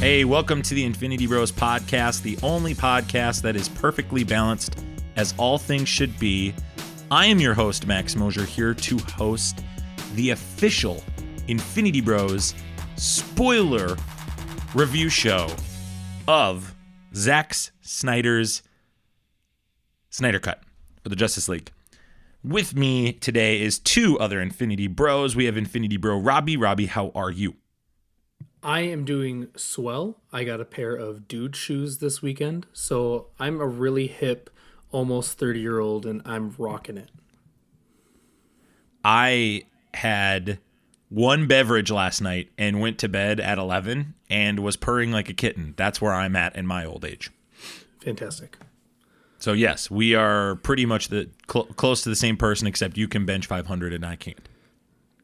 Hey, welcome to the Infinity Bros podcast, the only podcast that is perfectly balanced as all things should be. I am your host, Max Mosier, here to host the official Infinity Bros spoiler review show of Zack Snyder's Snydercut for the Justice League. With me today is two other Infinity Bros. We have Infinity Bro Robbie. Robbie, how are you? I am doing swell. I got a pair of dude shoes this weekend, so I'm a really hip, almost 30-year-old, and I'm rocking it. I had one beverage last night and went to bed at 11 and was purring like a kitten. That's where I'm at in my old age. Fantastic. So yes, we are pretty much close to the same person, except you can bench 500 and I can't.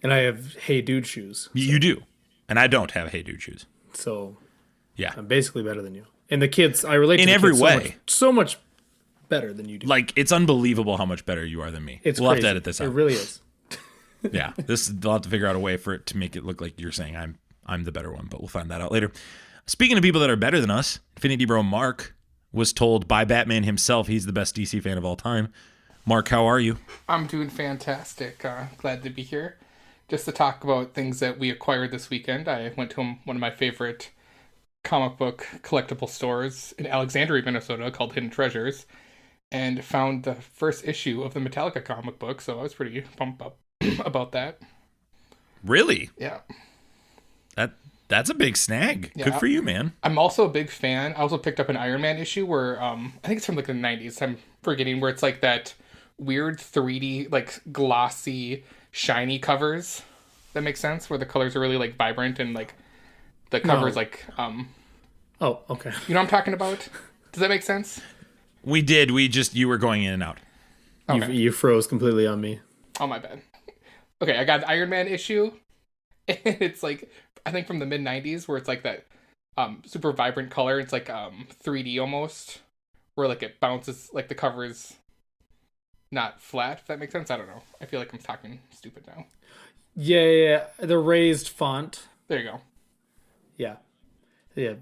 And I have Hey Dude shoes. You do. And I don't have Hey Dude shoes. So yeah, I'm basically better than you. And the kids, I relate to in the every kids way. So much better than you do. Like, it's unbelievable how much better you are than me. We'll crazy. Have to edit this out. It really is. Yeah, they'll have to figure out a way for it to make it look like you're saying I'm the better one, but we'll find that out later. Speaking of people that are better than us, Infinity Bro Mark was told by Batman himself he's the best DC fan of all time. Mark, how are you? I'm doing fantastic. Glad to be here. Just to talk about things that we acquired this weekend. I went to one of my favorite comic book collectible stores in Alexandria, Minnesota, called Hidden Treasures, and found the first issue of the Metallica comic book, so I was pretty pumped up about that. Really? Yeah. That's a big snag. Yeah. Good for you, man. I'm also a big fan. I also picked up an Iron Man issue where, I think it's from like the 90s, I'm forgetting, where it's like that weird 3D, like glossy, shiny covers. That makes sense, where the colors are really like vibrant and like the covers like Oh, okay. You know what I'm talking about? Does that make sense? We did. You were going in and out. Okay. You froze completely on me. Oh, my bad. Okay, I got the Iron Man issue, and it's like, I think from the mid 90s, where it's like that super vibrant color. It's like 3D almost, where like it bounces, like the cover is not flat, if that makes sense. I don't know. I feel like I'm talking stupid now. Yeah. The raised font. There you go. Yeah.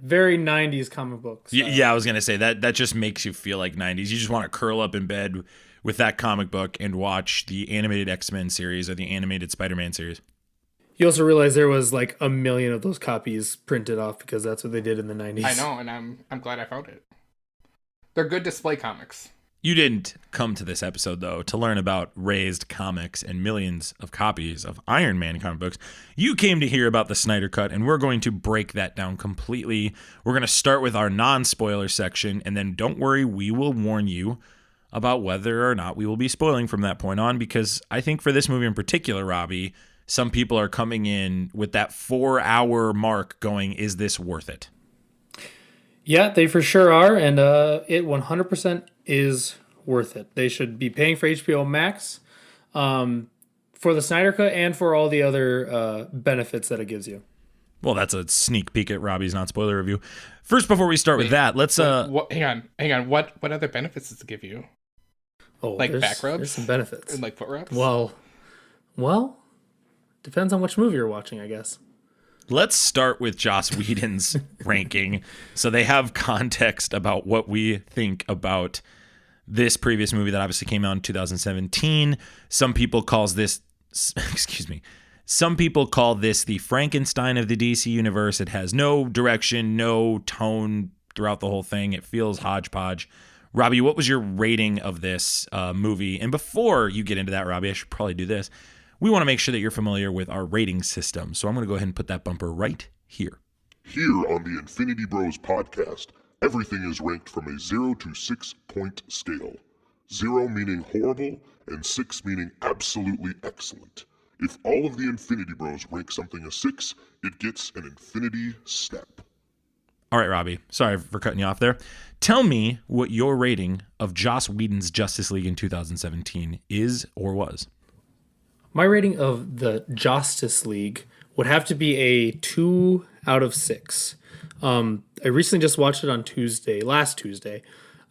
Very 90s comic books. Yeah, I was going to say that just makes you feel like 90s. You just want to curl up in bed with that comic book and watch the animated X-Men series or the animated Spider-Man series. You also realize there was like a million of those copies printed off because that's what they did in the 90s. I know, and I'm glad I found it. They're good display comics. You didn't come to this episode, though, to learn about raised comics and millions of copies of Iron Man comic books. You came to hear about the Snyder Cut, and we're going to break that down completely. We're going to start with our non-spoiler section, and then don't worry, we will warn you about whether or not we will be spoiling from that point on, because I think for this movie in particular, Robbie, some people are coming in with that 4-hour mark going, is this worth it? Yeah, they for sure are, and it 100% is worth it. They should be paying for HBO Max for the Snyder Cut and for all the other benefits that it gives you. Well, that's a sneak peek at Robbie's non-spoiler review. First, before we start with that, let's... hang on. What other benefits does it give you? Oh, like back rubs? There's some benefits. And like foot rubs? Well, depends on which movie you're watching, I guess. Let's start with Joss Whedon's ranking, so they have context about what we think about this previous movie that obviously came out in 2017. Some people call this the Frankenstein of the DC universe. It has no direction, no tone throughout the whole thing. It feels hodgepodge. Robbie, what was your rating of this movie? And before you get into that, Robbie, I should probably do this. We want to make sure that you're familiar with our rating system. So I'm going to go ahead and put that bumper right here. Here on the Infinity Bros podcast, everything is ranked from a 0 to 6 point scale. 0 meaning horrible and 6 meaning absolutely excellent. If all of the Infinity Bros rank something a 6, it gets an infinity step. All right, Robbie. Sorry for cutting you off there. Tell me what your rating of Joss Whedon's Justice League in 2017 is or was. My rating of the Justice League would have to be a 2 out of 6. I recently just watched it on last Tuesday,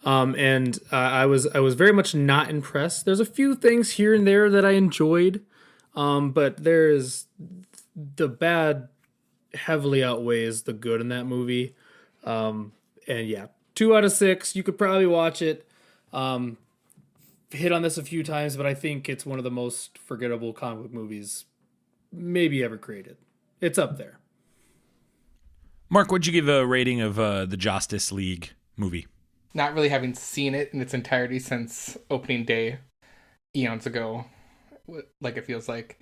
and I was very much not impressed. There's a few things here and there that I enjoyed, but the bad heavily outweighs the good in that movie. And yeah, 2 out of 6. You could probably watch it. Hit on this a few times, but I think it's one of the most forgettable comic book movies maybe ever created. It's up there. Mark, what'd you give a rating of the Justice League movie? Not really having seen it in its entirety since opening day eons ago, like it feels like.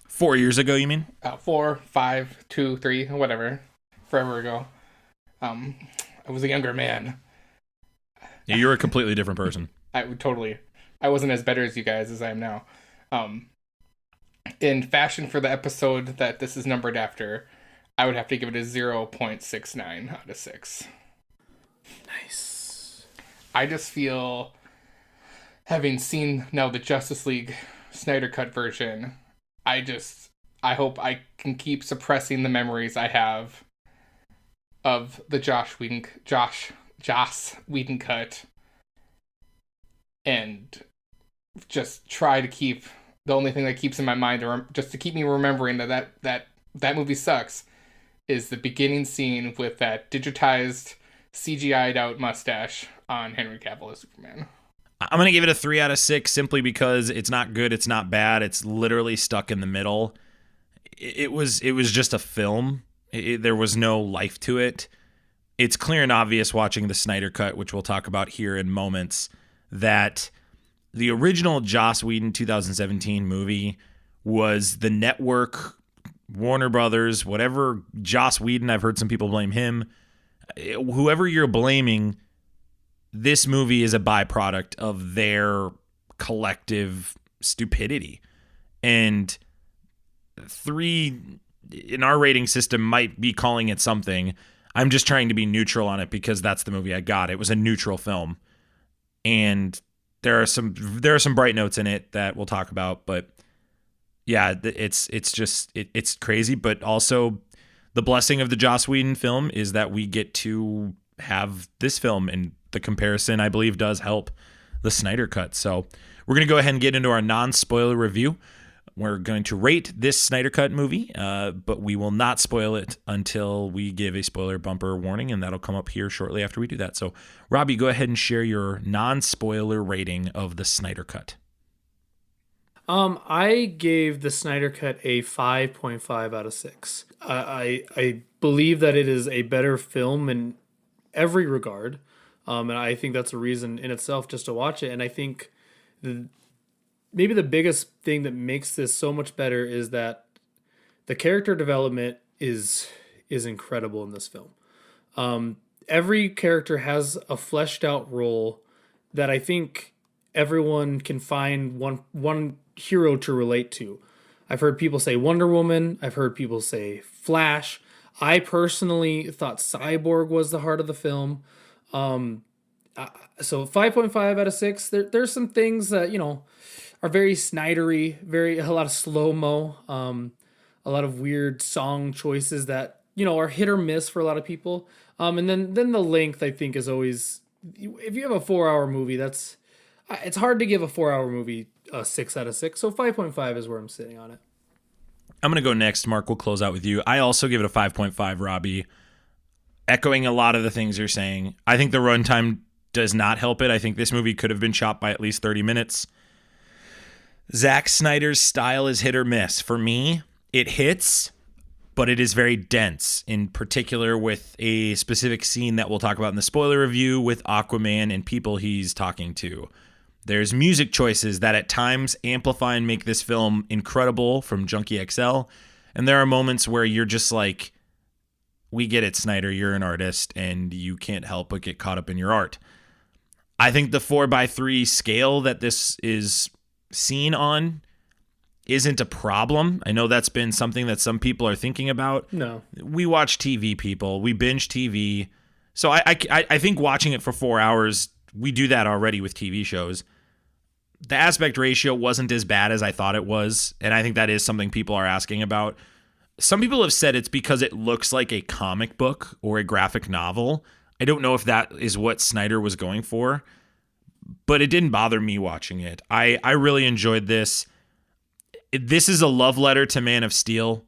4 years ago, you mean? 4, 5, 2, 3, whatever. Forever ago. I was a younger man. Yeah, you're a completely different person. I wasn't as better as you guys as I am now. In fashion for the episode that this is numbered after, I would have to give it a 0.69 out of 6. Nice. I just feel, having seen now the Justice League Snydercut version, I hope I can keep suppressing the memories I have of the Joss Whedon cut, and just try to keep the only thing that keeps in my mind, or just to keep me remembering that movie sucks, is the beginning scene with that digitized, CGI'd out mustache on Henry Cavill as Superman. I'm going to give it a 3 out of 6 simply because it's not good, it's not bad, it's literally stuck in the middle. It was just a film. There was no life to it. It's clear and obvious watching the Snyder Cut, which we'll talk about here in moments, that the original Joss Whedon 2017 movie was the network, Warner Brothers, whatever, Joss Whedon, I've heard some people blame him. Whoever you're blaming, this movie is a byproduct of their collective stupidity. And 3 in our rating system might be calling it something. I'm just trying to be neutral on it because that's the movie I got. It was a neutral film. And there are some bright notes in it that we'll talk about, but yeah, it's crazy, but also the blessing of the Joss Whedon film is that we get to have this film, and the comparison, I believe, does help the Snyder Cut. So we're going to go ahead and get into our non-spoiler review. We're going to rate this Snyder Cut movie, but we will not spoil it until we give a spoiler bumper warning, and that'll come up here shortly after we do that. So, Robbie, go ahead and share your non-spoiler rating of the Snyder Cut. I gave the Snyder Cut a 5.5 out of 6. I believe that it is a better film in every regard, and I think that's a reason in itself just to watch it. And I think maybe the biggest thing that makes this so much better is that the character development is incredible in this film. Every character has a fleshed out role that I think everyone can find one hero to relate to. I've heard people say Wonder Woman. I've heard people say Flash. I personally thought Cyborg was the heart of the film. So 5.5 out of 6. There's some things that, are very Snydery, a lot of slow-mo, a lot of weird song choices that, are hit or miss for a lot of people. And then the length, I think, is always, if you have a 4-hour movie, it's hard to give a 4-hour movie a 6 out of 6. So 5.5 is where I'm sitting on it. I'm going to go next. Mark, we'll close out with you. I also give it a 5.5, Robbie. Echoing a lot of the things you're saying. I think the runtime does not help it. I think this movie could have been shot by at least 30 minutes. Zack Snyder's style is hit or miss. For me, it hits, but it is very dense, in particular with a specific scene that we'll talk about in the spoiler review with Aquaman and people he's talking to. There's music choices that at times amplify and make this film incredible from Junkie XL, and there are moments where you're just like, we get it, Snyder, you're an artist, and you can't help but get caught up in your art. I think the 4:3 scale that this is seen on isn't a problem. I know that's been something that some people are thinking about. No. We watch TV, people. We binge TV. So I think watching it for 4 hours, we do that already with TV shows. The aspect ratio wasn't as bad as I thought it was, and I think that is something people are asking about. Some people have said it's because it looks like a comic book or a graphic novel. I don't know if that is what Snyder was going for, but it didn't bother me watching it. I really enjoyed this. This is a love letter to Man of Steel,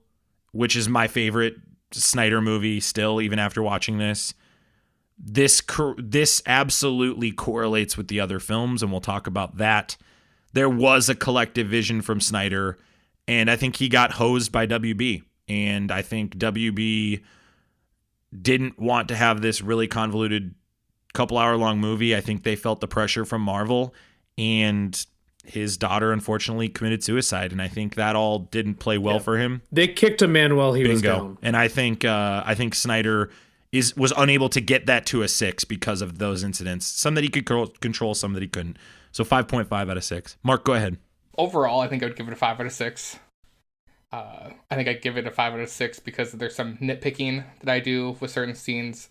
which is my favorite Snyder movie still, even after watching this. This absolutely correlates with the other films, and we'll talk about that. There was a collective vision from Snyder, and I think he got hosed by WB. And I think WB didn't want to have this really convoluted couple-hour-long movie. I think they felt the pressure from Marvel, and his daughter, unfortunately, committed suicide, and I think that all didn't play well for him. They kicked a man while he was down. And I think Snyder was unable to get that to a 6 because of those incidents. Some that he could control, some that he couldn't. So 5.5 out of 6. Mark, go ahead. Overall, I think I would give it a 5 out of 6. I think I'd give it a 5 out of 6 because there's some nitpicking that I do with certain scenes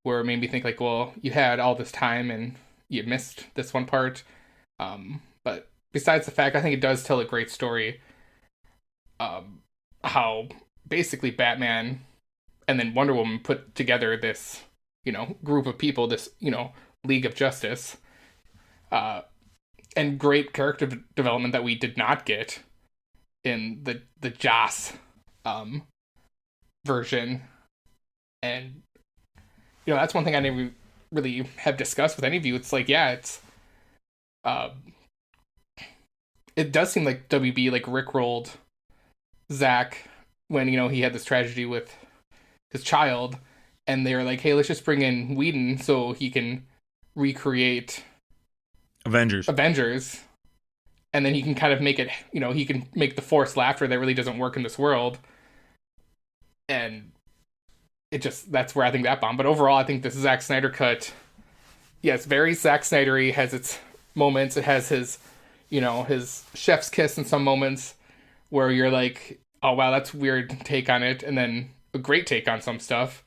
where it made me think like, well, you had all this time and you missed this one part. But besides the fact, I think it does tell a great story. How basically Batman and then Wonder Woman put together this, group of people, this, League of Justice. And great character development that we did not get in the Joss version. And, that's one thing I never really have discussed with any of you. It's like, yeah, it does seem like WB like rickrolled Zack when, he had this tragedy with his child, and they were like, hey, let's just bring in Whedon so he can recreate Avengers. And then he can kind of make it, he can make the forced laughter that really doesn't work in this world. And that's where I think that bombed. But overall, I think this Zack Snyder cut, it's very Zack Snyder-y, has its moments. It has his, his chef's kiss in some moments where you're like, oh, wow, that's a weird take on it. And then a great take on some stuff.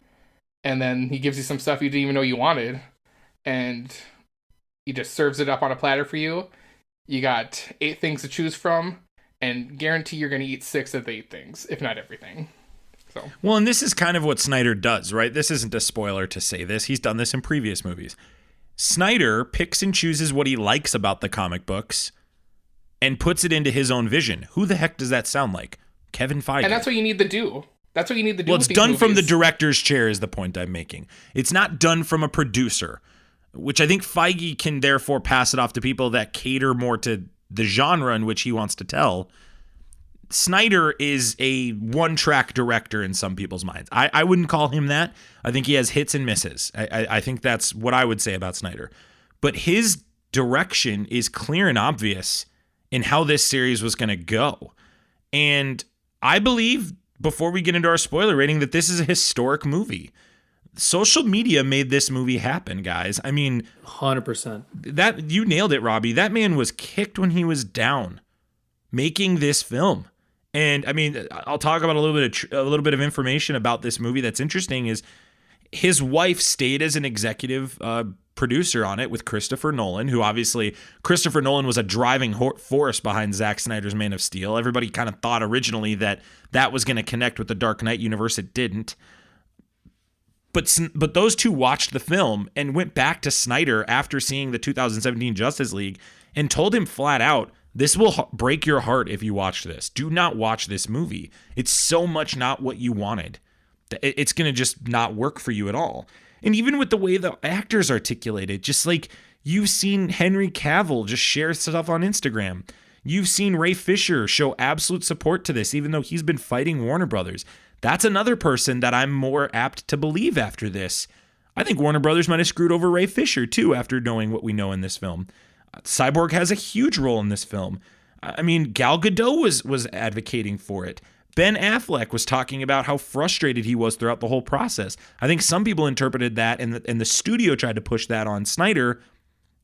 And then he gives you some stuff you didn't even know you wanted. And he just serves it up on a platter for you. You got 8 things to choose from, and guarantee you're going to eat 6 of the 8 things, if not everything. So. Well, and this is kind of what Snyder does, right? This isn't a spoiler to say this. He's done this in previous movies. Snyder picks and chooses what he likes about the comic books and puts it into his own vision. Who the heck does that sound like? Kevin Feige. And that's what you need to do. That's what you need to do. Well, it's done from the director's chair is the point I'm making. It's not done from a producer, which I think Feige can therefore pass it off to people that cater more to the genre in which he wants to tell. Snyder is a one-track director in some people's minds. I wouldn't call him that. I think he has hits and misses. I think that's what I would say about Snyder. But his direction is clear and obvious in how this series was going to go. And I believe, before we get into our spoiler rating, that this is a historic movie. Social media made this movie happen, guys. I mean, 100%. That you nailed it, Robbie. That man was kicked when he was down making this film. And I mean, I'll talk about a little bit of information about this movie that's interesting. Is his wife stayed as an executive producer on it with Christopher Nolan, who obviously Christopher Nolan was a driving force behind Zack Snyder's Man of Steel. Everybody kind of thought originally that was going to connect with the Dark Knight universe. It didn't. But those two watched the film and went back to Snyder after seeing the 2017 Justice League and told him flat out, this will break your heart if you watch this. Do not watch this movie. It's so much not what you wanted. It's going to just not work for you at all. And even with the way the actors articulated, just like you've seen Henry Cavill just share stuff on Instagram. You've seen Ray Fisher show absolute support to this, even though he's been fighting Warner Brothers. That's another person that I'm more apt to believe after this. I think Warner Brothers might have screwed over Ray Fisher, too, after knowing what we know in this film. Cyborg has a huge role in this film. I mean, Gal Gadot was advocating for it. Ben Affleck was talking about how frustrated he was throughout the whole process. I think some people interpreted that, and the studio tried to push that on Snyder.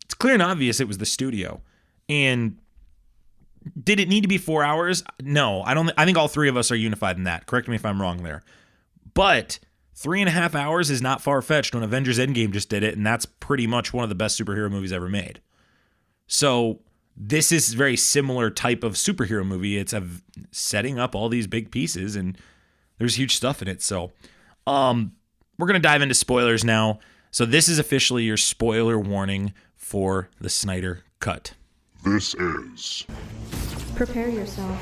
It's clear and obvious it was the studio. And did it need to be 4 hours? No, I don't. I think all three of us are unified in that. Correct me if I'm wrong there. But 3.5 hours is not far-fetched when Avengers Endgame just did it, and that's pretty much one of the best superhero movies ever made. So this is a very similar type of superhero movie. It's setting up all these big pieces, and there's huge stuff in it. So we're going to dive into spoilers now. So this is officially your spoiler warning for the Snyder Cut. This is... Prepare yourself.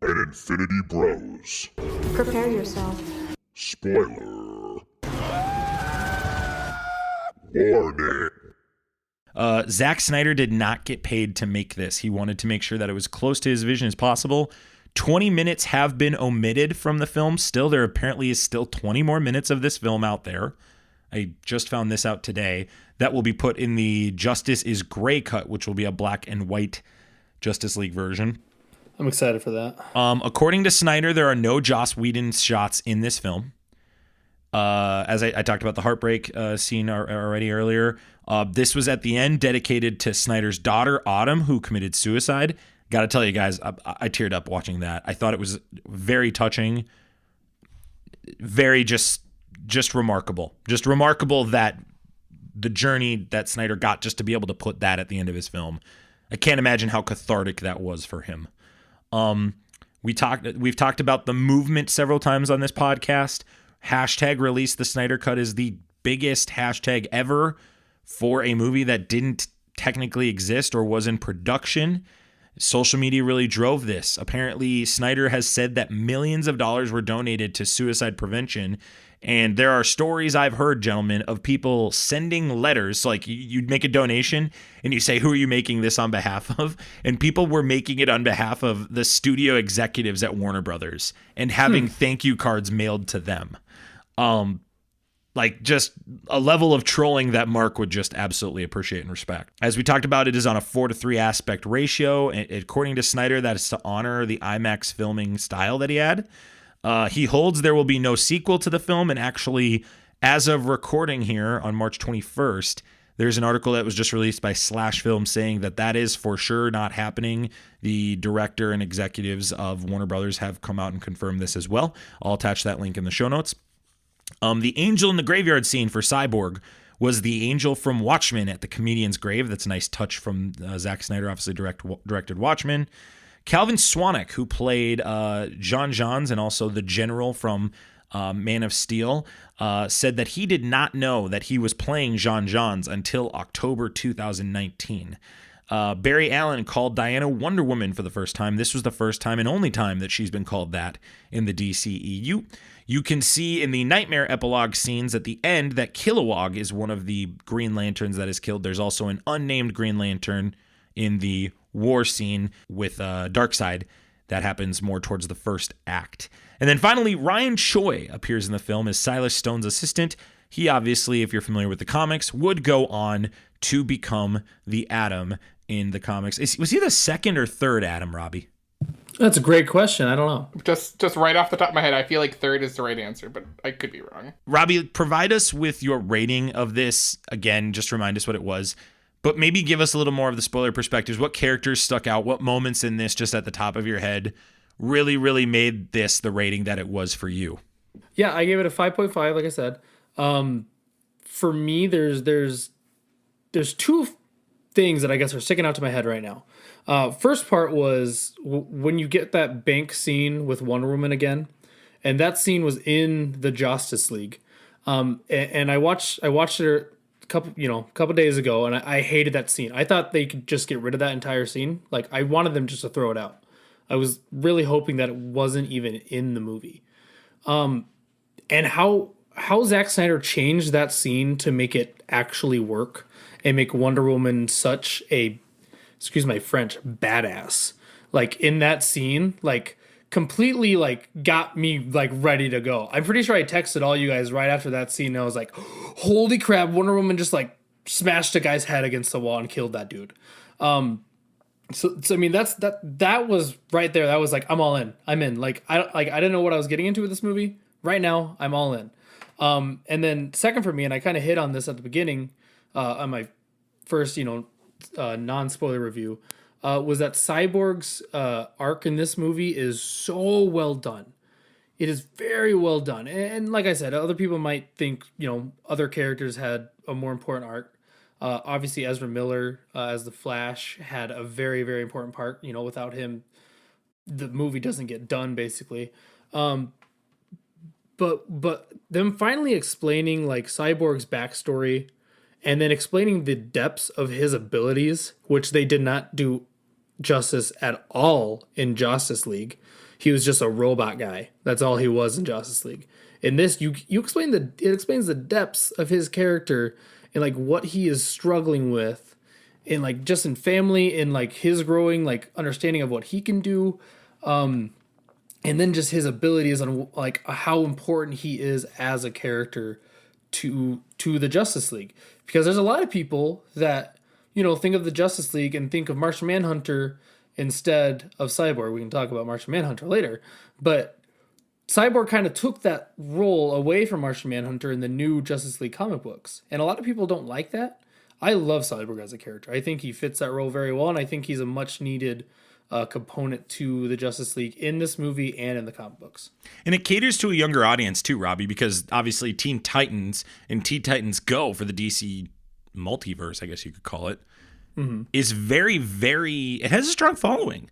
An Infinity Bros. Prepare yourself. Spoiler. Warning. Zack Snyder did not get paid to make this. He wanted to make sure that it was close to his vision as possible. 20 minutes have been omitted from the film. Still, there apparently is still 20 more minutes of this film out there. I just found this out today. That will be put in the Justice is Gray cut, which will be a black and white Justice League version. I'm excited for that. According to Snyder, there are no Joss Whedon shots in this film. As I talked about the heartbreak scene already earlier, this was at the end dedicated to Snyder's daughter, Autumn, who committed suicide. Got to tell you guys, I teared up watching that. I thought it was very touching, very just remarkable. Just remarkable that the journey that Snyder got just to be able to put that at the end of his film. I can't imagine how cathartic that was for him. We've talked about the movement several times on this podcast. Hashtag release the Snydercut is the biggest hashtag ever for a movie that didn't technically exist or was in production. Social media really drove this. Apparently, Snyder has said that millions of dollars were donated to suicide prevention. And there are stories I've heard, gentlemen, of people sending letters. So like you'd make a donation and you say, who are you making this on behalf of? And people were making it on behalf of the studio executives at Warner Brothers and having thank you cards mailed to them. Like just a level of trolling that Mark would just absolutely appreciate and respect. As we talked about, it is on a 4:3 aspect ratio. According to Snyder, that is to honor the IMAX filming style that he had. He holds there will be no sequel to the film. And actually, as of recording here on March 21st, there's an article that was just released by Slash Film saying that is for sure not happening. The director and executives of Warner Brothers have come out and confirmed this as well. I'll attach that link in the show notes. The angel in the graveyard scene for Cyborg was the angel from Watchmen at the comedian's grave. That's a nice touch from Zack Snyder, obviously directed Watchmen. Calvin Swanwick, who played John Johns and also the general from Man of Steel, said that he did not know that he was playing John Johns until October 2019. Barry Allen called Diana Wonder Woman for the first time. This was the first time and only time that she's been called that in the DCEU. You can see in the Nightmare epilogue scenes at the end that Kilowog is one of the Green Lanterns that is killed. There's also an unnamed Green Lantern in the war scene with Darkseid that happens more towards the first act. And then finally, Ryan Choi appears in the film as Silas Stone's assistant. He obviously, if you're familiar with the comics, would go on to become the Atom in the comics. Was he the second or third Atom, Robbie? That's a great question. I don't know. Just right off the top of my head, I feel like third is the right answer, but I could be wrong. Robbie, provide us with your rating of this. Again, just remind us what it was. But maybe give us a little more of the spoiler perspectives. What characters stuck out? What moments in this, just at the top of your head, really, really made this the rating that it was for you? Yeah, I gave it a 5.5, like I said. For me, there's two things that I guess are sticking out to my head right now. First part was when you get that bank scene with Wonder Woman again, and that scene was in the Justice League. And I watched it a couple days ago, and I hated that scene. I thought they could just get rid of that entire scene. Like I wanted them just to throw it out. I was really hoping that it wasn't even in the movie. And how Zack Snyder changed that scene to make it actually work and make Wonder Woman such a, excuse my French, badass. Like in that scene, like completely like got me like ready to go. I'm pretty sure I texted all you guys right after that scene and I was like, holy crap, Wonder Woman just like smashed a guy's head against the wall and killed that dude. So I mean that was right there. That was like, I'm all in. I'm in. Like I didn't know what I was getting into with this movie. Right now, I'm all in. And then second for me, and I kind of hit on this at the beginning on my first, non-spoiler review, was that Cyborg's arc in this movie is so well done. It is very well done. And like I said, other people might think, other characters had a more important arc. Obviously, Ezra Miller as the Flash had a very, very important part. Without him, the movie doesn't get done, basically. But them finally explaining like Cyborg's backstory and then explaining the depths of his abilities, which they did not do justice at all in Justice League. He was just a robot guy. That's all he was in Justice League. In this, it explains the depths of his character and like what he is struggling with, and like just in family and like his growing like understanding of what he can do, and then just his abilities and like how important he is as a character to the Justice League. Because there's a lot of people that, you know, think of the Justice League and think of Martian Manhunter instead of Cyborg. We can talk about Martian Manhunter later, but Cyborg kind of took that role away from Martian Manhunter in the new Justice League comic books. And a lot of people don't like that. I love Cyborg as a character. I think he fits that role very well, and I think he's a much needed component to the Justice League in this movie and in the comic books. And it caters to a younger audience too, Robbie, because obviously Teen Titans and Teen Titans Go for the DC multiverse, I guess you could call it, is very, very, it has a strong following.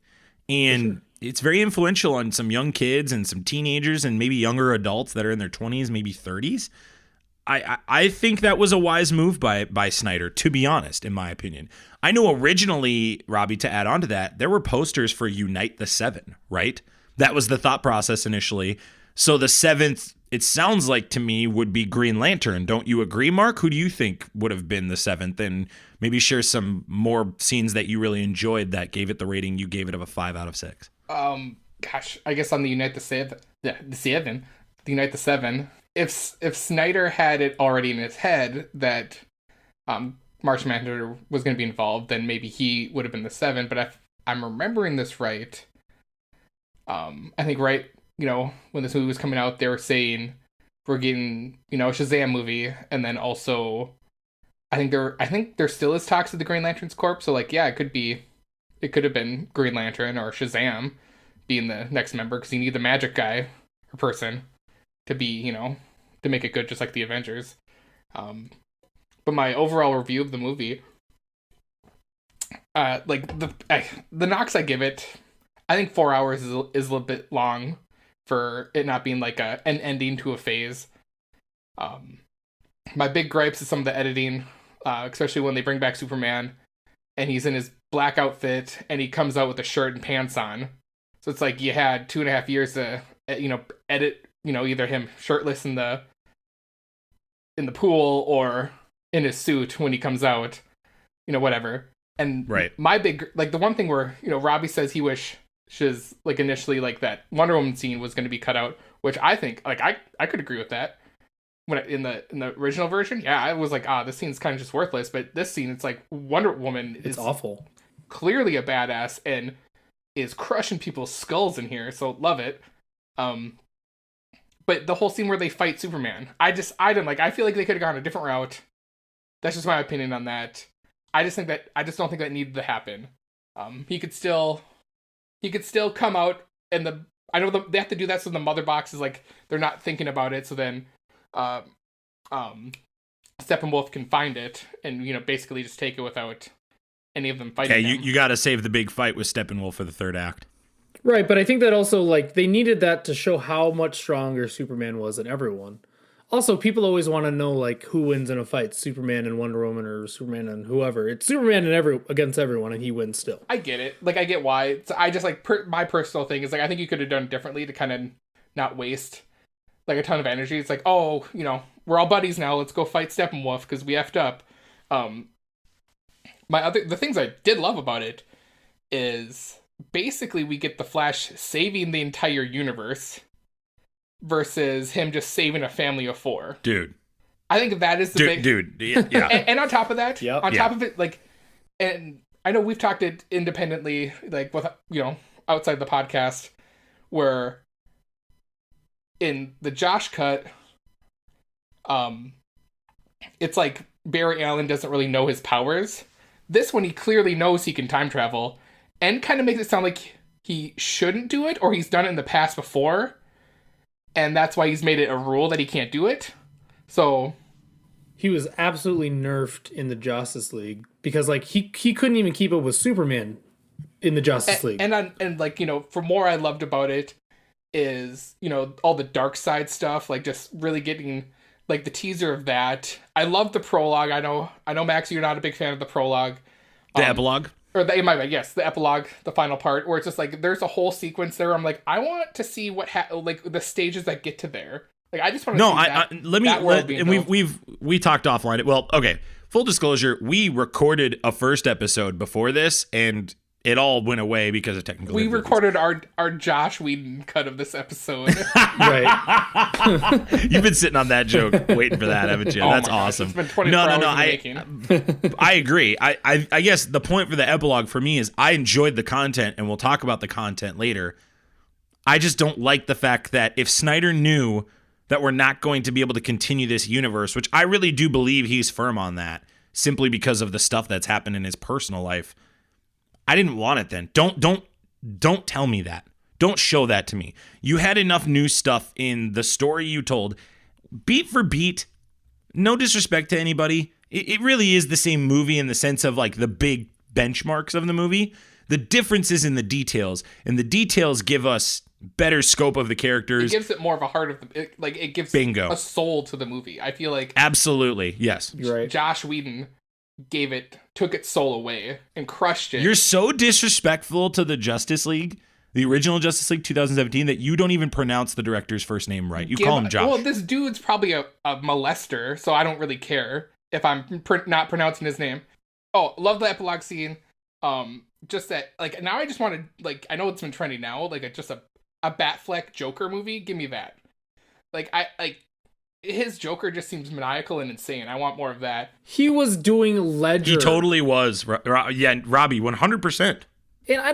And it's very influential on some young kids and some teenagers and maybe younger adults that are in their 20s, maybe 30s. I think that was a wise move by Snyder, to be honest, in my opinion. I know originally, Robbie, to add on to that, there were posters for Unite the Seven, right? That was the thought process initially. So the seventh, it sounds like to me, would be Green Lantern. Don't you agree, Mark? Who do you think would have been the seventh? And maybe share some more scenes that you really enjoyed that gave it the rating you gave it of a 5 out of 6. Gosh, I guess on the Unite the Seven, if Snyder had it already in his head that Martian Manhunter was going to be involved, then maybe he would have been the 7. But if I'm remembering this right, I think when this movie was coming out, they were saying we're getting a Shazam movie, and then also I think there still is talks of the Green Lantern's Corps. So like, yeah, it could have been Green Lantern or Shazam being the next member, because you need the magic guy or person to be, to make it good, just like the Avengers. But my overall review of the movie, like the knocks I give it, I think 4 hours is a little bit long for it not being like an ending to a phase. My big gripes is some of the editing, especially when they bring back Superman and he's in his black outfit and he comes out with a shirt and pants on. So it's like you had 2.5 years to, edit, either him shirtless in the pool or in his suit when he comes out, whatever. And right. My big, like the one thing where, Robbie says he wishes like initially like that Wonder Woman scene was going to be cut out, which I think like I could agree with that. When in the original version, yeah, I was like, this scene's kind of just worthless. But this scene, it's like Wonder Woman is awful, clearly a badass and is crushing people's skulls in here. So love it. But the whole scene where they fight Superman, I didn't like. I feel like they could have gone a different route. That's just my opinion on that. I just don't think that needed to happen. He could still come out, and I know they have to do that so the mother box is like they're not thinking about it. So then, Steppenwolf can find it and basically just take it without any of them fighting. Yeah, you got to save the big fight with Steppenwolf for the third act. Right, but I think that also like they needed that to show how much stronger Superman was than everyone. Also, people always want to know like who wins in a fight, Superman and Wonder Woman or Superman and whoever. It's Superman and against everyone, and he wins still. I get it. Like I get why. I just like my personal thing is like I think you could have done it differently to kind of not waste like a ton of energy. It's like, we're all buddies now. Let's go fight Steppenwolf because we effed up. The things I did love about it is basically we get the Flash saving the entire universe versus him just saving a family of 4. Dude. I think that is the big... Dude, yeah. and on top of that, yep. Top of it, like... And I know we've talked it independently, like, with, outside the podcast, where in the Josh cut, it's like Barry Allen doesn't really know his powers. This one, he clearly knows he can time travel, and kind of makes it sound like he shouldn't do it, or he's done it in the past before, and that's why he's made it a rule that he can't do it. So he was absolutely nerfed in the Justice League because like he couldn't even keep up with Superman in the Justice League. And like, for more I loved about it is, all the dark side stuff, like just really getting like the teaser of that. I love the prologue. I know Max, you're not a big fan of the prologue. The epilogue? Or the epilogue, the final part, where it's just like there's a whole sequence there. I'm like, I want to see like the stages that get to there. Like, I just want to No, see let me. that world being And built. we talked offline. Well, okay. Full disclosure, we recorded a first episode before this, and it all went away because of technical. We difficulties. recorded our Josh Whedon cut of this episode. Right. You've been sitting on that joke, waiting for that, haven't you? Oh That's my gosh, awesome. it's been 24 hours in the making. I agree. I guess the point for the epilogue for me is I enjoyed the content, and we'll talk about the content later. I just don't like the fact that if Snyder knew that we're not going to be able to continue this universe, which I really do believe he's firm on that, simply because of the stuff that's happened in his personal life, I didn't want it then. Don't tell me that. Don't show that to me. You had enough new stuff in the story you told. Beat for beat, no disrespect to anybody, it really is the same movie in the sense of like the big benchmarks of the movie. The difference is in the details, and the details give us better scope of the characters. It gives it more of a heart of the, it gives Bingo. a soul to the movie. I feel like Absolutely, yes. You're right. Josh Whedon took its soul away and crushed it. You're so disrespectful to the Justice League, the original Justice League 2017, that you don't even pronounce the director's first name right. You call him Josh. Well, this dude's probably a molester, so I don't really care if I'm not pronouncing his name. Oh, love the epilogue scene. Just that, like, now I just want to, like, I know it's been trending now, like, just a Batfleck Joker movie. Give me that. Like, his Joker just seems maniacal and insane. I want more of that. He was doing Ledger. He totally was. Yeah, Robbie, 100%. And I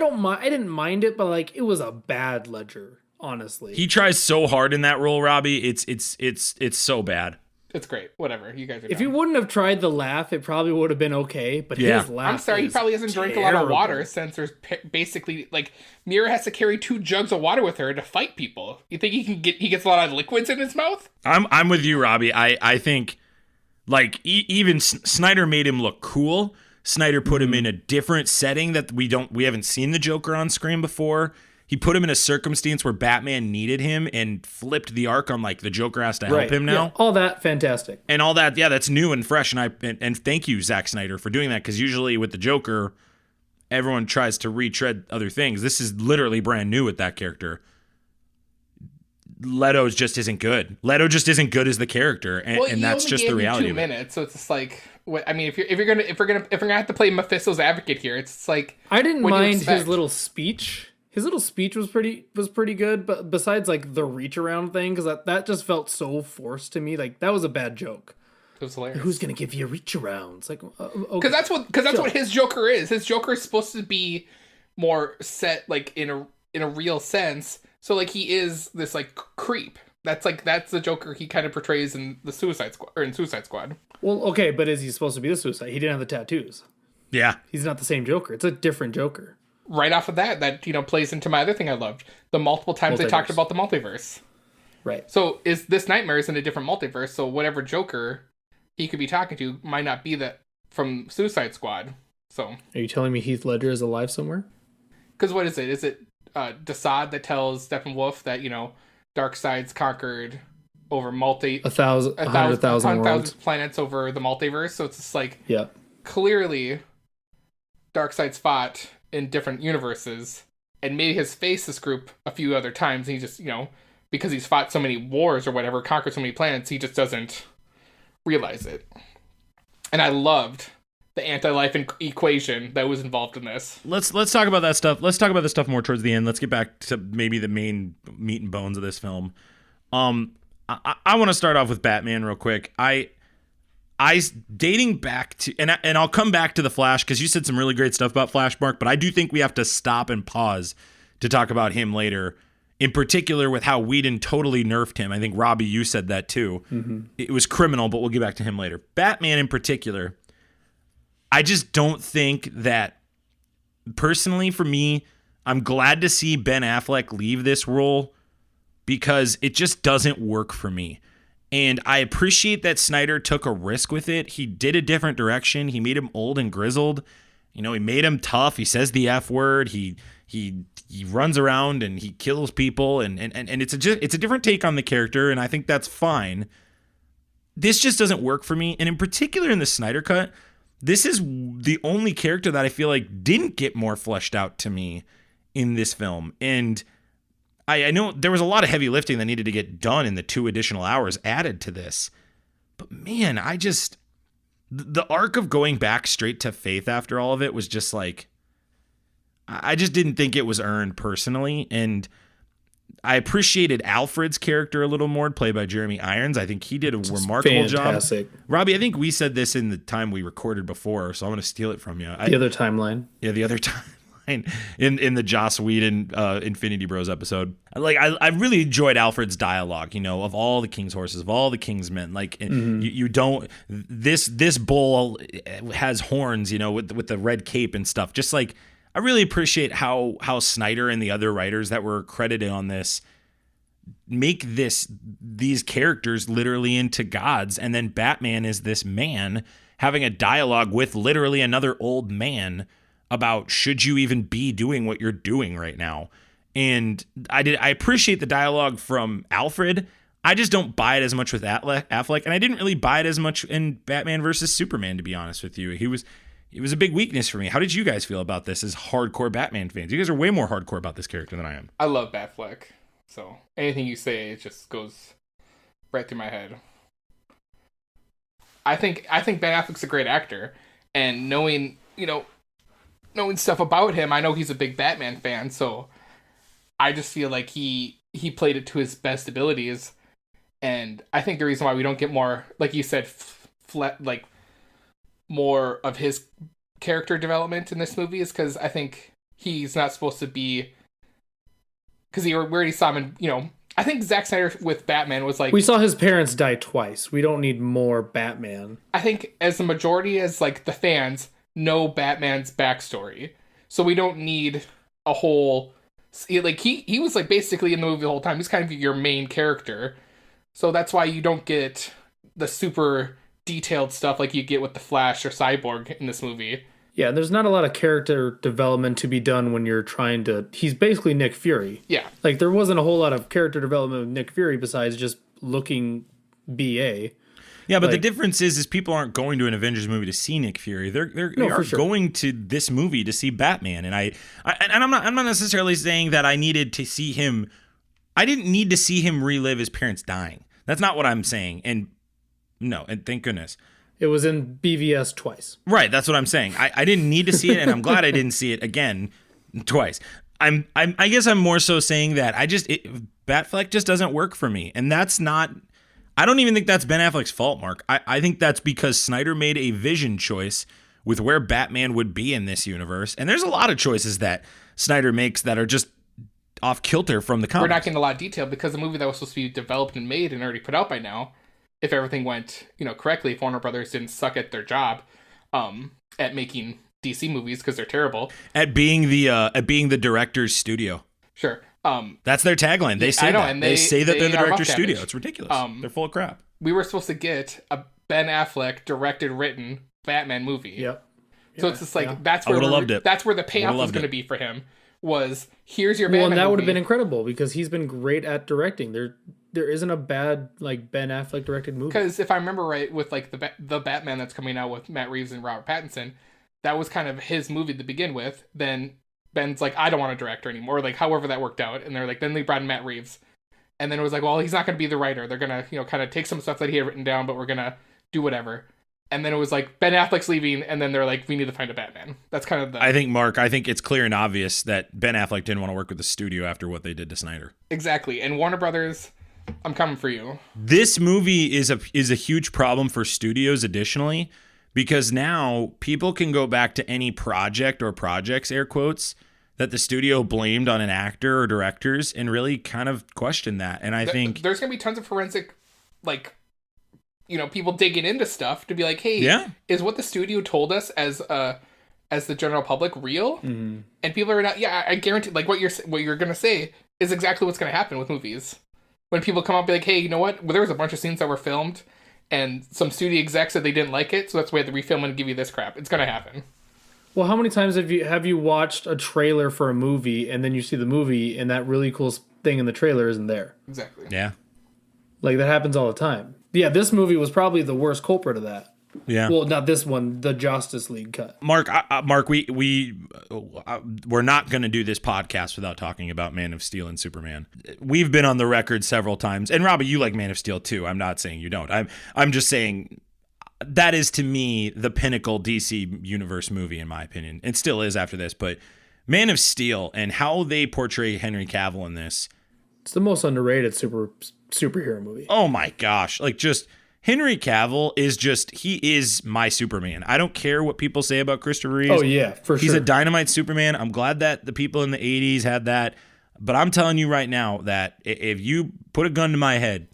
didn't mind it, but like it was a bad Ledger, honestly. He tries so hard in that role, Robbie. It's so bad. It's great. Whatever. You guys are If he done. wouldn't have tried the laugh, it probably would have been okay. But Yeah. his laugh, I'm sorry, he is probably hasn't drank a lot of terrible. water since there's basically, like, Mira has to carry 2 jugs of water with her to fight people. You think he gets a lot of liquids in his mouth? I'm with you, Robbie. I think, like, even Snyder made him look cool. Snyder put him in a different setting that we haven't seen the Joker on screen before. He put him in a circumstance where Batman needed him and flipped the arc on, like, the Joker has to help him now. Yeah, all that fantastic. And all that, yeah, that's new and fresh. And thank you, Zack Snyder, for doing that, because usually with the Joker, everyone tries to retread other things. This is literally brand new with that character. Leto just isn't good. Leto just isn't good as the character, and that's just the reality. 2 of it. minutes, so it's just like, what, I mean, if we're gonna have to play Mephisto's advocate here, it's like, I didn't what do you mind expect? his little speech. His little speech was pretty good, but besides like the reach around thing, because that just felt so forced to me. Like that was a bad joke. It was hilarious. Who's gonna give you a reach around? It's like okay. Because that's what his Joker is. His Joker is supposed to be more set, like, in a real sense. So, like, he is this, like, creep. That's the Joker he kind of portrays in the Suicide Squad. Well, okay, but is he supposed to be the Suicide? He didn't have the tattoos. Yeah. He's not the same Joker. It's a different Joker. Right off of that plays into my other thing I loved. The multiple times they talked Multiverse. about the multiverse. Right. So is this Nightmare is in a different multiverse, so whatever Joker he could be talking to might not be that from Suicide Squad. So Are you telling me Heath Ledger is alive somewhere? because what is it? Is it Desaad that tells Steppenwolf that, Darkseid's conquered over 100,000 worlds. planets over the multiverse? So it's just like, Yeah. clearly Darkseid's fought in different universes and maybe has faced this group a few other times, and he just, because he's fought so many wars or whatever, conquered so many planets, he just doesn't realize it. And I loved the anti-life equation that was involved in this. Let's talk about that stuff. Let's talk about this stuff more towards the end. Let's get back to maybe the main meat and bones of this film. I want to start off with Batman real quick. I dating back to, and I'll come back to the Flash, because you said some really great stuff about Flash, Mark, but I do think we have to stop and pause to talk about him later, in particular with how Whedon totally nerfed him. I think, Robbie, you said that too. Mm-hmm. It was criminal, but we'll get back to him later. Batman in particular, I just don't think that, personally for me, I'm glad to see Ben Affleck leave this role, because it just doesn't work for me. And I appreciate that Snyder took a risk with it. He did a different direction. He made him old and grizzled. He made him tough. He says the F word. He runs around and he kills people. And it's a different take on the character, and I think that's fine. This just doesn't work for me. And in particular in the Snyder Cut, this is the only character that I feel like didn't get more fleshed out to me in this film. And I know there was a lot of heavy lifting that needed to get done in the 2 additional hours added to this. But man, the arc of going back straight to faith after all of it was just like, I just didn't think it was earned personally. And I appreciated Alfred's character a little more, played by Jeremy Irons. I think he did a remarkable fantastic job. Robbie, I think we said this in the time we recorded before, so I'm going to steal it from you. The other timeline. Yeah, the other timeline in the Joss Whedon Infinity Bros episode. Like, I really enjoyed Alfred's dialogue, of all the king's horses, of all the king's men. Like, you don't, this bull has horns, with the red cape and stuff. Just like, I really appreciate how Snyder and the other writers that were credited on this make these characters literally into gods, and then Batman is this man having a dialogue with literally another old man about should you even be doing what you're doing right now. And I appreciate the dialogue from Alfred. I just don't buy it as much with Affleck, and I didn't really buy it as much in Batman versus Superman, to be honest with you. It was a big weakness for me. How did you guys feel about this as hardcore Batman fans? You guys are way more hardcore about this character than I am. I love Batfleck, so anything you say, it just goes right through my head. I think Ben Affleck's a great actor, and knowing stuff about him, I know he's a big Batman fan, so I just feel like he played it to his best abilities, and I think the reason why we don't get more, like you said, more of his character development in this movie is because I think he's not supposed to be, because we already saw him in, I think Zack Snyder with Batman was like, we saw his parents die twice. We don't need more Batman. I think as the majority, as like the fans know Batman's backstory, so we don't need a whole, like he was like basically in the movie the whole time. He's kind of your main character, so that's why you don't get the super detailed stuff like you get with the Flash or Cyborg in this movie. Yeah, there's not a lot of character development to be done when you're trying to... He's basically Nick Fury. Yeah. Like, there wasn't a whole lot of character development with Nick Fury besides just looking BA. Yeah, but the difference is people aren't going to an Avengers movie to see Nick Fury. They are going to this movie to see Batman. And I'm not necessarily saying that I needed to see him... I didn't need to see him relive his parents dying. That's not what I'm saying. And no, and thank goodness. It was in BVS twice. Right, that's what I'm saying. I didn't need to see it, and I'm glad I didn't see it again twice. I guess I'm more so saying that Batfleck just doesn't work for me, and that's not. I don't even think that's Ben Affleck's fault, Mark. I think that's because Snyder made a vision choice with where Batman would be in this universe, and there's a lot of choices that Snyder makes that are just off kilter from the comics. We're not getting a lot of detail because the movie that was supposed to be developed and made and already put out by now, if everything went, correctly, if Warner Brothers didn't suck at their job at making DC movies because they're terrible. At being the director's studio. Sure. That's their tagline. They say that. And they say that they're the director's studio. Cabbage. It's ridiculous. They're full of crap. We were supposed to get a Ben Affleck directed, written Batman movie. Yep. So it's just like that's where that's where the payoff was going to be for him. Was here's your Batman and that movie. would have been incredible because he's been great at directing. There isn't a bad like Ben Affleck directed movie. Because if I remember right, with like the Batman that's coming out with Matt Reeves and Robert Pattinson, that was kind of his movie to begin with. Then Ben's like, I don't want a director anymore. Like however that worked out, and they're like, then they brought in Matt Reeves, and then it was like, well, he's not going to be the writer. They're gonna kind of take some stuff that he had written down, but we're gonna do whatever. And then it was like Ben Affleck's leaving, and then they're like, we need to find a Batman. That's kind of the. I think it's clear and obvious that Ben Affleck didn't want to work with the studio after what they did to Snyder. Exactly, and Warner Brothers, I'm coming for you. This movie is a huge problem for studios additionally, because now people can go back to any project or projects, air quotes, that the studio blamed on an actor or directors and really kind of question that. And I think there's going to be tons of forensic, like, people digging into stuff to be like, hey, is what the studio told us as the general public real? Mm-hmm. And people are not. Yeah, I guarantee. Like what you're gonna say is exactly what's gonna happen with movies. When people come up and be like, hey, you know what? Well, there was a bunch of scenes that were filmed, and some studio execs said they didn't like it, so that's why they had to refilm and give you this crap. It's gonna happen. Well, how many times have you watched a trailer for a movie and then you see the movie and that really cool thing in the trailer isn't there? Exactly. Yeah. Like that happens all the time. Yeah, this movie was probably the worst culprit of that. Yeah. Well, not this one, the Justice League cut. Mark, we're not going to do this podcast without talking about Man of Steel and Superman. We've been on the record several times, and Robbie, you like Man of Steel too. I'm not saying you don't. I'm just saying that is, to me, the pinnacle DC Universe movie, in my opinion. It still is after this, but Man of Steel and how they portray Henry Cavill in this. It's the most underrated superhero movie. Oh my gosh. Like, just Henry Cavill he is my Superman. I don't care what people say about Christopher Reeves. Oh yeah, for sure. He's a dynamite Superman. I'm glad that the people in the 80s had that. But I'm telling you right now that if you put a gun to my head,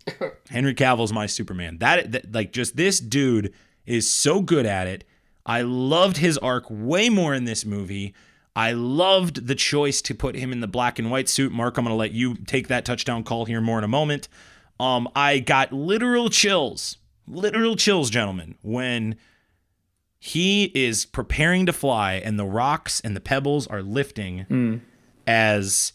Henry Cavill's my Superman. That like, just this dude is so good at it. I loved his arc way more in this movie. I loved the choice to put him in the black and white suit. Mark, I'm going to let you take that touchdown call here more in a moment. I got literal chills, gentlemen, when he is preparing to fly and the rocks and the pebbles are lifting as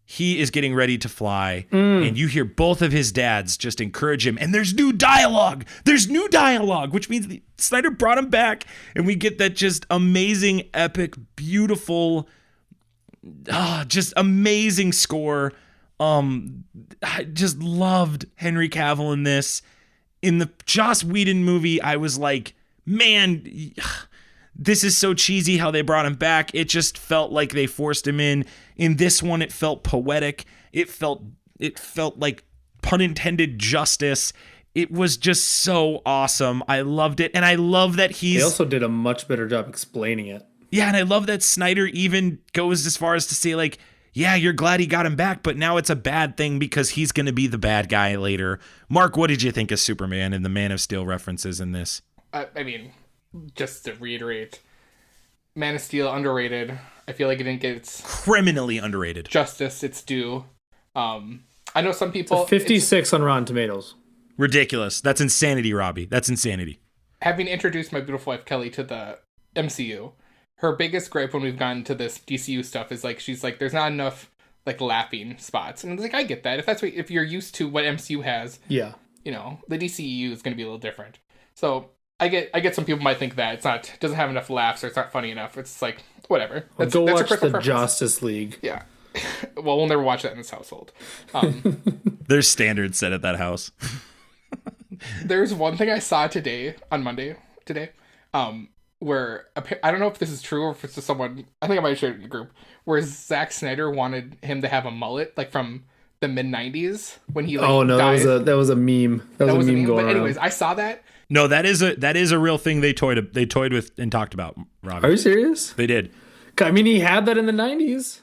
he is getting ready to fly, and you hear both of his dads just encourage him, and there's new dialogue, which means Snyder brought him back, and we get that just amazing, epic, beautiful, just amazing score. I just loved Henry Cavill in this. In the Joss Whedon movie, I was like, man, this is so cheesy how they brought him back. It just felt like they forced him in. In this one, it felt poetic. It felt like, pun intended, justice. It was just so awesome. I loved it. And I love that They also did a much better job explaining it. Yeah, and I love that Snyder even goes as far as to say, like, yeah, you're glad he got him back, but now it's a bad thing because he's going to be the bad guy later. Mark, what did you think of Superman and the Man of Steel references in this? I mean, just to reiterate, Man of Steel, underrated. I feel like it didn't get its criminally underrated justice it's due. I know some people... It's 56 on Rotten Tomatoes. Ridiculous. That's insanity, Robbie. That's insanity. Having introduced my beautiful wife, Kelly, to the MCU, her biggest gripe when we've gotten to this DCU stuff is, like, she's like, there's not enough, like, laughing spots. And I'm like, I get that. If you're used to what MCU has, yeah, you know, the DCEU is going to be a little different. So I get some people might think that it doesn't have enough laughs or it's not funny enough. It's like, whatever. Go watch the Justice League. Yeah. Well, we'll never watch that in this household. There's standards set at that house. There's one thing I saw on Monday, where I don't know if this is true or if it's just someone, I think I might have shared it in the group, where Zack Snyder wanted him to have a mullet, like from the mid-90s when he, like, died. that was a meme. That was a meme going But anyways, around. I saw that. No, that is a real thing they toyed with and talked about, Robbie. Are you serious? They did. I mean, he had that in the 90s.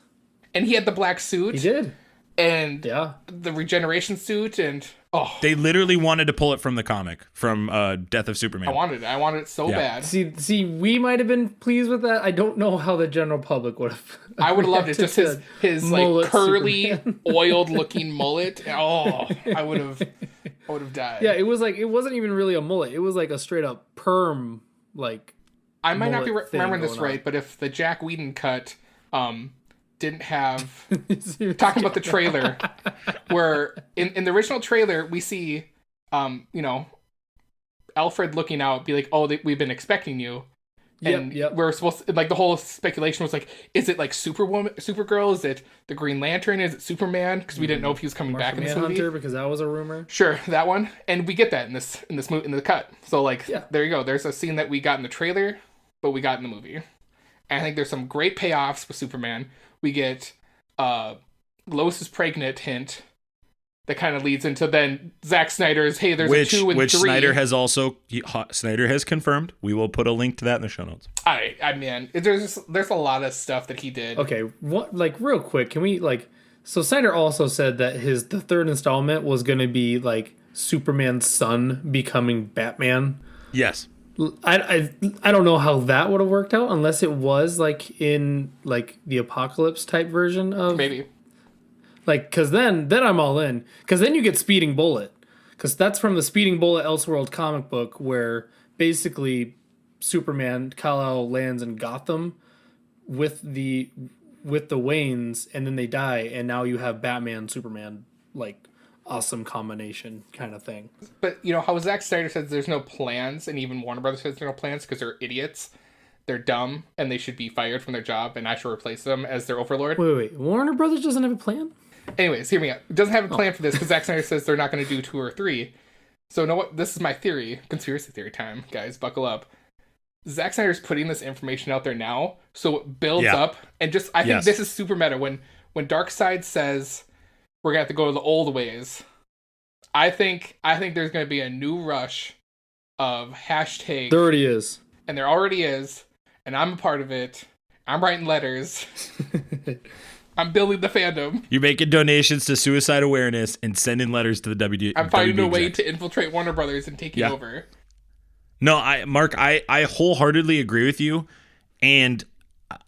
And he had the black suit. He did. And yeah, the regeneration suit, and they literally wanted to pull it from the comic, from Death of Superman. I wanted it so bad. See, we might have been pleased with that. I don't know how the general public would have. I would have loved it. Just his like curly, Superman. oiled looking mullet. Oh, I would have died. Yeah, it wasn't even really a mullet. It was like a straight up perm, like. I might not be remembering this right, but if the Jack Whedon cut, didn't have talking about the trailer, where in the original trailer we see, Alfred looking out, be like, "Oh, we've been expecting you," and we're supposed to, like, the whole speculation was like, is it like Supergirl? Is it the Green Lantern? Is it Superman? Because we didn't know if he was coming back in this movie. Hunter, because that was a rumor. Sure, that one, and we get that in this movie, in the cut. So, like, there you go. There's a scene that we got in the trailer, but we got in the movie. And I think there's some great payoffs with Superman. We get Lois is pregnant hint that kind of leads into then Zack Snyder's, hey, there's a 2 and 3. Which Snyder has confirmed. We will put a link to that in the show notes. I mean, there's a lot of stuff that he did. Okay, what, like, real quick, can we, like, so Snyder also said that the third installment was going to be like Superman's son becoming Batman. Yes. I don't know how that would have worked out unless it was like in like the Apocalypse type version of maybe, like, because then I'm all in, because then you get Speeding Bullet, because that's from the Speeding Bullet Elseworld comic book where basically Superman Kal-El lands in Gotham with the Waynes and then they die and now you have Batman Superman like awesome combination kind of thing. But you know how Zack Snyder says there's no plans, and even Warner Brothers says there's no plans because they're idiots. They're dumb, and they should be fired from their job, and I should replace them as their overlord. Wait. Warner Brothers doesn't have a plan? Anyways, hear me out. It doesn't have a plan for this because Zack Snyder says they're not going to do 2 or 3. So, you know what? This is my theory. Conspiracy theory time, guys. Buckle up. Zack Snyder's putting this information out there now, so it builds up, and just I think this is super meta. When Darkseid says we're gonna have to go to the old ways, I think there's gonna be a new rush of hashtag. There already is, and there already is, and I'm a part of it. I'm writing letters. I'm building the fandom. You're making donations to suicide awareness and sending letters to the WD. I'm finding a way to infiltrate Warner Brothers and taking over. No, Mark, I wholeheartedly agree with you, and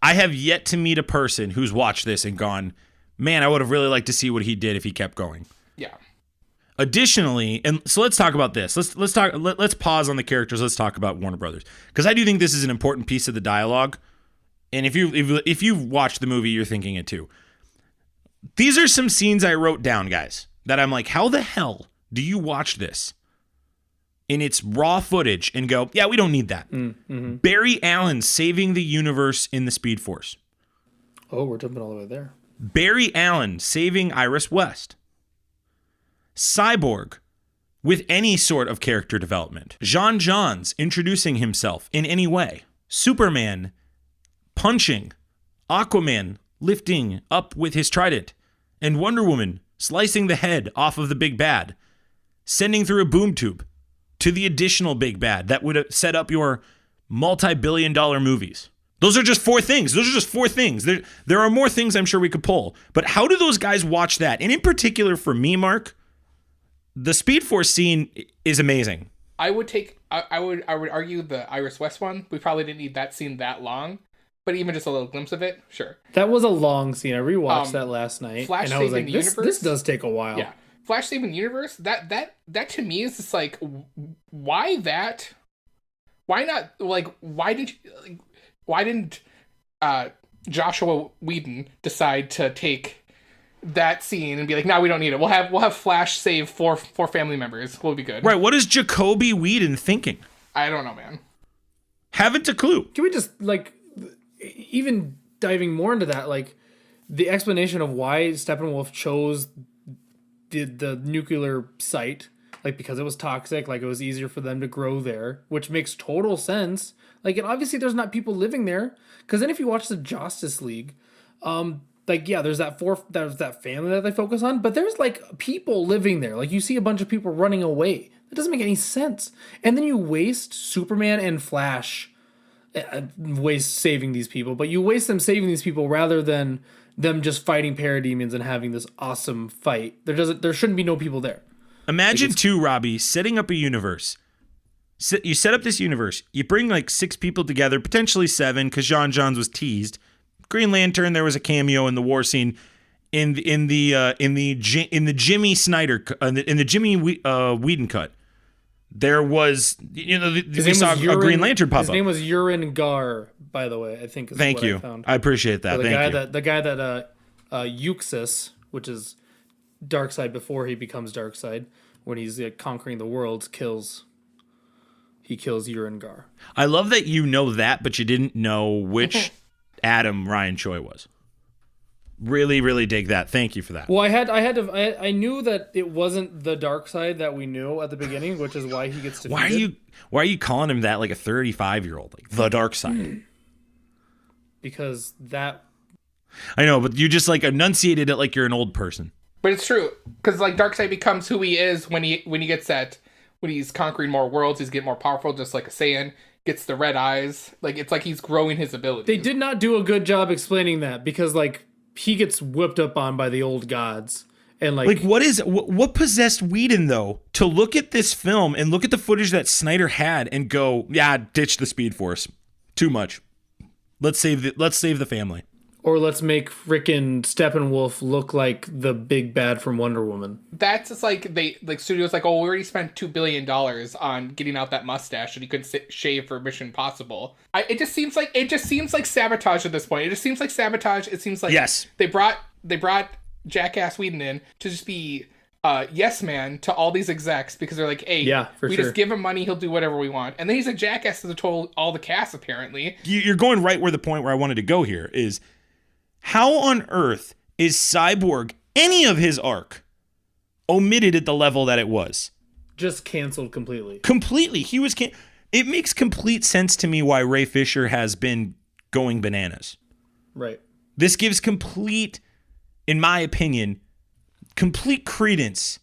I have yet to meet a person who's watched this and gone, man, I would have really liked to see what he did if he kept going. Yeah. Additionally, and so let's talk about this. Let's pause on the characters. Let's talk about Warner Brothers, because I do think this is an important piece of the dialogue. And if you've watched the movie, you're thinking it too. These are some scenes I wrote down, guys, that I'm like, how the hell do you watch this in its raw footage and go, yeah, we don't need that. Mm-hmm. Barry Allen saving the universe in the Speed Force. Oh, we're jumping all the way there. Barry Allen saving Iris West. Cyborg with any sort of character development. Jean Johns introducing himself in any way. Superman punching. Aquaman lifting up with his trident. And Wonder Woman slicing the head off of the big bad. Sending through a boom tube to the additional big bad that would set up your multi-billion-dollar movies. Those are just 4 things. There are more things I'm sure we could pull. But how do those guys watch that? And in particular for me, Mark, the Speed Force scene is amazing. I would argue the Iris West one. We probably didn't need that scene that long. But even just a little glimpse of it, sure. That was a long scene. I rewatched that last night. Flash and I was like, this does take a while. Yeah. Flash saving the universe, that to me is just like, why that? Why not? Like, why didn't Joshua Whedon decide to take that scene and be like, no, we don't need it. We'll have Flash save four family members. We'll be good. Right. What is Jacoby Whedon thinking? I don't know, man. Haven't a clue. Can we just, like, even diving more into that, like, the explanation of why Steppenwolf chose the nuclear site, like, because it was toxic, like, it was easier for them to grow there, which makes total sense. Like, and obviously there's not people living there, because then if you watch the Justice League, like, yeah, there's that family that they focus on, but there's, like, people living there. Like, you see a bunch of people running away. That doesn't make any sense. And then you waste Superman and Flash waste saving these people, but you waste them saving these people rather than them just fighting parademons and having this awesome fight. There shouldn't be no people there. Imagine too, Robbie, setting up a universe. You set up this universe. You bring like 6 people together, potentially 7, because John Johns was teased. Green Lantern, there was a cameo in the war scene. In the Jimmy Snyder in the Jimmy Whedon cut. There was, we saw a Green Lantern pop up. His name was Urine Gar, by the way, I think. Thank you. I appreciate that. The guy that Euxis, which is Darkseid before he becomes Darkseid, when he's conquering the worlds, kills Urine Gar. I love that you know that, but you didn't know which Adam Ryan Choi was. Really, really dig that. Thank you for that. Well, I knew that it wasn't the Darkseid that we knew at the beginning, which is why he gets defeated. Why are you calling him that like a 35-year-old? Like the Darkseid? Because that... I know, but you just like enunciated it like you're an old person. But it's true, because like Darkseid becomes who he is when he gets that, when he's conquering more worlds, he's getting more powerful, just like a Saiyan. Gets the red eyes. Like, it's like he's growing his abilities. They did not do a good job explaining that, because like he gets whipped up on by the old gods. And like what possessed Whedon though to look at this film and look at the footage that Snyder had and go, yeah, ditch the Speed Force. Too much. Let's save the family. Or let's make frickin' Steppenwolf look like the big bad from Wonder Woman. That's just like studios like, oh, we already spent $2 billion on getting out that mustache and he couldn't shave for Mission Impossible. It just seems like sabotage at this point. It just seems like sabotage. It seems like yes, they brought Jackass Whedon in to just be yes man to all these execs because they're like, hey, we just give him money, he'll do whatever we want. And then he's a jackass to all the cast, apparently. You're going right where the point where I wanted to go here is, how on earth is Cyborg, any of his arc, omitted at the level that it was? Just canceled completely. Completely. It makes complete sense to me why Ray Fisher has been going bananas. Right. This gives complete, in my opinion, complete credence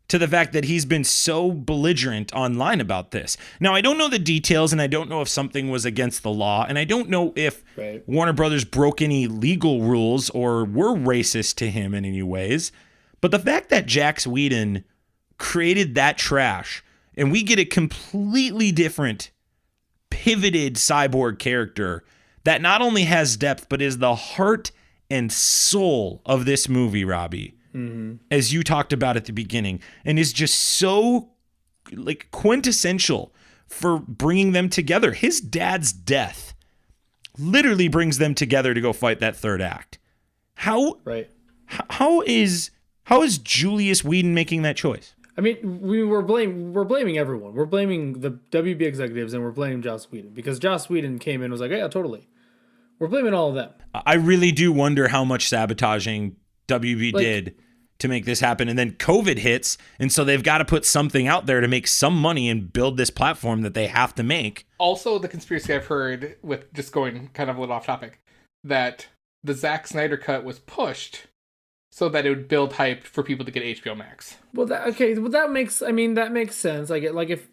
to the fact that he's been so belligerent online about this. Now, I don't know the details, and I don't know if something was against the law, and I don't know if Warner Brothers broke any legal rules or were racist to him in any ways. But the fact that Jax Whedon created that trash, and we get a completely different, pivoted Cyborg character that not only has depth, but is the heart and soul of this movie, Robbie, as you talked about at the beginning, and is just so like quintessential for bringing them together. His dad's death literally brings them together to go fight that third act. How is Julius Whedon making that choice? I mean, we're blaming everyone. We're blaming the WB executives, and we're blaming Joss Whedon because Joss Whedon came in and was like, yeah, totally. We're blaming all of them. I really do wonder how much sabotaging WB did to make this happen. And then COVID hits, and so they've got to put something out there to make some money and build this platform that they have to make. Also, the conspiracy I've heard, with just going kind of a little off topic, that the Zack Snyder cut was pushed so that it would build hype for people to get HBO Max. Well, that makes sense. Like if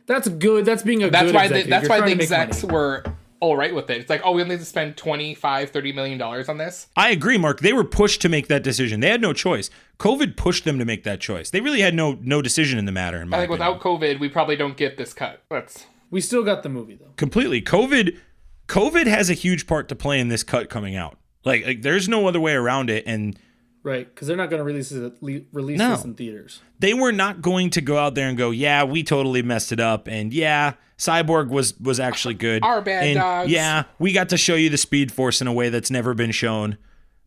that's good, that's being a that's good why executive. that's why the execs were all right with it. It's like, oh, we only need to spend $25-30 million on this. I agree, Mark. They were pushed to make that decision. They had no choice. COVID pushed them to make that choice. They really had no decision in the matter. In my opinion. Without COVID, we probably don't get this cut. We still got the movie though. Completely. COVID has a huge part to play in this cut coming out. Like there's no other way around it. And right, because they're not going to release this in theaters. They were not going to go out there and go, yeah, we totally messed it up, and yeah, Cyborg was actually good. Our bad and dogs. Yeah, we got to show you the Speed Force in a way that's never been shown.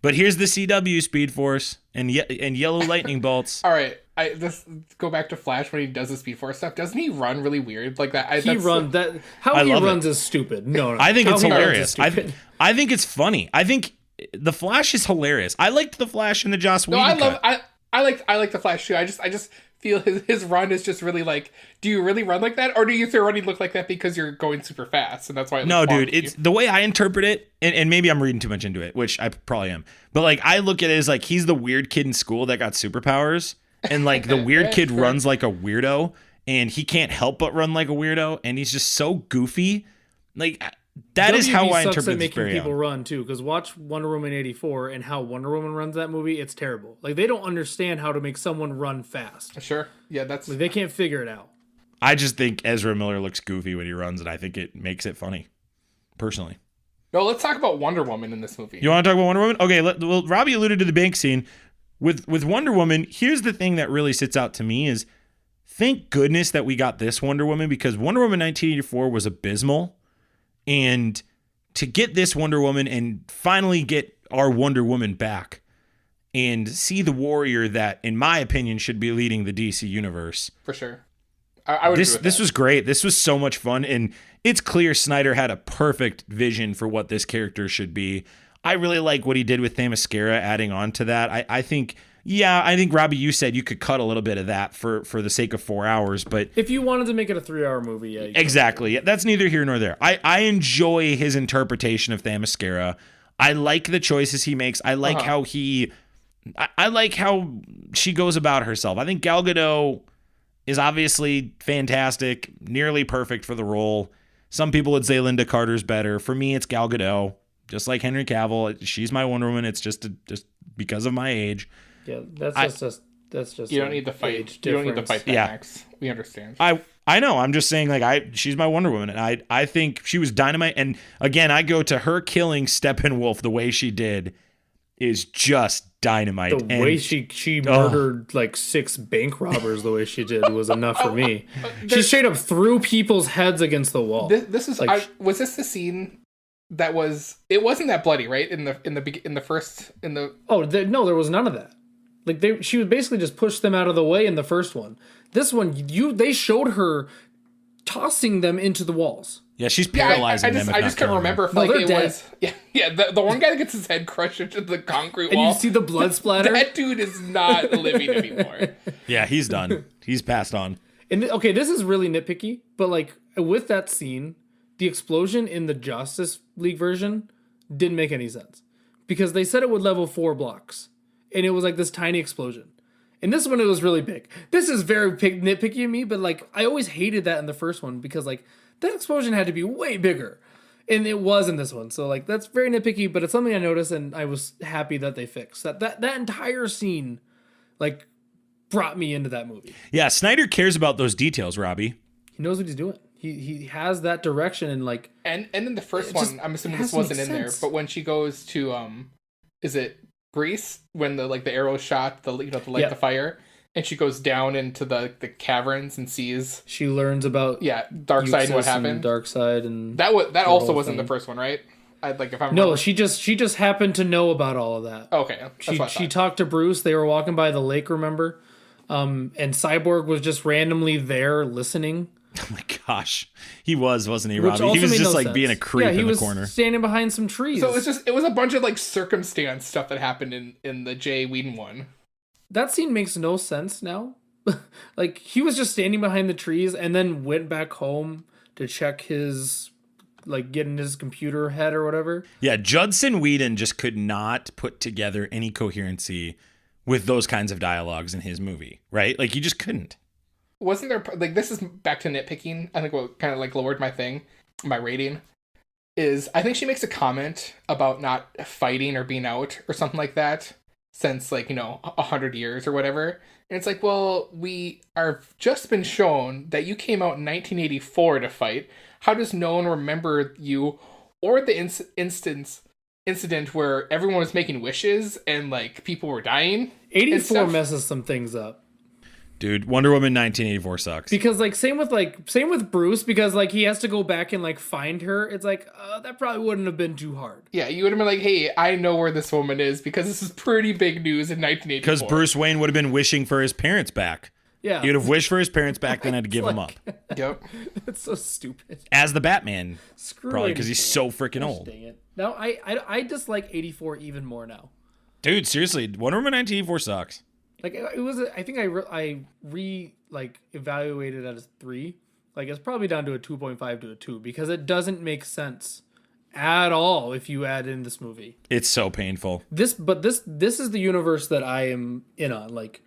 But here's the CW Speed Force and yellow lightning bolts. All right, let's go back to Flash when he does the Speed Force stuff. Doesn't he run really weird like that? How he runs is stupid. No, I think it's hilarious. I think it's funny. I think the Flash is hilarious. I liked the Flash in the Joss Whedon cut. I like the Flash too. I just feel his run is just really like, do you really run like that, or do you already look like that because you're going super fast and that's why? No, dude. It's the way I interpret it, and maybe I'm reading too much into it, which I probably am. But like, I look at it as like he's the weird kid in school that got superpowers, and like the weird kid runs like a weirdo, and he can't help but run like a weirdo, and he's just so goofy, like. That is how I interpret it. Making people run too, because watch Wonder Woman 84 and how Wonder Woman runs that movie. It's terrible. Like they don't understand how to make someone run fast. Sure, yeah, that's they can't figure it out. I just think Ezra Miller looks goofy when he runs, and I think it makes it funny, personally. No, let's talk about Wonder Woman in this movie. You want to talk about Wonder Woman? Okay, well, Robbie alluded to the bank scene with Wonder Woman. Here's the thing that really sits out to me is, thank goodness that we got this Wonder Woman, because Wonder Woman 1984 was abysmal. And to get this Wonder Woman and finally get our Wonder Woman back and see the warrior that, in my opinion, should be leading the DC universe. For sure. I would agree with this was great. This was so much fun. And it's clear Snyder had a perfect vision for what this character should be. I really like what he did with Themyscira adding on to that. I think, Robbie, you said you could cut a little bit of that for the sake of 4 hours, but if you wanted to make it a 3-hour movie, yeah. Exactly. That's neither here nor there. I enjoy his interpretation of Themyscira. I like the choices he makes. I like how I like how she goes about herself. I think Gal Gadot is obviously fantastic, nearly perfect for the role. Some people would say Linda Carter's better. For me, it's Gal Gadot. Just like Henry Cavill, she's my Wonder Woman. It's just because of my age. Yeah, that's just. You don't need to fight. You don't need to fight that, Max. We understand. I know. I'm just saying, like, she's my Wonder Woman, and I think she was dynamite. And again, I go to her killing Steppenwolf the way she did is just dynamite. The way she murdered like 6 bank robbers the way she did was enough for me. She straight up threw people's heads against the wall. This is like, was this the scene? That was, it wasn't that bloody, right? No, there was none of that. Like she would basically just push them out of the way in the first one. This one, they showed her tossing them into the walls. Yeah, she's paralyzing them. I just couldn't remember if like it was. Yeah. The one guy that gets his head crushed into the concrete wall, and you see the blood splatter. That dude is not living anymore. Yeah, he's done. He's passed on. And okay, this is really nitpicky, but like with that scene, the explosion in the Justice League version didn't make any sense because they said it would level 4 blocks, and it was like this tiny explosion. In this one, it was really big. This is very nitpicky of me, but like I always hated that in the first one because like that explosion had to be way bigger, and it was in this one. So like that's very nitpicky, but it's something I noticed, and I was happy that they fixed that entire scene. Like brought me into that movie. Yeah, Snyder cares about those details, Robbie. He knows what he's doing. He has that direction and like. And in the first one, I'm assuming this wasn't in there, but when she goes to is it Greece when the arrow shot the fire, and she goes down into the caverns and sees. She learns about Darkseid and what happened. Darkseid and that also wasn't the first one, right? If I'm no, she just happened to know about all of that. Okay, she talked to Bruce. They were walking by the lake, remember? And Cyborg was just randomly there listening. Oh my gosh, he wasn't he, Robbie? He was just like being a creep in the corner, standing behind some trees. So it was a bunch of like circumstance stuff that happened in the Jay Whedon one. That scene makes no sense now. Like he was just standing behind the trees and then went back home to check his. Like getting his computer head or whatever. Yeah, Judson Whedon just could not put together any coherency with those kinds of dialogues in his movie, right? Like he just couldn't. Wasn't there like this is back to nitpicking? I think what kind of like lowered my rating is I think she makes a comment about not fighting or being out or something like that since 100 years or whatever. And it's like, well, we are just been shown that you came out in 1984 to fight. How does no one remember you or the incident where everyone was making wishes and like people were dying? 84 messes some things up. Dude, Wonder Woman 1984 sucks. Because like same with Bruce, because like he has to go back and like find her. It's like that probably wouldn't have been too hard. Yeah, you would have been like, hey, I know where this woman is because this is pretty big news in 1984. Because Bruce Wayne would have been wishing for his parents back. Yeah. He would have wished for his parents back, then had to give them up. Yep. That's so stupid. As the Batman. Screw probably because he's so freaking old. Dang it. No, I dislike 84 even more now. Dude, seriously, Wonder Woman 1984 sucks. Like it was, I think I evaluated it as 3. Like it's probably down to a 2.5 to a 2 because it doesn't make sense at all if you add in this movie. It's so painful. This is the universe that I am in on. Like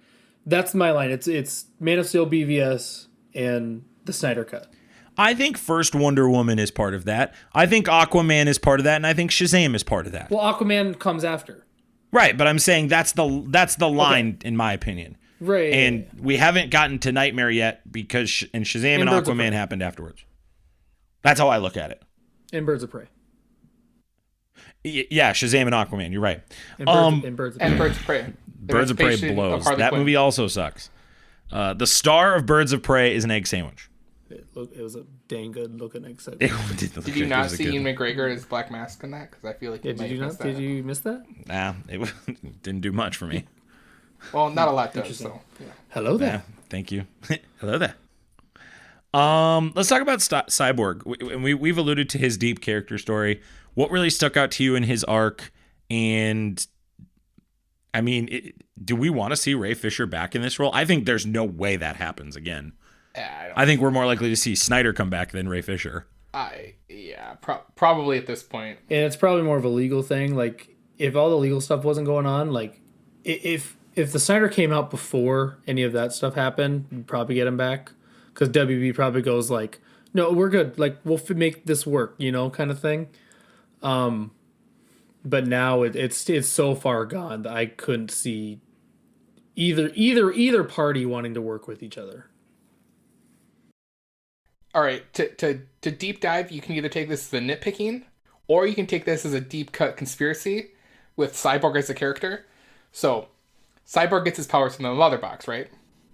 that's my line. It's Man of Steel, BVS, and the Snyder Cut. I think first Wonder Woman is part of that. I think Aquaman is part of that, and I think Shazam is part of that. Well, Aquaman comes after. Right, but I'm saying that's the line in my opinion. Right. And we haven't gotten to Nightmare yet because Shazam and Aquaman happened afterwards. That's how I look at it. And Birds of Prey. Yeah, Shazam and Aquaman. You're right. And Birds of Prey. Birds of Prey blows. That movie also sucks. The star of Birds of Prey is an egg sandwich. It was a dang good looking egg sandwich. Did you not see Ian McGregor as Black Mask in that? Because I feel like did you miss that? Nah, it didn't do much for me. Well, not a lot does. So yeah. Hello there. Yeah, thank you. Hello there. Let's talk about Cyborg. We've alluded to his deep character story. What really stuck out to you in his arc? And I mean, do we want to see Ray Fisher back in this role? I think there's no way that happens again. I think we're more likely to see Snyder come back than Ray Fisher. Probably at this point. And it's probably more of a legal thing. Like, if all the legal stuff wasn't going on, like, if the Snyder came out before any of that stuff happened, you'd probably get him back. Because WB probably goes like, no, we're good. Like, we'll make this work, kind of thing. But now it's so far gone that I couldn't see either party wanting to work with each other. All right, to deep dive, you can either take this as a nitpicking, or you can take this as a deep cut conspiracy with Cyborg as a character. So, Cyborg gets his powers from the mother box, right?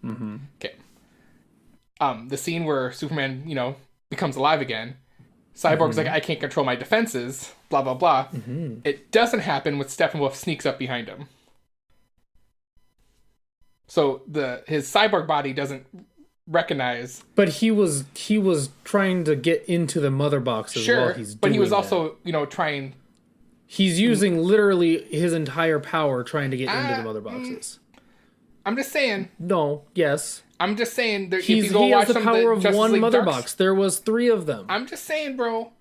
Mm-hmm. Okay. The scene where Superman, becomes alive again. Cyborg's like, I can't control my defenses, blah, blah, blah. Mm-hmm. It doesn't happen when Steppenwolf sneaks up behind him. So his cyborg body doesn't recognize. But he was trying to get into the mother boxes while he's doing but he was that. also, trying. He's using literally his entire power trying to get into the mother boxes. I'm just saying. No, yes. I'm just saying that He if you go watch has the power of Justice one League mother Dark- box. There was 3 of them. I'm just saying, bro,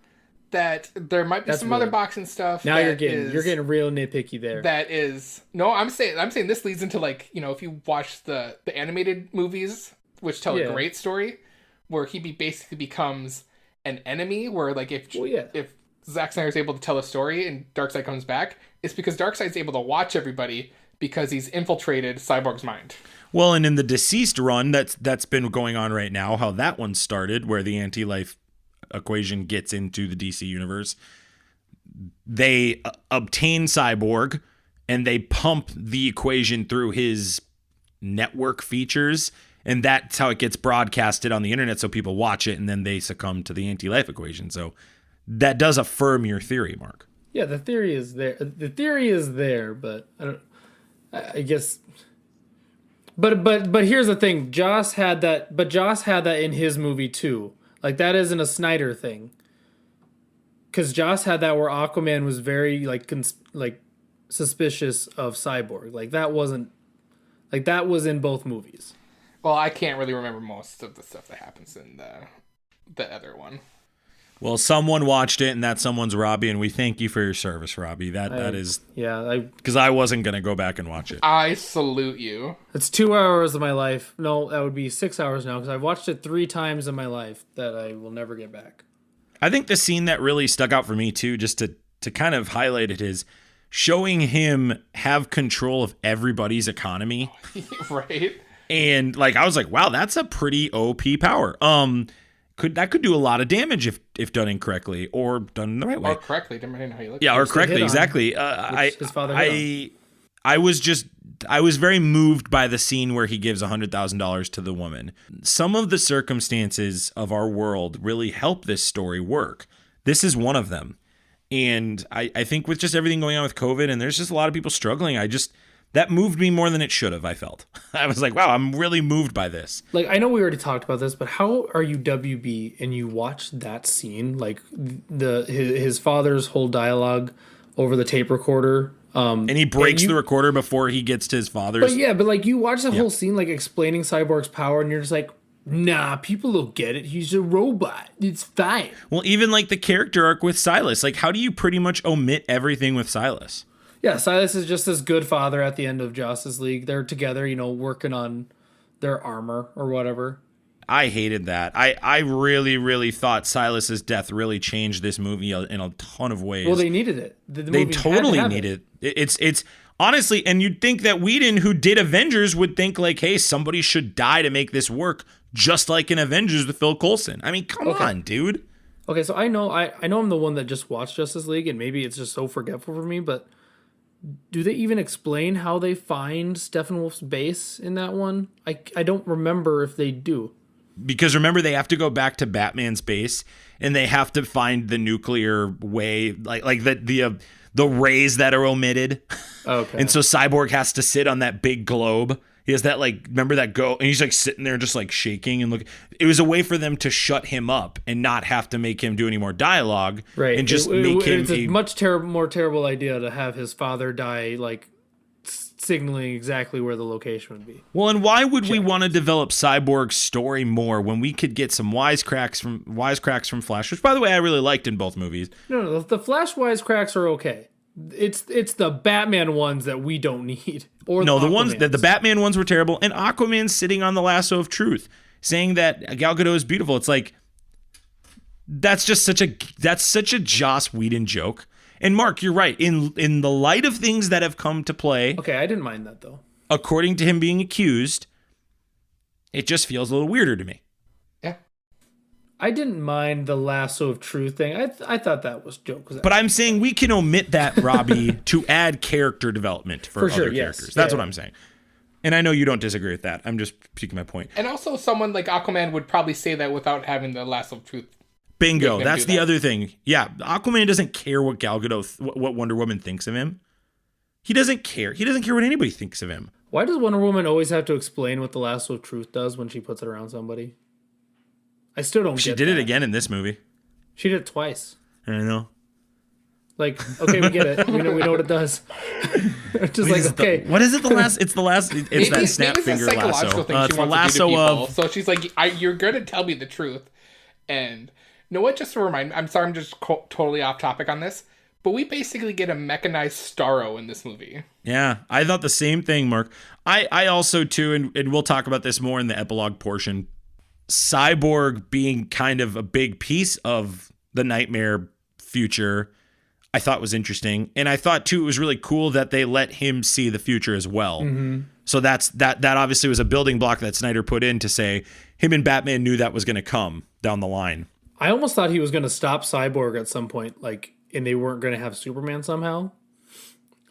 that there might be That's some weird. mother boxing stuff. Now you're getting real nitpicky there. That is I'm saying this leads into if you watch the animated movies, which tell a great story, where he basically becomes an enemy. Where if Zack Snyder is able to tell a story and Darkseid comes back, it's because Darkseid's able to watch everybody because he's infiltrated Cyborg's mind. Well, and in the Deceased run that's been going on right now, how that one started, where the anti-life equation gets into the DC universe, they obtain Cyborg and they pump the equation through his network features, and that's how it gets broadcasted on the internet, so people watch it and then they succumb to the anti-life equation. So that does affirm your theory, Mark. Yeah, the theory is there. The theory is there, but I guess. But here's the thing. Joss had that in his movie too. Like, that isn't a Snyder thing. Because Joss had that where Aquaman was very suspicious of Cyborg. Like, that was in both movies. Well, I can't really remember most of the stuff that happens in the other one. Well, someone watched it, and that someone's Robbie, and we thank you for your service, Robbie. That is... Yeah, because I wasn't going to go back and watch it. I salute you. It's 2 hours of my life. No, that would be 6 hours now, because I've watched it 3 times in my life that I will never get back. I think the scene that really stuck out for me, too, just to kind of highlight it, is showing him have control of everybody's economy. Right? And, I was like, wow, that's a pretty OP power. That could do a lot of damage if done incorrectly or done the right way. Or correctly, depending on how you look. Yeah, or correctly, exactly. His father I was very moved by the scene where he gives $100,000 to the woman. Some of the circumstances of our world really help this story work. This is one of them. And I think with just everything going on with COVID, and there's just a lot of people struggling, that moved me more than it should have, I felt. I was like, wow, I'm really moved by this. I know we already talked about this, but how are you WB and you watch that scene? His father's whole dialogue over the tape recorder. And he breaks the recorder before he gets to his father's. But you watch the whole scene, explaining Cyborg's power, and you're just like, nah, people will get it. He's a robot. It's fine. Well, even the character arc with Silas, how do you pretty much omit everything with Silas? Yeah, Silas is just this good father at the end of Justice League. They're together, working on their armor or whatever. I hated that. I really, really thought Silas's death really changed this movie in a ton of ways. Well, they needed it. They totally needed it. It's honestly, and you'd think that Whedon, who did Avengers, would think hey, somebody should die to make this work, just like in Avengers with Phil Coulson. I mean, come on, dude. Okay, so I know I'm the one that just watched Justice League, and maybe it's just so forgetful for me, but do they even explain how they find Steppenwolf's base in that one? I don't remember if they do. Because remember, they have to go back to Batman's base, and they have to find the nuclear way, the rays that are omitted. Okay. And so Cyborg has to sit on that big globe. He has that remember that go, and he's sitting there just shaking and look. It was a way for them to shut him up and not have to make him do any more dialogue, right? And just make him. It's a much more terrible idea to have his father die, signaling exactly where the location would be. Well, and why would we want to develop Cyborg's story more when we could get some wisecracks from Flash, which, by the way, I really liked in both movies. No, the Flash wisecracks are okay. It's the Batman ones that we don't need. Or no, the ones that the Batman ones were terrible, and Aquaman sitting on the lasso of truth, saying that Gal Gadot is beautiful. It's that's such a Joss Whedon joke. And Mark, you're right. In the light of things that have come to play, okay, I didn't mind that though. According to him being accused, it just feels a little weirder to me. I didn't mind the lasso of truth thing. I thought that was joke. But I'm saying we can omit that, Robbie, to add character development for other characters. Yes. That's what I'm saying. And I know you don't disagree with that. I'm just speaking my point. And also someone like Aquaman would probably say that without having the lasso of truth. Bingo. That's the other thing. Yeah, Aquaman doesn't care what Gal Gadot, what Wonder Woman thinks of him. He doesn't care. He doesn't care what anybody thinks of him. Why does Wonder Woman always have to explain what the lasso of truth does when she puts it around somebody? I still don't get She did it again in this movie. She did it twice. I don't know. Like, okay, we get it. We know what it does. Just like, okay. What is it? It's the last. It's that snap finger lasso. It's the lasso of. So she's like, "You're going to tell me the truth." And you know what? Just to remind, I'm sorry, I'm just totally off topic on this, but we basically get a mechanized Starro in this movie. Yeah, I thought the same thing, Mark. I also too, and we'll talk about this more in the epilogue portion. Cyborg being kind of a big piece of the nightmare future, I thought was interesting. And I thought too, it was really cool that they let him see the future as well. Mm-hmm. So that obviously was a building block that Snyder put in to say him and Batman knew that was going to come down the line. I almost thought he was going to stop Cyborg at some point, like, and they weren't going to have Superman somehow.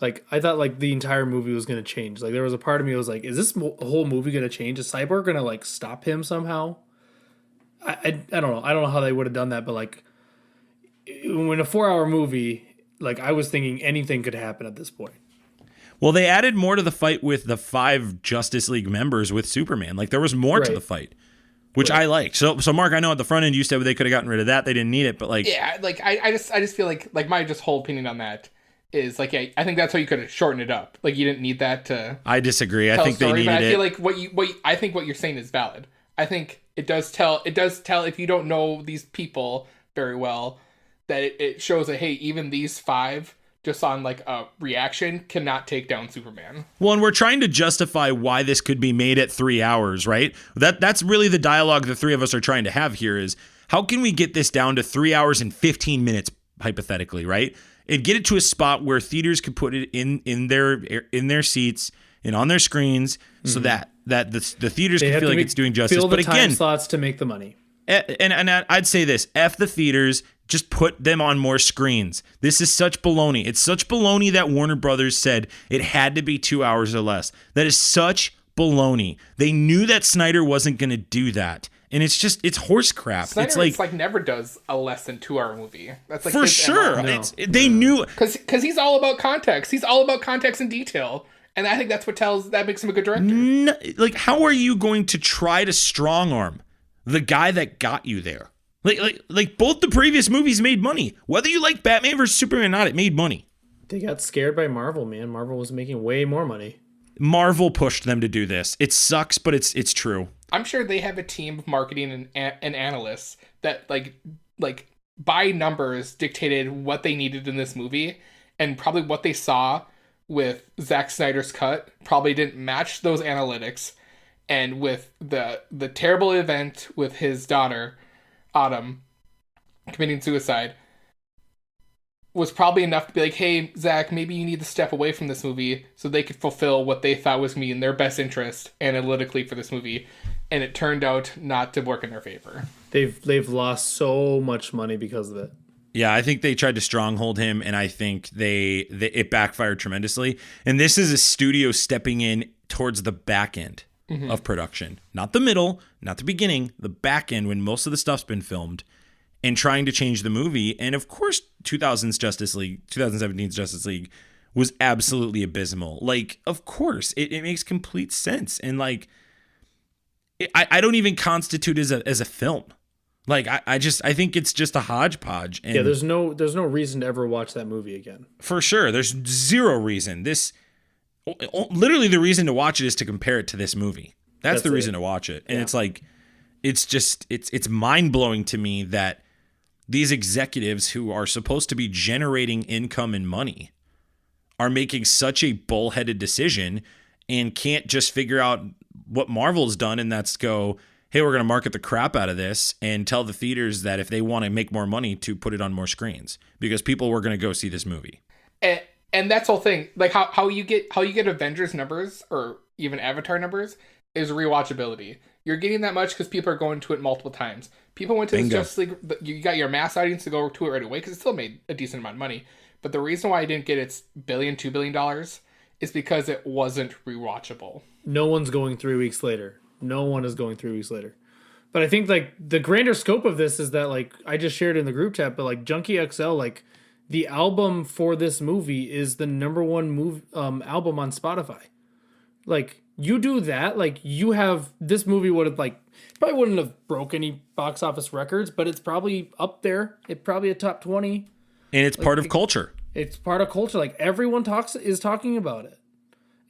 Like, I thought like the entire movie was going to change. Like, there was a part of me that was like, is this whole movie going to change? Is Cyborg going to like stop him somehow? I don't know. I don't know how they would have done that, but like, when a 4-hour movie, like, I was thinking anything could happen at this point. Well, they added more to the fight with the 5 Justice League members with Superman. Like, there was more to the fight, which I liked. So Mark, I know at the front end you said they could have gotten rid of that. They didn't need it, but like, yeah, like I just feel like my just whole opinion on that is like, yeah, I think that's how you could have shortened it up. Like, you didn't need that to. I disagree. I think they needed it. But I feel like I think what you're saying is valid. I think it does tell if you don't know these people very well, that it shows that, hey, even these 5 just on like a reaction cannot take down Superman. Well, and we're trying to justify why this could be made at 3 hours, right? That's really the dialogue the three of us are trying to have here is, how can we get this down to 3 hours and 15 minutes, hypothetically, right? And get it to a spot where theaters could put it in their seats and on their screens, so that the theaters can feel like it's doing justice. Fill the but time again, slots to make the money. And I'd say this: F the theaters, just put them on more screens. This is such baloney. It's such baloney that Warner Brothers said it had to be 2 hours or less. That is such baloney. They knew that Snyder wasn't going to do that. And it's horse crap. Snyder, it's like never does a less than 2 hour movie. That's like for sure. They knew because he's all about context. He's all about context and detail, and I think that's that makes him a good director. Like, how are you going to try to strong arm the guy that got you there? Like both the previous movies made money. Whether you like Batman versus Superman or not, it made money. They got scared by Marvel, man. Marvel was making way more money. Marvel pushed them to do this. It sucks, but it's true. I'm sure they have a team of marketing and analysts that like by numbers dictated what they needed in this movie, and probably what they saw with Zack Snyder's cut probably didn't match those analytics, and with the terrible event with his daughter Autumn committing suicide was probably enough to be like, hey, Zack, maybe you need to step away from this movie so they could fulfill what they thought was me in their best interest analytically for this movie. And it turned out not to work in their favor. They've lost so much money because of it. Yeah, I think they tried to stronghold him, and I think it backfired tremendously. And this is a studio stepping in towards the back end of production. Not the middle, not the beginning, the back end when most of the stuff's been filmed, and trying to change the movie. And of course, 2017's Justice League was absolutely abysmal. Like, of course, it makes complete sense. And like, I don't even constitute as a film. Like, I think it's just a hodgepodge. And yeah, there's no reason to ever watch that movie again. For sure. There's zero reason. Literally the reason to watch it is to compare it to this movie. That's the reason to watch it. And it's like, it's mind-blowing to me that these executives who are supposed to be generating income and money are making such a bullheaded decision and can't just figure out what Marvel's done, and that's go, hey, we're going to market the crap out of this and tell the theaters that if they want to make more money to put it on more screens because people were going to go see this movie. And that's the whole thing. Like how you get Avengers numbers or even Avatar numbers is rewatchability. You're getting that much because people are going to it multiple times. People went to this Justice League. You got your mass audience to go to it right away because it still made a decent amount of money. But the reason why I didn't get its $2 billion is because it wasn't rewatchable. No one's going 3 weeks later. No one is going 3 weeks later. But I think like the grander scope of this is that like I just shared in the group chat, but like Junkie XL, like the album for this movie is the #1 album on Spotify. Like, you do that, like, you have, this movie would have, like, probably wouldn't have broke any box office records, but it's probably up there. It's probably a top 20. And it's part of culture. It's part of culture. Like, everyone is talking about it.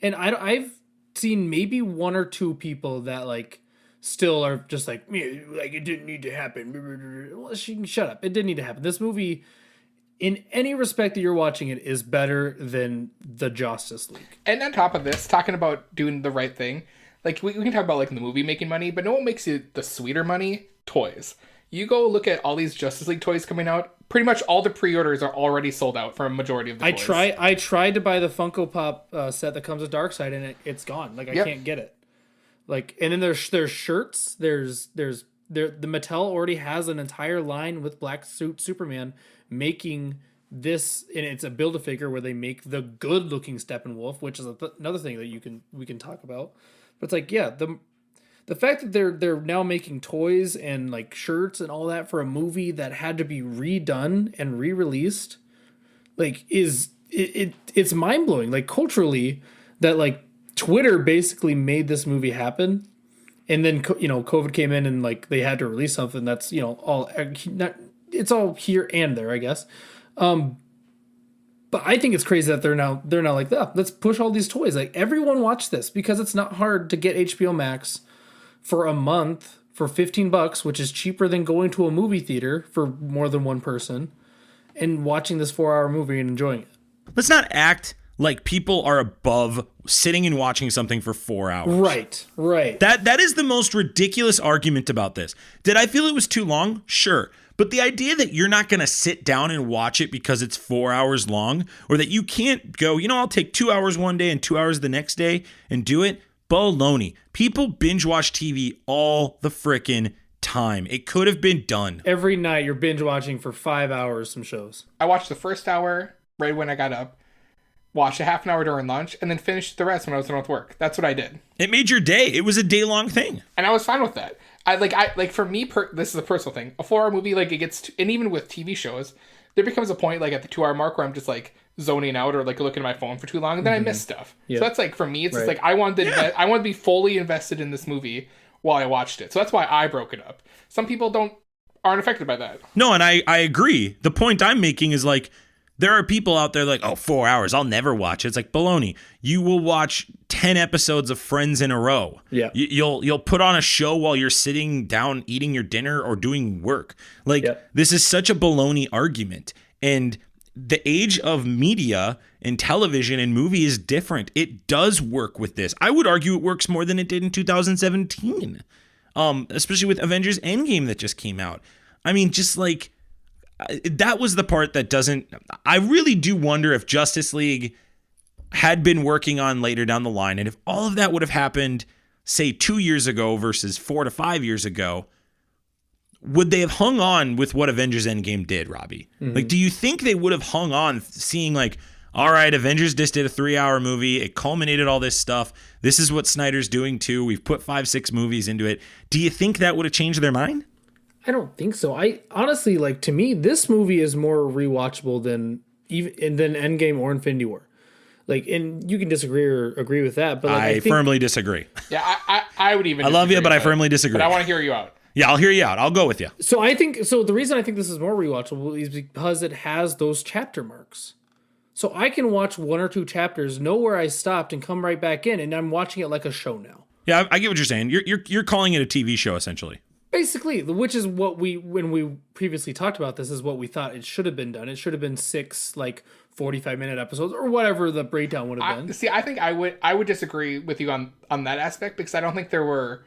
And I've seen maybe one or two people that, like, still are just like, it didn't need to happen. Well, she can shut up. It didn't need to happen. This movie, in any respect that you're watching it, is better than the Justice League. And on top of this, talking about doing the right thing, like we can talk about like the movie making money, but no one makes you the sweeter money? Toys. You go look at all these Justice League toys coming out. Pretty much all the pre-orders are already sold out for a majority of the toys. I tried to buy the Funko Pop set that comes with Darkseid, and it's gone. Like, I can't get it. Like, and then there's shirts. The Mattel already has an entire line with Black Suit Superman making this, and it's a Build-A-Figure where they make the good-looking Steppenwolf, which is another thing that we can talk about. But it's like, yeah, the fact that they're now making toys and like shirts and all that for a movie that had to be redone and re-released, like, it's mind-blowing. Like, culturally, that like Twitter basically made this movie happen, and then COVID came in and like they had to release something that's it's all here and there, I guess. But I think it's crazy that they're now like, let's push all these toys. Like, everyone watch this, because it's not hard to get HBO Max for a month for $15, which is cheaper than going to a movie theater for more than one person and watching this 4-hour movie and enjoying it. Let's not act like people are above sitting and watching something for 4 hours. Right. That is the most ridiculous argument about this. Did I feel it was too long? Sure. But the idea that you're not going to sit down and watch it because it's 4 hours long, or that you can't go, I'll take 2 hours one day and 2 hours the next day and do it, baloney. People binge watch TV all the frickin' time. It could have been done. Every night you're binge watching for 5 hours some shows. I watched the first hour right when I got up, watched a half an hour during lunch, and then finished the rest when I was done with work. That's what I did. It made your day. It was a day-long thing. And I was fine with that. For me, this is a personal thing. A 4-hour movie, like, it gets and even with TV shows, there becomes a point, like, at the 2-hour mark where I'm just, like, zoning out or, like, looking at my phone for too long, and then I miss stuff. Yeah. So that's, like, for me, it's just, like, I want to be fully invested in this movie while I watched it. So that's why I broke it up. Some people aren't affected by that. No, and I agree. The point I'm making is, like, there are people out there like, 4 hours, I'll never watch it. It's like, baloney. You will watch 10 episodes of Friends in a row. Yeah. You'll put on a show while you're sitting down eating your dinner or doing work. Like, This is such a baloney argument. And the age of media and television and movie is different. It does work with this. I would argue it works more than it did in 2017. Especially with Avengers Endgame that just came out. I mean, just like, that was the part that doesn't. I really do wonder if Justice League had been working on later down the line, and if all of that would have happened, say 2 years ago versus 4 to 5 years ago, would they have hung on with what Avengers Endgame did, Robbie? Mm-hmm. Like, do you think they would have hung on seeing like, all right, Avengers just did a 3-hour movie. It culminated all this stuff. This is what Snyder's doing too. We've put 5-6 movies into it. Do you think that would have changed their mind? I don't think so. I honestly, like, to me, this movie is more rewatchable than Endgame or Infinity War. Like, and you can disagree or agree with that, but like, I firmly disagree. Yeah, I would even. I love you, but I firmly disagree. But I want to hear you out. Yeah, I'll hear you out. I'll go with you. So the reason I think this is more rewatchable is because it has those chapter marks. So I can watch 1 or 2 chapters, know where I stopped, and come right back in, and I'm watching it like a show now. Yeah, I get what you're saying. You're calling it a TV show essentially. Basically, which is what when we previously talked about this, is what we thought it should have been done. It should have been 6 like 45-minute episodes or whatever the breakdown would have been. See, I think I would disagree with you on that aspect, because I don't think there were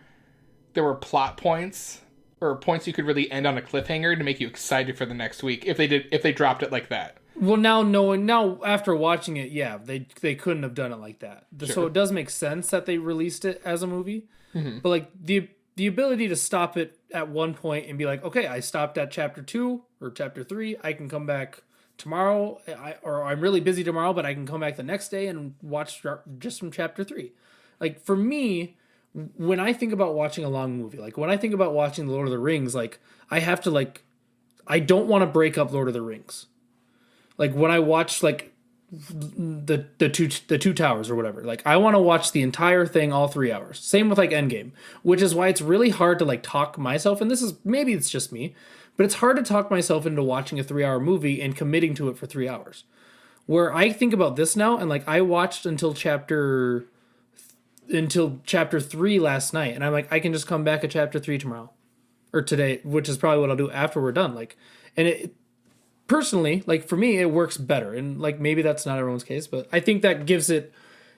plot points or points you could really end on a cliffhanger to make you excited for the next week if they dropped it like that. Well, now after watching it, yeah, they couldn't have done it like that. Sure. So it does make sense that they released it as a movie, but like the ability to stop it at one point and be like, okay, I stopped at chapter 2 or chapter 3. I can come back tomorrow, or I'm really busy tomorrow, but I can come back the next day and watch just from chapter 3. Like, for me, when I think about watching a long movie, like when I think about watching Lord of the Rings, like I have to I don't want to break up Lord of the Rings. Like when I watch like the two towers or whatever. Like I want to watch the entire thing, all 3 hours. Same with like Endgame, which is why it's really hard to like talk myself. And this is maybe it's just me, but it's hard to talk myself into watching a 3-hour movie and committing to it for 3 hours. Where I think about this now, and like I watched until chapter 3 last night, and I'm like, I can just come back at chapter 3 tomorrow or today, which is probably what I'll do after we're done. Like, and it personally, like for me, it works better, and like maybe that's not everyone's case, but I think that gives it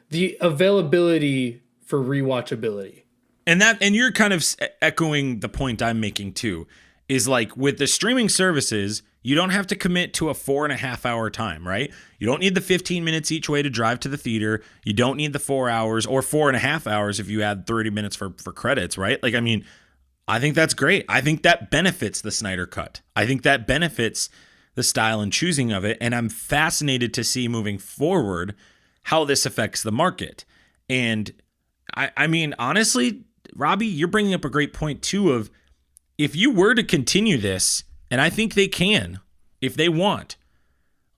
the availability for rewatchability. And you're kind of echoing the point I'm making too, is like with the streaming services, you don't have to commit to a 4.5 hour time, right? You don't need the 15 minutes each way to drive to the theater. You don't need the 4 hours or 4.5 hours if you add 30 minutes for credits, right? Like, I mean, I think that's great. I think that benefits the Snyder Cut. I think that benefits the style and choosing of it. And I'm fascinated to see moving forward how this affects the market. And I mean, honestly, Robbie, you're bringing up a great point too of if you were to continue this, and I think they can, if they want,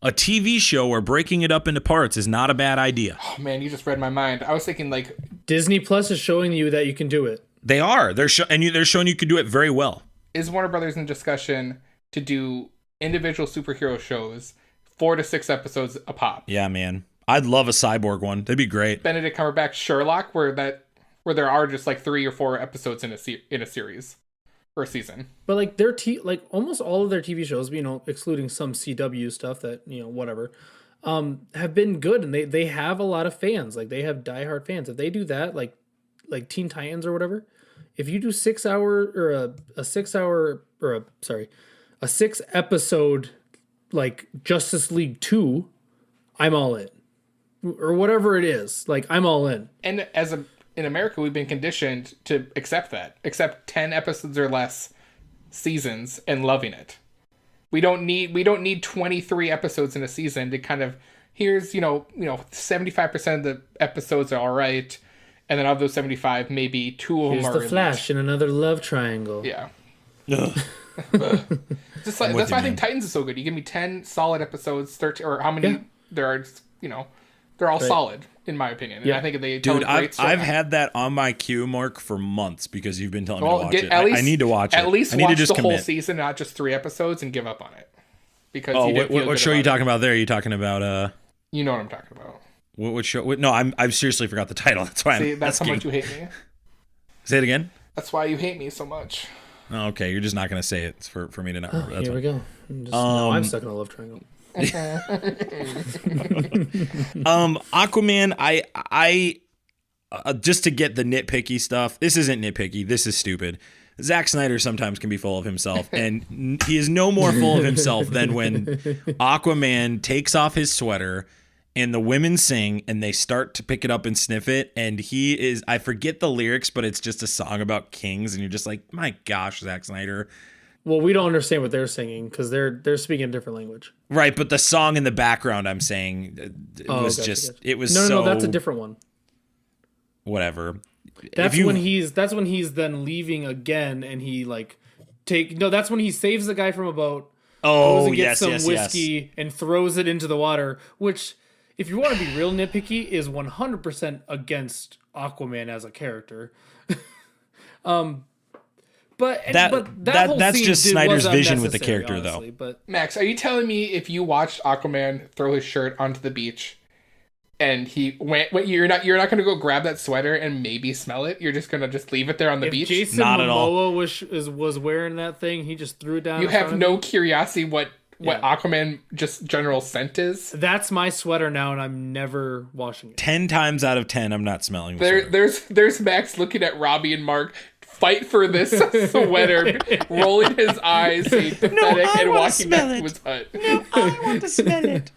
a TV show or breaking it up into parts is not a bad idea. Oh man, you just read my mind. I was thinking like Disney Plus is showing you that you can do it. They are. They're showing you can do it very well. Is Warner Brothers in discussion to do individual superhero shows, 4 to 6 episodes a pop? Yeah, man. I'd love a Cyborg one. That'd be great. Benedict Cumberbatch Sherlock, where there are just like 3 or 4 episodes in a series or a season. But like their like almost all of their TV shows, you know, excluding some CW stuff that, you know, whatever, have been good, and they have a lot of fans. Like they have diehard fans. If they do that, like Teen Titans or whatever, if you do 6 hour or a 6 hour or a 6 episode like Justice League 2, I'm all in. Or whatever it is, like I'm all in. And in America, we've been conditioned to accept 10 episodes or less seasons and loving it. We don't need 23 episodes in a season to kind of, here's, 75% of the episodes are all right. And then of those 75, maybe 2 of them are the Flash in another love triangle. Yeah. Just like, that's why I think Titans is so good. You give me 10 solid episodes, 13, or how many there are, they're all solid, in my opinion. And I think they tell a great story. I've had that on my queue, Mark, for months because you've been telling me to watch it. I need to watch it. At least I need watch to just the commit. whole season, not just 3 episodes, and give up on it. Because what show are you talking about there? Are you talking about... You know what I'm talking about. What show? No, I seriously forgot the title. That's why that's how much you hate me. Say it again? That's why you hate me so much. Oh, okay, you're just not going to say it. It's for me to not remember. Here we go. I'm stuck in a love triangle. Aquaman, I just to get the nitpicky stuff. This isn't nitpicky. This is stupid. Zack Snyder sometimes can be full of himself, and he is no more full of himself than when Aquaman takes off his sweater and the women sing and they start to pick it up and sniff it, and I forget the lyrics, but it's just a song about kings, and you're just like, my gosh, Zack Snyder. Well, we don't understand what they're singing because they're speaking a different language. Right, but the song in the background, I'm saying, it was no, that's a different one. Whatever. That's when he's then leaving again, and he that's when he saves the guy from a boat. Oh, goes and gets some whiskey and throws it into the water, which, if you want to be real nitpicky, is 100% against Aquaman as a character. But that's just Snyder's vision with the character, honestly, though. But Max, are you telling me if you watched Aquaman throw his shirt onto the beach, and he went, you're not going to go grab that sweater and maybe smell it? You're just going to leave it there on the beach? Jason Momoa was wearing that thing, he just threw it down. You have no curiosity what Aquaman just general scent is? That's my sweater now, and I'm never washing it. 10 times out of 10, I'm not smelling the sweater. There's Max looking at Robbie and Mark fight for this sweater, rolling his eyes, saying pathetic, and walking back to his hut. No, I want to smell it.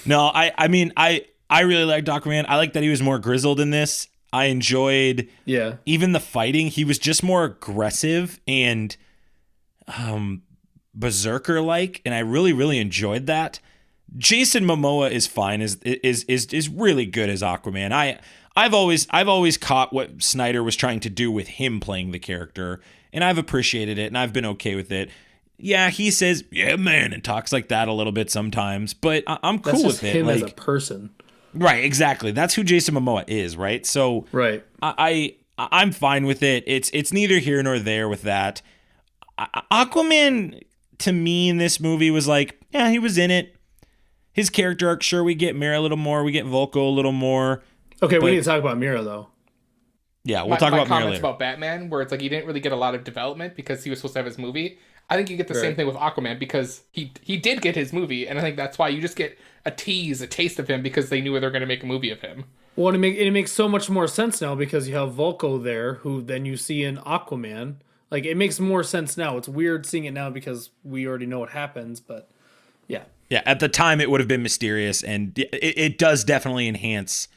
No, I mean, I really liked Aquaman. I like that he was more grizzled in this. I enjoyed even the fighting. He was just more aggressive and berserker-like, and I really, really enjoyed that. Jason Momoa is fine, is really good as Aquaman. I've always caught what Snyder was trying to do with him playing the character, and I've appreciated it, and I've been okay with it. yeah, he says, yeah, man, and talks like that a little bit sometimes, but I'm cool That's with just it. him Like, as a person. right, exactly. That's who Jason Momoa is, right? So Right. I'm fine with it. It's neither here nor there with that. Aquaman, to me, in this movie was like, yeah, he was in it. His character arc, sure, we get Mira a little more, we get Volko a little more. Okay, but we need to talk about Mira, though. Yeah, we'll talk about Mira comments later. about Batman, where it's like he didn't really get a lot of development because he was supposed to have his movie. I think you get the same thing with Aquaman because he did get his movie, and I think that's why you just get a taste of him because they knew they were going to make a movie of him. Well, it makes so much more sense now because you have Volko there, who then you see in Aquaman. Like, it makes more sense now. It's weird seeing it now because we already know what happens, but yeah. Yeah, at the time it would have been mysterious, and it does definitely enhance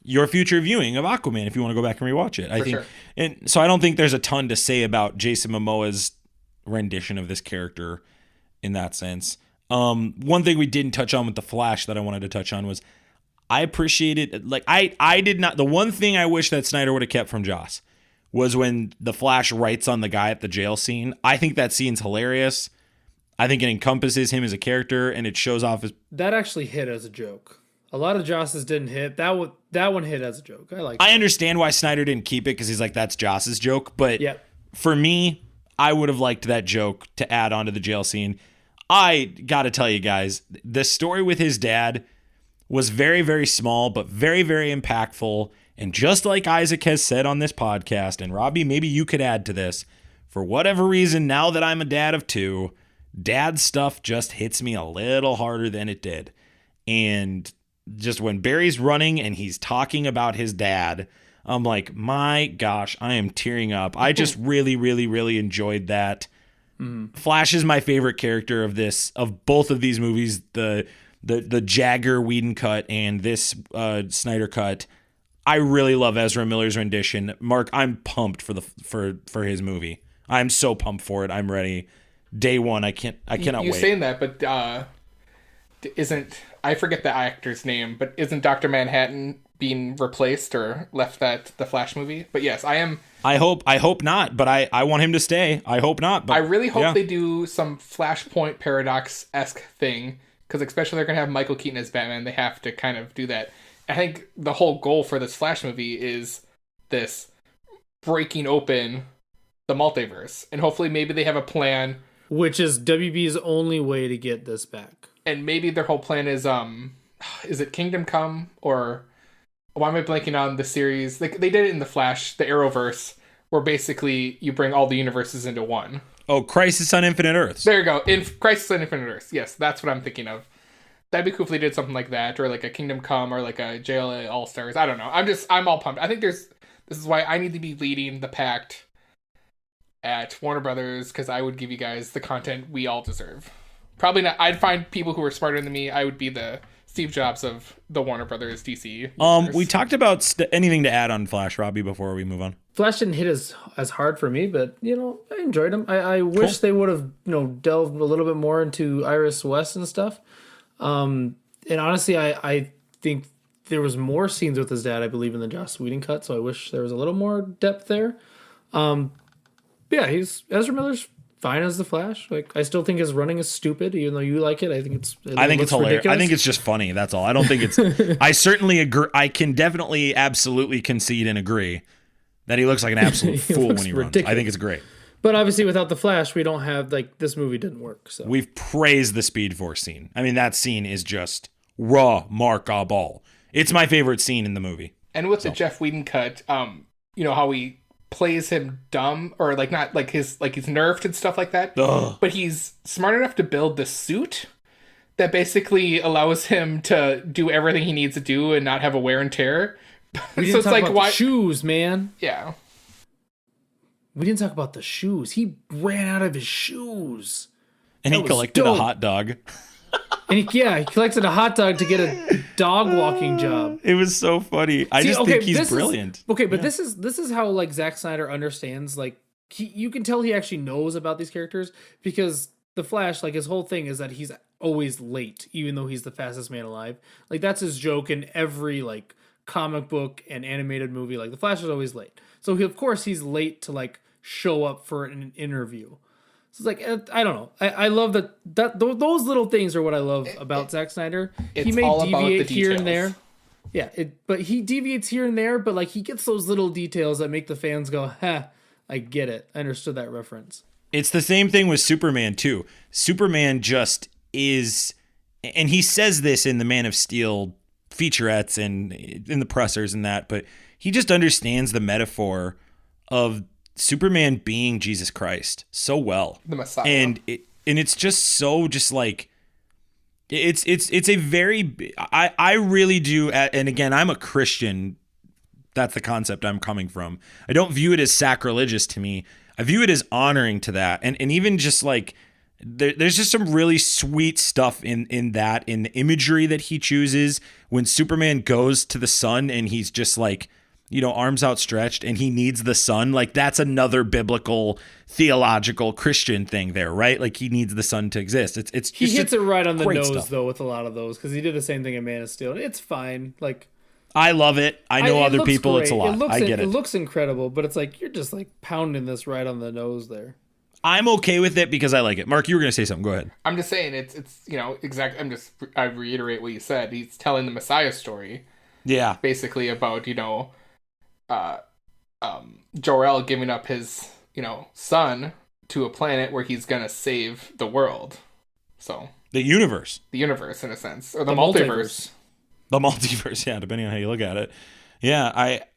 your future viewing of Aquaman if you want to go back and rewatch it. I think, sure. And so I don't think there's a ton to say about Jason Momoa's rendition of this character in that sense. One thing we didn't touch on with the Flash that I wanted to touch on was I appreciated, like, I did not, the one thing I wish that Snyder would have kept from Joss was when the Flash writes on the guy at the jail scene. I think that scene's hilarious. I think it encompasses him as a character, and it shows off his... That actually hit as a joke. A lot of Joss's didn't hit. That one hit as a joke. I understand why Snyder didn't keep it because he's like, that's Joss's joke. But for me, I would have liked that joke to add onto the jail scene. I got to tell you guys, the story with his dad was very, very small, but very, very impactful. And just like Isaac has said on this podcast, and Robbie, maybe you could add to this, for whatever reason, now that I'm a dad of two, dad stuff just hits me a little harder than it did. And just when Barry's running and he's talking about his dad, I'm like, my gosh, I am tearing up. I just really, really, really enjoyed that. Flash is my favorite character of both of these movies, the Jagger Whedon cut and this Snyder cut. I really love Ezra Miller's rendition. Mark, I'm pumped for his movie. I'm so pumped for it. I'm ready. Day one. I cannot wait. You're saying that, but I forget the actor's name, but isn't Dr. Manhattan being replaced or left the Flash movie? But yes, I am. I hope not, but I want him to stay. I hope not. But I really hope they do some Flashpoint Paradox-esque thing, because especially they're going to have Michael Keaton as Batman. They have to kind of do that. I think the whole goal for this Flash movie is this breaking open the multiverse, and hopefully maybe they have a plan. Which is WB's only way to get this back. And maybe their whole plan is it Kingdom Come, or why am I blanking on the series? They did it in the Flash, the Arrowverse, where basically you bring all the universes into one. Oh, Crisis on Infinite Earths. There you go. In Crisis on Infinite Earths. Yes, that's what I'm thinking of. That'd be cool if they did something like that, or like a Kingdom Come, or like a JLA All Stars. I don't know. I'm all pumped. I think this is why I need to be leading the pact at Warner Brothers, because I would give you guys the content we all deserve. Probably not. I'd find people who are smarter than me. I would be the Steve Jobs of the Warner Brothers DC. We talked about anything to add on Flash, Robbie, before we move on. Flash didn't hit as hard for me, but I enjoyed him. I wish they would have delved a little bit more into Iris West and stuff. And honestly, I think there was more scenes with his dad, I believe, in the Joss Whedon cut. So I wish there was a little more depth there. Yeah, Ezra Miller's fine as the Flash. Like, I still think his running is stupid, even though you like it. I think it's hilarious. Ridiculous. I think it's just funny. That's all. I don't think it's. I certainly agree. I can definitely, absolutely concede and agree that he looks like an absolute fool when he runs. I think it's great. But obviously, without the Flash, we don't have this movie didn't work. So we've praised the Speed Force scene. I mean, that scene is just raw Mark ball. It's my favorite scene in the movie. And with the Jeff Whedon cut, how he plays him dumb, or not he's nerfed and stuff like that. Ugh. But he's smart enough to build the suit that basically allows him to do everything he needs to do and not have a wear and tear. We didn't talk about the shoes, man. Yeah. We didn't talk about the shoes. He ran out of his shoes. And he collected a hot dog. And he collected a hot dog to get a dog walking job. It was so funny. I think he's brilliant. But this is how Zack Snyder understands. You can tell he actually knows about these characters, because the Flash, his whole thing is that he's always late, even though he's the fastest man alive. That's his joke in every comic book and animated movie. The Flash is always late, so of course he's late to show up for an interview. So it's like, I don't know. I love those little things are what I love about Zack Snyder. He may deviate here and there. Yeah, but he deviates here and there, but like he gets those little details that make the fans go, "Ha, I get it. I understood that reference." It's the same thing with Superman too. Superman just is, and he says this in the Man of Steel featurettes and in the pressers and that, but he just understands the metaphor of Superman being Jesus Christ so well. The Messiah. And it's just so just like it's a very I really do, and again, I'm a Christian. That's the concept I'm coming from. I don't view it as sacrilegious to me. I view it as honoring to that. And even just like there's just some really sweet stuff in the imagery that he chooses when Superman goes to the sun and he's just like, arms outstretched and he needs the sun. Like that's another biblical, theological, Christian thing there, right? Like he needs the sun to exist. He hits it right on the nose stuff. though with a lot of those, because he did the same thing in Man of Steel. It's fine. Like I love it. I know other people. Great. It's a lot. I get it. It looks incredible, but it's like you're just like pounding this right on the nose there. I'm okay with it because I like it. Mark, you were going to say something. Go ahead. I'm just saying it's exactly. I reiterate what you said. He's telling the Messiah story. Yeah. Basically about Jor-El giving up his son to a planet where he's gonna save the world. So the universe in a sense, or the multiverse. The multiverse, yeah, depending on how you look at it. Yeah,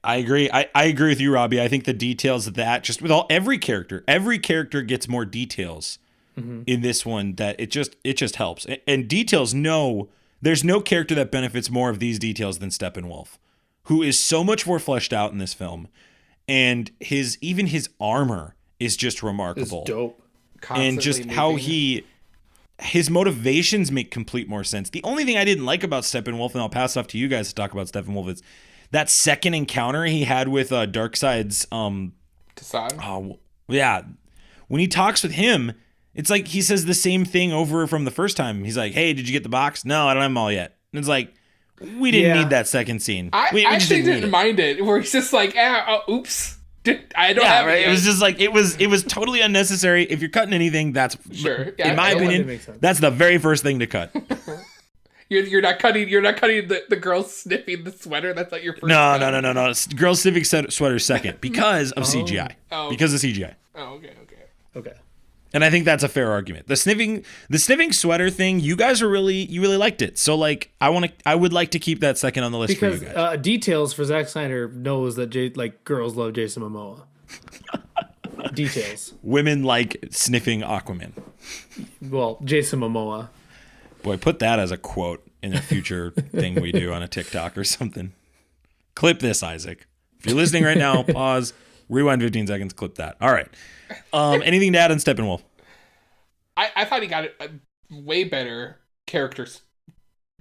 I agree. I agree with you, Robbie. I think the details of that, just with every character gets more details in this one, that it just helps. And details, there's no character that benefits more of these details than Steppenwolf, who is so much more fleshed out in this film. And his armor is just remarkable. It's dope. Constantly and just moving. How his motivations make complete more sense. The only thing I didn't like about Steppenwolf, and I'll pass off to you guys to talk about Steppenwolf, is that second encounter he had with Darkseid's Tassad. Yeah. When he talks with him, it's like he says the same thing over from the first time. He's like, "Hey, did you get the box?" "No, I don't have them all yet." And it's like, we didn't need that second scene. I actually didn't mind it, where he's just like, oops. I don't have it. It was just like it was totally unnecessary. If you're cutting anything, that's sure. Yeah, in my opinion, that's the very first thing to cut. You're not cutting the girl sniffing the sweater. That's not your first. No. Girl sniffing sweater second because of CGI. Oh. Because of CGI. Oh, okay. And I think that's a fair argument. The sniffing sweater thing, you guys you really liked it. So like I would like to keep that second on the list for you guys. Details for Zack Snyder knows that girls love Jason Momoa. Details. Women like sniffing Aquaman. Well, Jason Momoa. Boy, put that as a quote in a future thing we do on a TikTok or something. Clip this, Isaac. If you're listening right now, pause, rewind 15 seconds, clip that. All right. Anything to add on Steppenwolf? I thought he got a way better characters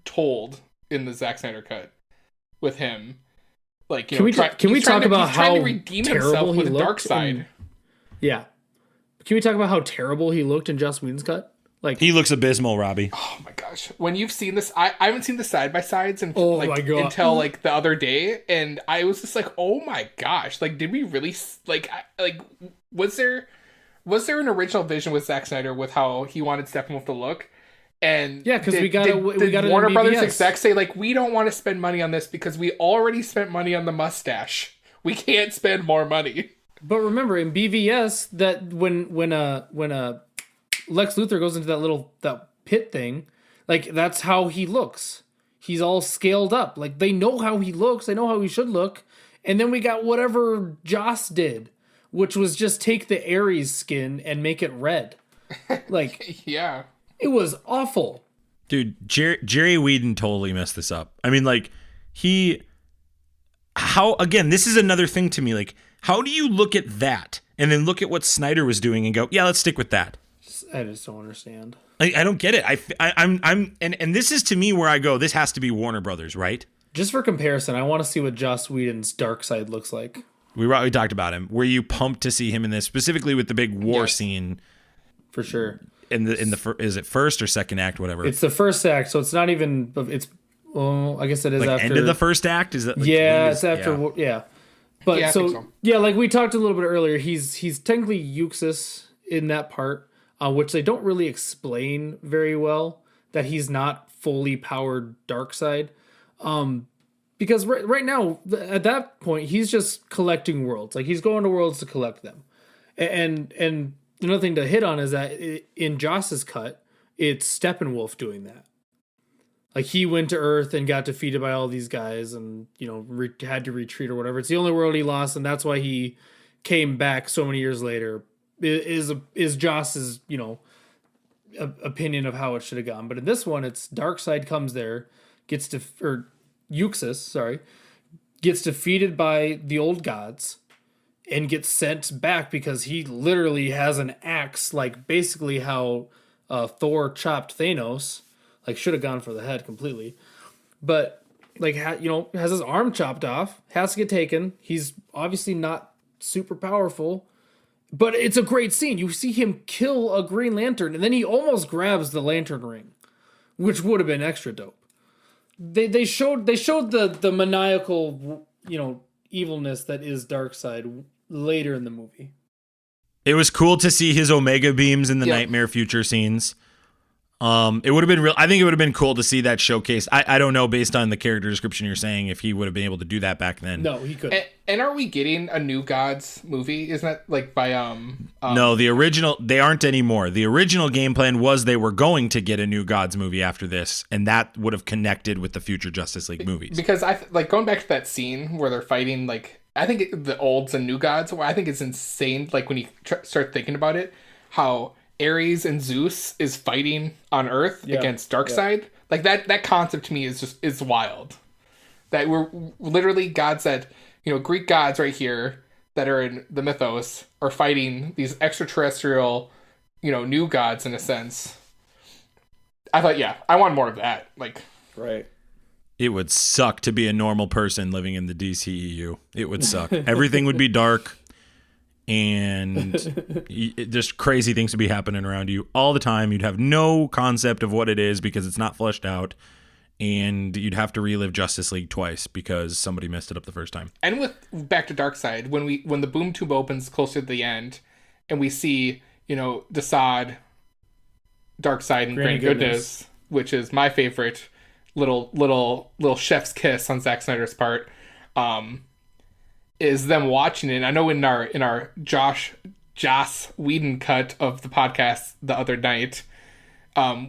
told in the Zack Snyder cut with him. Like, can we talk about how terrible he with looked? Darkseid. Yeah. Can we talk about how terrible he looked in Joss Whedon's cut? Like, he looks abysmal, Robbie. Oh my gosh! When you've seen this, I haven't seen the side by sides until like the other day, and I was just like, oh my gosh! Like, did we really was there an original vision with Zack Snyder with how he wanted Steppenwolf to look? And yeah, because we got it. Warner Brothers execs say like, we don't want to spend money on this because we already spent money on the mustache. We can't spend more money. But remember in BVS that when Lex Luthor goes into that pit thing, like that's how he looks. He's all scaled up. Like they know how he looks. They know how he should look. And then we got whatever Joss did, which was just take the Ares skin and make it red. Like yeah, it was awful. Dude, Jerry Whedon totally messed this up. I mean, like again, this is another thing to me. Like, how do you look at that and then look at what Snyder was doing and go, yeah, let's stick with that? I just don't understand. I don't get it. And this is to me where I go, this has to be Warner Brothers, right? Just for comparison, I want to see what Joss Whedon's Darkseid looks like. We talked about him. Were you pumped to see him in this, specifically with the big war scene? For sure. In the is it first or second act, whatever? It's the first act, so it's not even. It's I guess it is like after end of the first act. Is that? Like, it's after. Yeah. But yeah, so, yeah, like we talked a little bit earlier, he's technically Euxis in that part. which they don't really explain very well, that he's not fully powered Darkseid. Because right now, at that point, he's just collecting worlds. Like, he's going to worlds to collect them. And another thing to hit on is that in Joss's cut, it's Steppenwolf doing that. Like, he went to Earth and got defeated by all these guys and, had to retreat or whatever. It's the only world he lost, and that's why he came back so many years later, is Joss's, opinion of how it should have gone. But in this one, it's Darkseid comes there, Euxis, gets defeated by the old gods and gets sent back because he literally has an axe, like basically how Thor chopped Thanos. Like, should have gone for the head completely. But, like, has his arm chopped off, has to get taken. He's obviously not super powerful. But it's a great scene. You see him kill a Green Lantern, and then he almost grabs the Lantern ring, which would have been extra dope. They showed the maniacal, evilness that is Darkseid later in the movie. It was cool to see his Omega beams in the Nightmare Future scenes. It would have been I think it would have been cool to see that showcase. I don't know, based on the character description you're saying, if he would have been able to do that back then. No, he couldn't. And are we getting a New Gods movie? Isn't that like by No, the original, they aren't anymore. The original game plan was they were going to get a New Gods movie after this, and that would have connected with the future Justice League movies. Because going back to that scene where they're fighting, like, I think the olds and New Gods, I think it's insane, like, when you start thinking about it, how Ares and Zeus is fighting on Earth against Darkseid. Yeah. Like, that concept to me is wild. That we're literally gods that, Greek gods right here that are in the mythos are fighting these extraterrestrial, new gods in a sense. I thought, I want more of that. Like, right. It would suck to be a normal person living in the DCEU. It would suck. Everything would be dark. And just crazy things would be happening around you all the time. You'd have no concept of what it is because it's not fleshed out, and you'd have to relive Justice League twice because somebody messed it up the first time. And with back to Darkseid, when the boom tube opens closer to the end, and we see Desaad, Darkseid, and Granny Goodness, which is my favorite little chef's kiss on Zack Snyder's part. Is them watching it. I know in our Joss Whedon cut of the podcast the other night,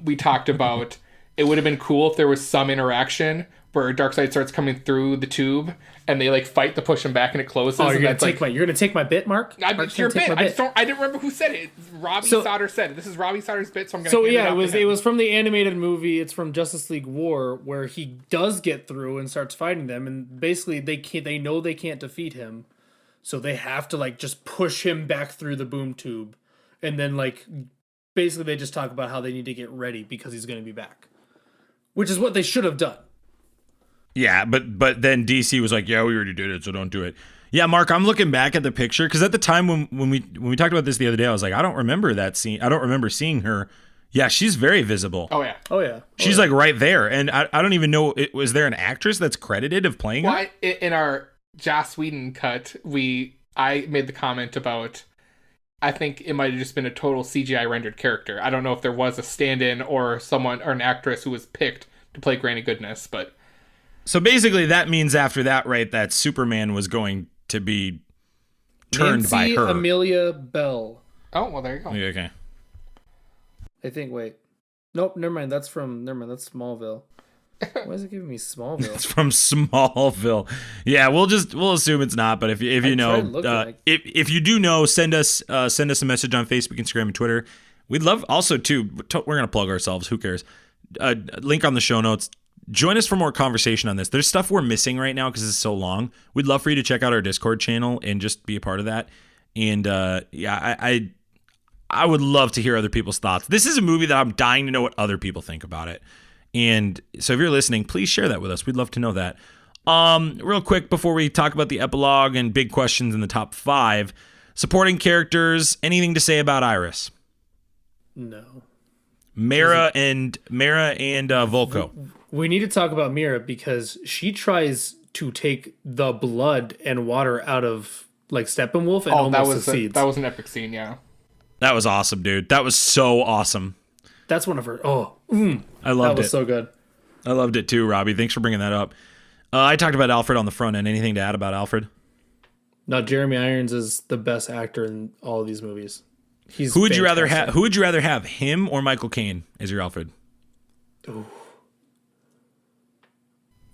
we talked about it would have been cool if there was some interaction where Darkseid starts coming through the tube and they like fight to push him back and it closes. Oh, you're gonna take my bit, Mark? It's your bit. I didn't remember who said it. Robbie Sauter said it. This is Robbie Sauter's bit, so I'm gonna. It was from the animated movie. It's from Justice League War, where he does get through and starts fighting them, and basically they know they can't defeat him, so they have to like just push him back through the boom tube, and then like basically they just talk about how they need to get ready because he's going to be back, which is what they should have done. Yeah, but then DC was like, yeah, we already did it, so don't do it. Yeah, Mark, I'm looking back at the picture because at the time when we talked about this the other day, I was like, I don't remember that scene. I don't remember seeing her. Yeah, she's very visible. Oh yeah. She's like right there, and I don't even know. Was there an actress that's credited of playing her? In our Joss Whedon cut, I made the comment about, I think it might have just been a total CGI rendered character. I don't know if there was a stand-in or someone or an actress who was picked to play Granny Goodness, but. So basically that means after that, right, that Superman was going to be turned by her. Amelia Bell. Oh, well, there you go. Okay. I think, wait. Nope, never mind. That's Smallville. Why is it giving me Smallville? It's from Smallville. Yeah, we'll assume it's not, but if you know, if you do know, send us a message on Facebook, Instagram, and Twitter. We'd love also too, we're going to plug ourselves. Who cares? Link on the show notes. Join us for more conversation on this. There's stuff we're missing right now because it's so long. We'd love for you to check out our Discord channel and just be a part of that. And I would love to hear other people's thoughts. This is a movie that I'm dying to know what other people think about it. And so if you're listening, please share that with us. We'd love to know that. Real quick before we talk about the epilogue and big questions in the top 5, supporting characters, anything to say about Iris? No. Mara and Volko. We need to talk about Mira because she tries to take the blood and water out of like Steppenwolf and almost succeeds. That was an epic scene, yeah. That was awesome, dude. That was so awesome. That's one of her. I loved that was it. so good. I loved it too, Robbie. Thanks for bringing that up. I talked about Alfred on the front end. Anything to add about Alfred? No, Jeremy Irons is the best actor in all of these movies. Who would you rather have? Who would you rather have, him or Michael Caine as your Alfred? Ooh.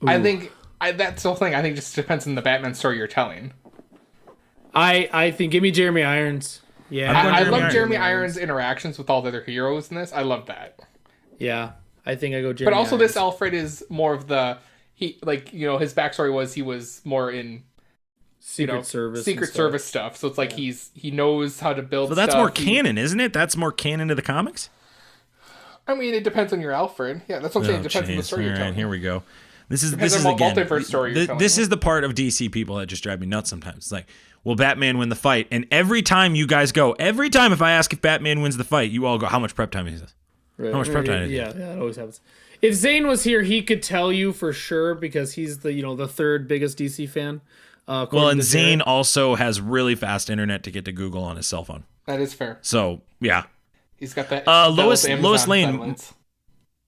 I think that's the whole thing. I think it just depends on the Batman story you're telling. I think give me Jeremy Irons. Yeah, I love Jeremy Irons' interactions with all the other heroes in this. I love that. Yeah, I think I go Jeremy. But also, Irons. this Alfred is more of the his backstory was he was more in Secret Service stuff. So it's like he knows how to build. So that's stuff. more canon, isn't it? That's more canon to the comics. I mean, it depends on your Alfred. Yeah, that's what I'm saying. It depends on the story you're telling. Here we go. This is Depends again. multiverse story you're telling. This is the part of DC people that just drive me nuts sometimes. It's like, will Batman win the fight? And every time you guys go, if I ask if Batman wins the fight, you all go, how much prep time is this? Right. How much prep time? Yeah, it always happens. If Zane was here, he could tell you for sure because he's the third biggest DC fan. Well, and Zane also has really fast internet to get to Google on his cell phone. That is fair. So yeah, he's got that. Lois Lane. Silence.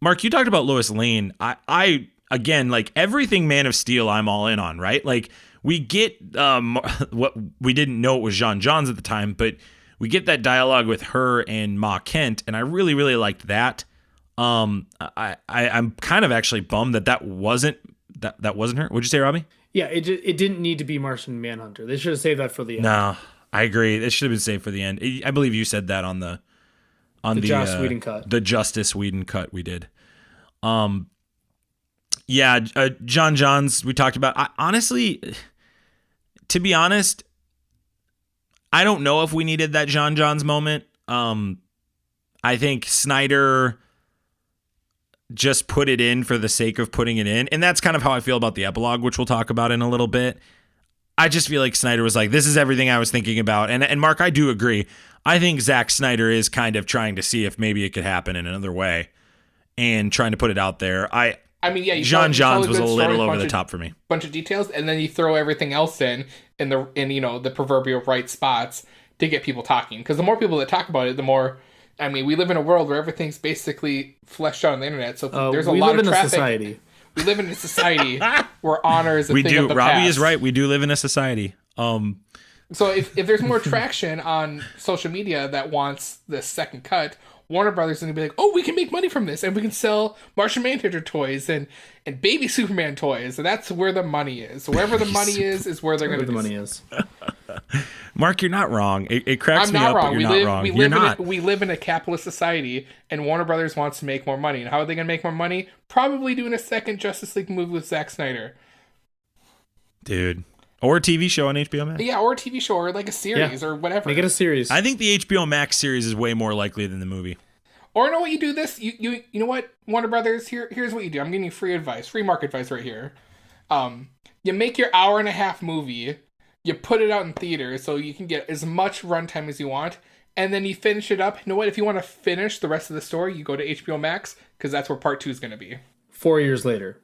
Mark, you talked about Lois Lane. I again, like everything Man of Steel, I'm all in on, right? Like we get what we didn't know it was Jean Johns at the time, but we get that dialogue with her and Ma Kent, and I really, really liked that. I'm kind of actually bummed that wasn't her. What'd you say, Robbie? Yeah, it didn't need to be Martian Manhunter. They should have saved that for the end. No, I agree. It should have been saved for the end. I believe you said that on the Joss Whedon cut. The Justice Whedon cut we did. Yeah, John Johns we talked about. Honestly, to be honest, I don't know if we needed that John Johns moment. I think Snyder just put it in for the sake of putting it in. And that's kind of how I feel about the epilogue, which we'll talk about in a little bit. I just feel like Snyder was like, this is everything I was thinking about. And Mark, I do agree. I think Zack Snyder is kind of trying to see if maybe it could happen in another way and trying to put it out there. I mean, yeah, John Johns was a little over the top for me. Bunch of details, and then you throw everything else in the proverbial right spots to get people talking. Because the more people that talk about it, the more. I mean, we live in a world where everything's basically fleshed out on the internet. So there's a lot of traffic. We live in a society where honor is a thing of the Robbie past. is right. We do live in a society. So if there's more traction on social media that wants the second cut, Warner Brothers is going to be like, oh, we can make money from this, and we can sell Martian Manhunter toys and baby Superman toys. And that's where the money is. So wherever the money is where they're going to. Where the money is. Mark, you're not wrong. It cracks me up, but you're not wrong. We live in a capitalist society, and Warner Brothers wants to make more money. And how are they going to make more money? Probably doing a second Justice League movie with Zack Snyder. Dude. Or a TV show on HBO Max. Yeah, or a TV show, or like a series, or whatever. Make it a series. I think the HBO Max series is way more likely than the movie. Or you know what you do this? You know what, Warner Brothers, here's what you do. I'm giving you free advice, free market advice right here. You make your hour-and-a-half movie, you put it out in theaters so you can get as much runtime as you want, and then you finish it up. You know what? If you want to finish the rest of the story, you go to HBO Max, because that's where part 2 is going to be. 4 years later.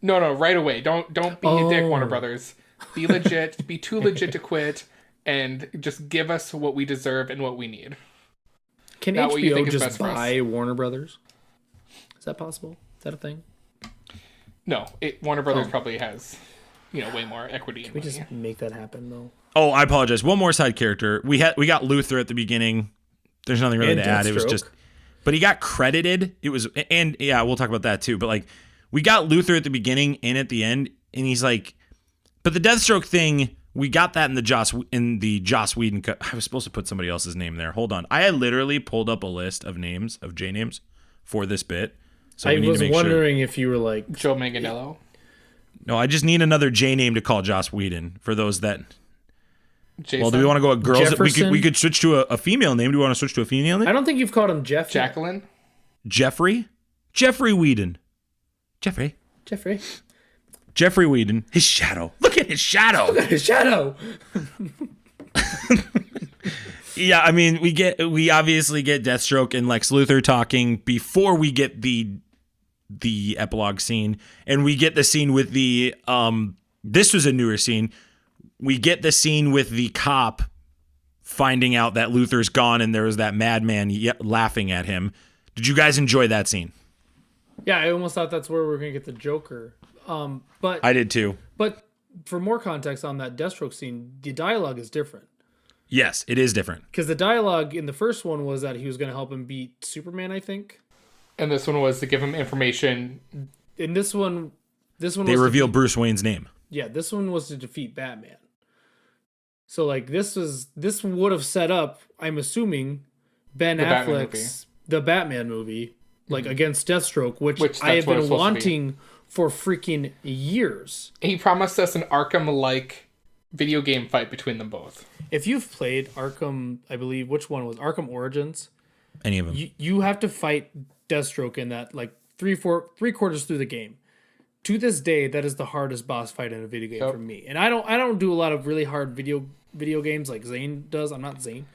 No, right away. Don't be a dick, Warner Brothers. Be legit. Be too legit to quit, and just give us what we deserve and what we need. Can Not HBO just buy Warner Brothers? Is that possible? Is that a thing? No, Warner Brothers probably has, way more equity. Can we just make that happen though? Oh, I apologize. One more side character. We got Luthor at the beginning. There's nothing really to add. It was just, but he got credited. It was, and yeah, we'll talk about that too. But like, we got Luthor at the beginning and at the end, and he's like, but the Deathstroke thing. We got that in the Joss Whedon cut. I was supposed to put somebody else's name there. Hold on. I had literally pulled up a list of names, of J names, for this bit. So I was wondering if you were like Joe Manganiello. No, I just need another J name to call Joss Whedon for those that. Jason? Well, do we want to go with girls? Jefferson? We could switch to a female name. Do we want to switch to a female name? I don't think you've called him Jeff. Jacqueline. Jeffrey Whedon. Jeffrey Whedon. His shadow. Look at his shadow. Look at his shadow. Yeah, I mean, we obviously get Deathstroke and Lex Luthor talking before we get the epilogue scene, and we get the scene with the this was a newer scene. We get the scene with the cop finding out that Luthor's gone and there was that madman laughing at him. Did you guys enjoy that scene? Yeah, I almost thought that's where we were going to get the Joker. But I did too. But for more context on that Deathstroke scene, the dialogue is different. Yes, it is different. Because the dialogue in the first one was that he was going to help him beat Superman, I think. And this one was to give him information. In this one they reveal Bruce Wayne's name. Yeah, this one was to defeat Batman. So like this would have set up, I'm assuming, Ben Affleck's the Batman movie, like against Deathstroke, which I have been wanting for freaking years. He promised us an Arkham-like video game fight between them both. If you've played Arkham, I believe, which one was Arkham Origins? Any of them. You have to fight Deathstroke in that like three quarters through the game. To this day, that is the hardest boss fight in a video game for me. And I don't do a lot of really hard video games like Zane does. I'm not Zane.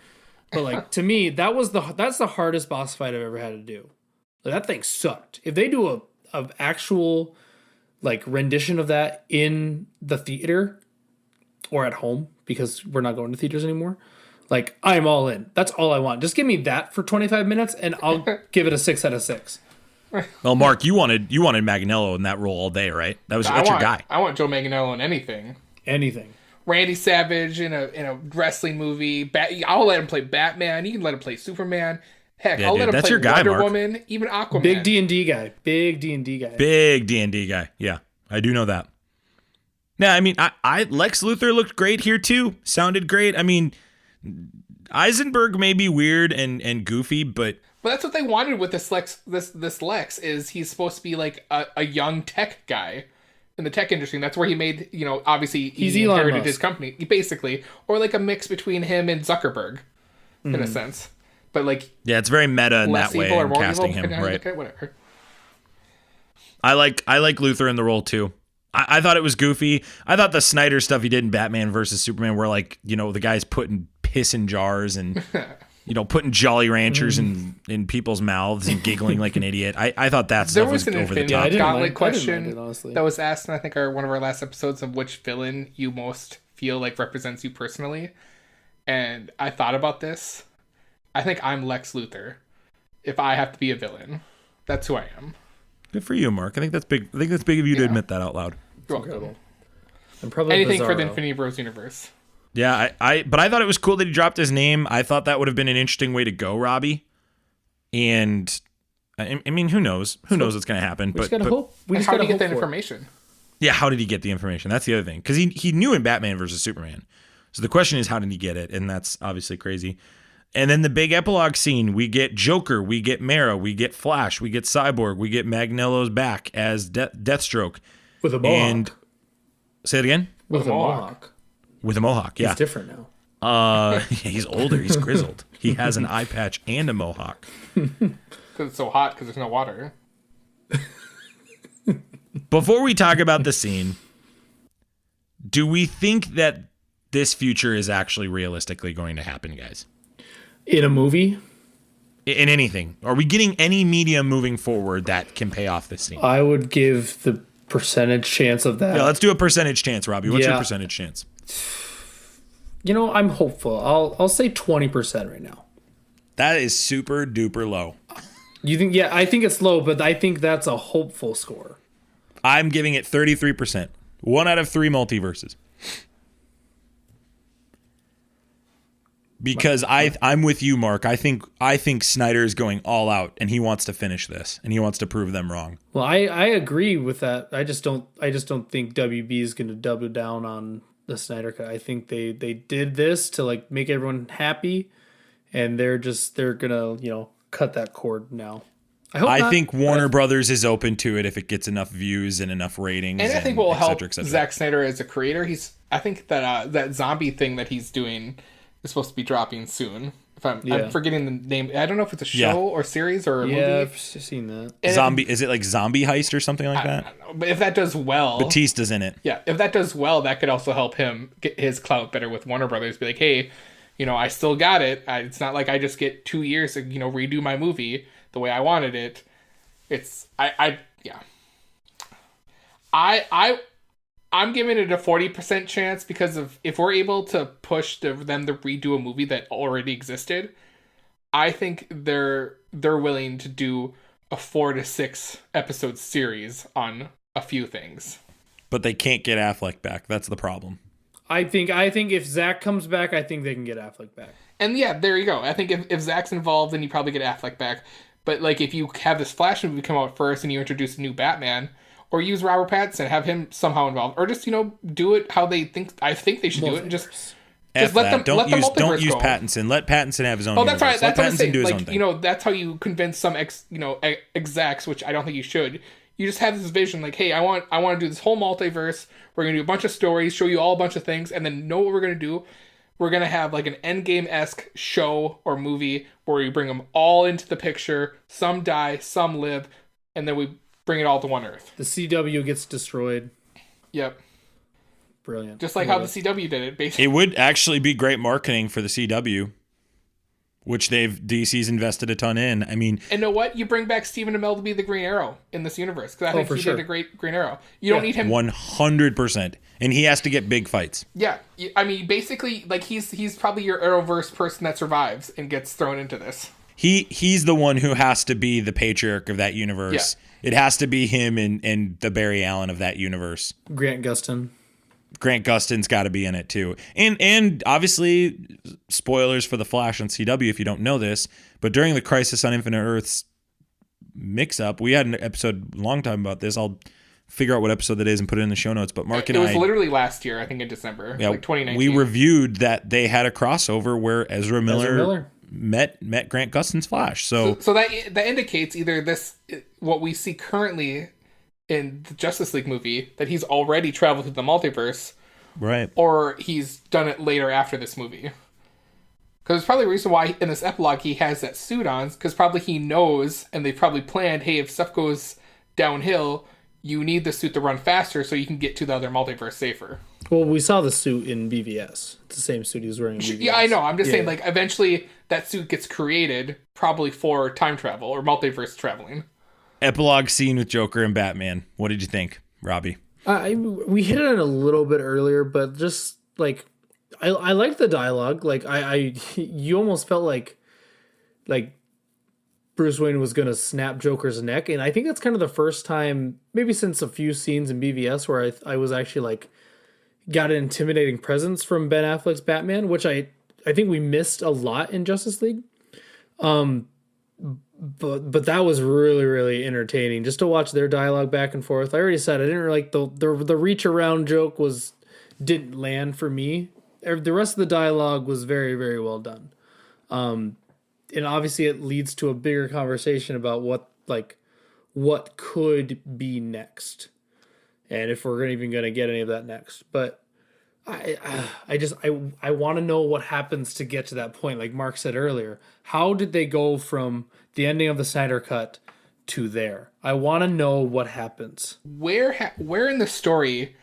But like to me, that's the hardest boss fight I've ever had to do. Like, that thing sucked. If they do a actual like rendition of that in the theater or at home, because we're not going to theaters anymore, like I'm all in. That's all I want. Just give me that for 25 minutes and I'll give it a 6 out of 6. Well, Mark, you wanted Manganiello in that role all day, right? That's your guy. I want Joe Manganiello in anything. Anything. Randy Savage in a wrestling movie. I'll let him play Batman. You can let him play Superman. Heck, I'll let him play Wonder Woman, even Aquaman. Big D&D guy. Big D&D guy. Yeah, I do know that. Yeah, I mean, I Lex Luthor looked great here too. Sounded great. I mean, Eisenberg may be weird and goofy, but that's what they wanted with this Lex is he's supposed to be like a young tech guy in the tech industry. And that's where he made, obviously he inherited his company, basically, or like a mix between him and Zuckerberg in a sense. But like, yeah, it's very meta in that way. Or casting evil, him, right? Okay, whatever. I like Luthor in the role too. I thought it was goofy. I thought the Snyder stuff he did in Batman versus Superman, where like the guy's putting piss in jars and putting Jolly Ranchers in people's mouths and giggling like an idiot. I thought that stuff was over the top. Gauntlet question that was asked in I think one of our last episodes of which villain you most feel like represents you personally, and I thought about this. I think I'm Lex Luthor. If I have to be a villain, that's who I am. Good for you, Mark. I think that's big. I think that's big of you to admit that out loud. You're welcome. And probably anything Bizarro. For the Infinity Bros universe. Yeah, but I thought it was cool that he dropped his name. I thought that would have been an interesting way to go, Robbie. And I mean, who knows? Who knows what's going to happen? We just gotta hope. We just how gotta did he get that hope information? Yeah, how did he get the information? That's the other thing. Because he knew in Batman versus Superman. So the question is, how did he get it? And that's obviously crazy. And then the big epilogue scene, we get Joker, we get Mara, we get Flash, we get Cyborg, we get Magnello's back as Deathstroke. With a mohawk. And say it again? With a mohawk. With a mohawk, yeah. He's different now. He's older, he's grizzled. He has an eye patch and a mohawk. Because it's so hot because there's no water. Before we talk about the scene, do we think that this future is actually realistically going to happen, guys? In a movie? In anything. Are we getting any medium moving forward that can pay off this scene? I would give the percentage chance of that. Yeah, let's do a percentage chance, Robbie. What's your percentage chance? I'm hopeful. I'll say 20% right now. That is super duper low. You think? Yeah, I think it's low, but I think that's a hopeful score. I'm giving it 33%. 1 out of 3 multiverses. Because I'm with you, Mark. I think Snyder is going all out, and he wants to finish this, and he wants to prove them wrong. Well, I agree with that. I just don't think WB is going to double down on the Snyder Cut. I think they did this to like make everyone happy, and they're gonna cut that cord now. I think Warner Brothers is open to it if it gets enough views and enough ratings. And I think what will help et cetera. Zack Snyder as a creator. I think that that zombie thing that he's doing is supposed to be dropping soon. If I'm forgetting the name. I don't know if it's a show or series or a movie. Yeah, I've seen that. Zombie, is it like Zombie Heist or something like that? I don't know. But if that does well, Batista's in it. Yeah, if that does well, that could also help him get his clout better with Warner Brothers. Be like, hey, I still got it. It's not like I just get 2 years to redo my movie the way I wanted it. It's I I'm giving it a 40% chance because if we're able to push them to redo a movie that already existed, I think they're willing to do a 4 to 6 episode series on a few things. But they can't get Affleck back. That's the problem. I think if Zack comes back, I think they can get Affleck back. And yeah, there you go. I think if Zack's involved, then you probably get Affleck back. But like if you have this Flash movie come out first and you introduce a new Batman, or use Robert Pattinson, have him somehow involved, or just do it how they think. I think they should do it, and just let them don't use go. Pattinson. Let Pattinson have his own. Oh, that's universe. right. That's let what I'm Pattinson saying. do his Like own thing. that's how you convince some execs, which I don't think you should. You just have this vision, like, hey, I want to do this whole multiverse. We're gonna do a bunch of stories, show you all a bunch of things, and then know what we're gonna do. We're gonna have like an Endgame-esque show or movie where we bring them all into the picture. Some die, some live, and then we bring it all to one Earth. The CW gets destroyed. Yep. Brilliant. Just like how the CW did it, basically. It would actually be great marketing for the CW, which DC's invested a ton in. I mean, and know what? You bring back Stephen Amell to be the Green Arrow in this universe because I think he did a great Green Arrow. You don't need him 100%, and he has to get big fights. Yeah, I mean, basically, like he's probably your Arrowverse person that survives and gets thrown into this. He's the one who has to be the patriarch of that universe. Yeah. It has to be him and the Barry Allen of that universe. Grant Gustin. Grant Gustin's got to be in it too. And obviously, spoilers for The Flash on CW if you don't know this, but during the Crisis on Infinite Earths mix-up, we had an episode a long time about this. I'll figure out what episode that is and put it in the show notes. But Mark and I... It was literally last year, I think in December, like 2019. We reviewed that they had a crossover where Ezra Miller met Grant Gustin's Flash. So that indicates either what we see currently in the Justice League movie, that he's already traveled through the multiverse, right? Or he's done it later after this movie. Because there's probably a reason why in this epilogue he has that suit on, because probably he knows, and they probably planned, hey, if stuff goes downhill, you need the suit to run faster so you can get to the other multiverse safer. Well, we saw the suit in BVS. It's the same suit he was wearing in BVS. Yeah, I know. I'm just saying, like, eventually that suit gets created probably for time travel or multiverse traveling. Epilogue scene with Joker and Batman. What did you think, Robbie? We hit it a little bit earlier, but just, like, I liked the dialogue. Like, you almost felt like Bruce Wayne was going to snap Joker's neck. And I think that's kind of the first time, maybe since a few scenes in BVS, where I was actually, like, got an intimidating presence from Ben Affleck's Batman, which I think we missed a lot in Justice League. But that was really, really entertaining just to watch their dialogue back and forth. I already said I didn't like the reach around joke didn't land for me. The rest of the dialogue was very, very well done. And obviously it leads to a bigger conversation about what could be next, and if we're even going to get any of that next. But I want to know what happens to get to that point. Like Mark said earlier, how did they go from the ending of the Snydercut to there? I want to know what happens. Where in the story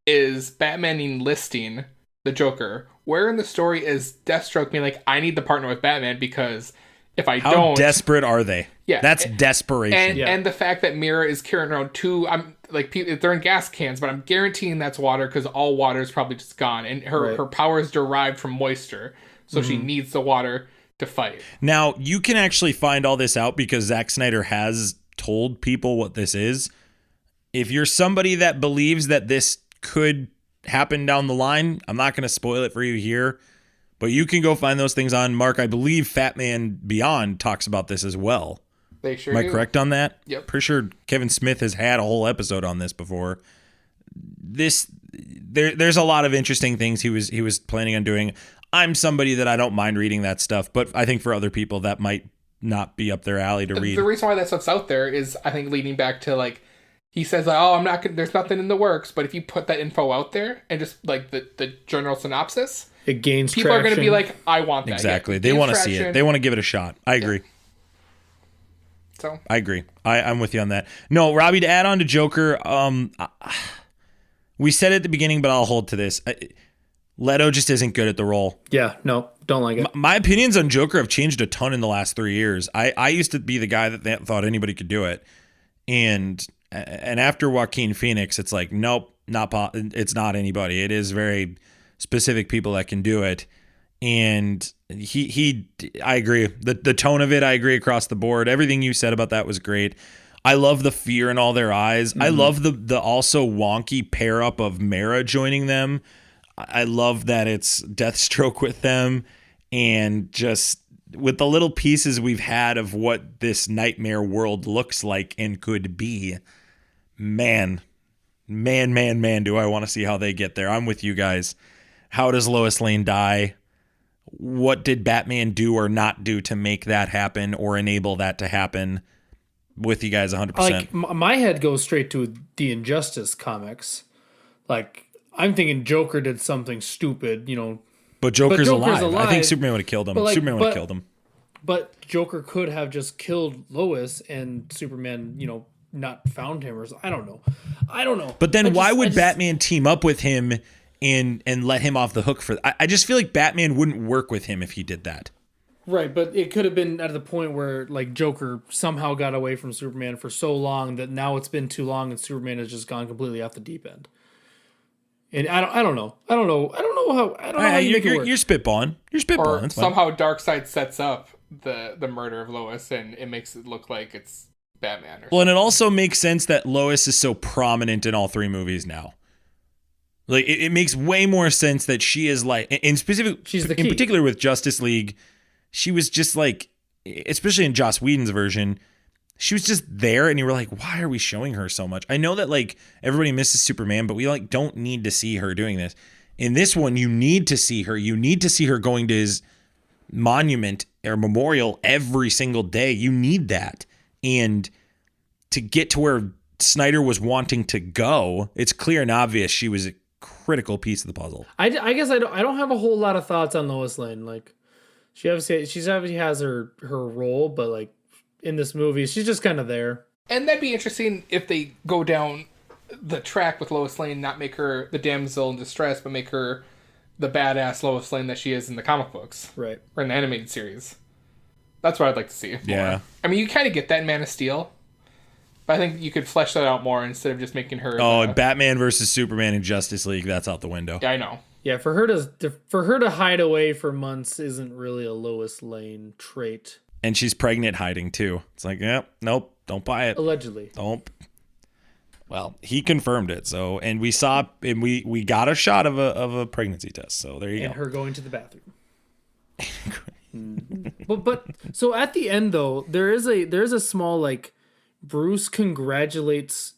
is Batman enlisting the Joker? Where in the story is Deathstroke being like, I need to partner with Batman because if I don't... How desperate are they? Yeah. That's desperation. And the fact that Mira is carrying around they're in gas cans, but I'm guaranteeing that's water because all water is probably just gone. And her power is derived from moisture. So she needs the water to fight. Now, you can actually find all this out because Zack Snyder has told people what this is. If you're somebody that believes that this could happen down the line, I'm not going to spoil it for you here, but you can go find those things on Mark. I believe Fat Man Beyond talks about this as well. They sure Am I do. correct on that? Yep. Pretty sure Kevin Smith has had a whole episode on this before. There's a lot of interesting things he was planning on doing. I'm somebody that I don't mind reading that stuff, but I think for other people that might not be up their alley to read. The reason why that stuff's out there is, I think, leading back to, like, he says, oh, I'm not gonna, there's nothing in the works, but if you put that info out there and just, like, the general synopsis, it gains people traction. are going to be like, I want that. Exactly. Yeah, they want to see it. They want to give it a shot. I agree. So I agree. I'm with you on that. No, Robbie, to add on to Joker, we said it at the beginning, but I'll hold to this. Leto just isn't good at the role. Yeah, no, don't like it. My opinions on Joker have changed a ton in the last 3 years. I used to be the guy that thought anybody could do it. And after Joaquin Phoenix, it's like, nope, it's not anybody. It is very specific people that can do it. And I agree. The tone of it, I agree across the board. Everything you said about that was great. I love the fear in all their eyes. I love the also wonky pair up of Mara joining them. I love that it's Deathstroke with them, and just with the little pieces we've had of what this nightmare world looks like and could be. Man, do I want to see how they get there. I'm with you guys. How does Lois Lane die? What did Batman do or not do to make that happen or enable that to happen? With you guys 100%. Like, my head goes straight to the Injustice comics. Like, I'm thinking Joker did something stupid, But Joker's alive. I think Superman would have killed him. Superman would have killed him. But Joker could have just killed Lois and Superman, not found him. Or I don't know. But then why would Batman team up with him and let him off the hook for... I just feel like Batman wouldn't work with him if he did that. Right, but it could have been at the point where like Joker somehow got away from Superman for so long that now it's been too long and Superman has just gone completely off the deep end. And I don't know how you make it work. You're spitballing. Or somehow Darkseid sets up the murder of Lois and it makes it look like it's Batman. Well, and it also makes sense that Lois is so prominent in all three movies now. Like it makes way more sense that she is like in particular with Justice League. She was just like, especially in Joss Whedon's version, she was just there and you were like, why are we showing her so much? I know that like everybody misses Superman, but we like don't need to see her doing this. In this one, you need to see her. You need to see her going to his monument or memorial every single day. You need that. And to get to where Snyder was wanting to go, it's clear and obvious she was a critical piece of the puzzle. I guess I don't have a whole lot of thoughts on Lois Lane. Like, she obviously has her role, but like in this movie, she's just kind of there. And that'd be interesting if they go down the track with Lois Lane, not make her the damsel in distress, but make her the badass Lois Lane that she is in the comic books, right, or in the animated series. That's what I'd like to see. Yeah, more. I mean, you kind of get that in Man of Steel, but I think you could flesh that out more instead of just making her. Batman versus Superman in Justice League, that's out the window. Yeah, I know. Yeah, for her to hide away for months isn't really a Lois Lane trait. And she's pregnant hiding too. It's like, nope, don't buy it. Allegedly. Don't. Well, he confirmed it. So, and we got a shot of a pregnancy test. So there you go. And her going to the bathroom. but so at the end though, there's a small like Bruce congratulates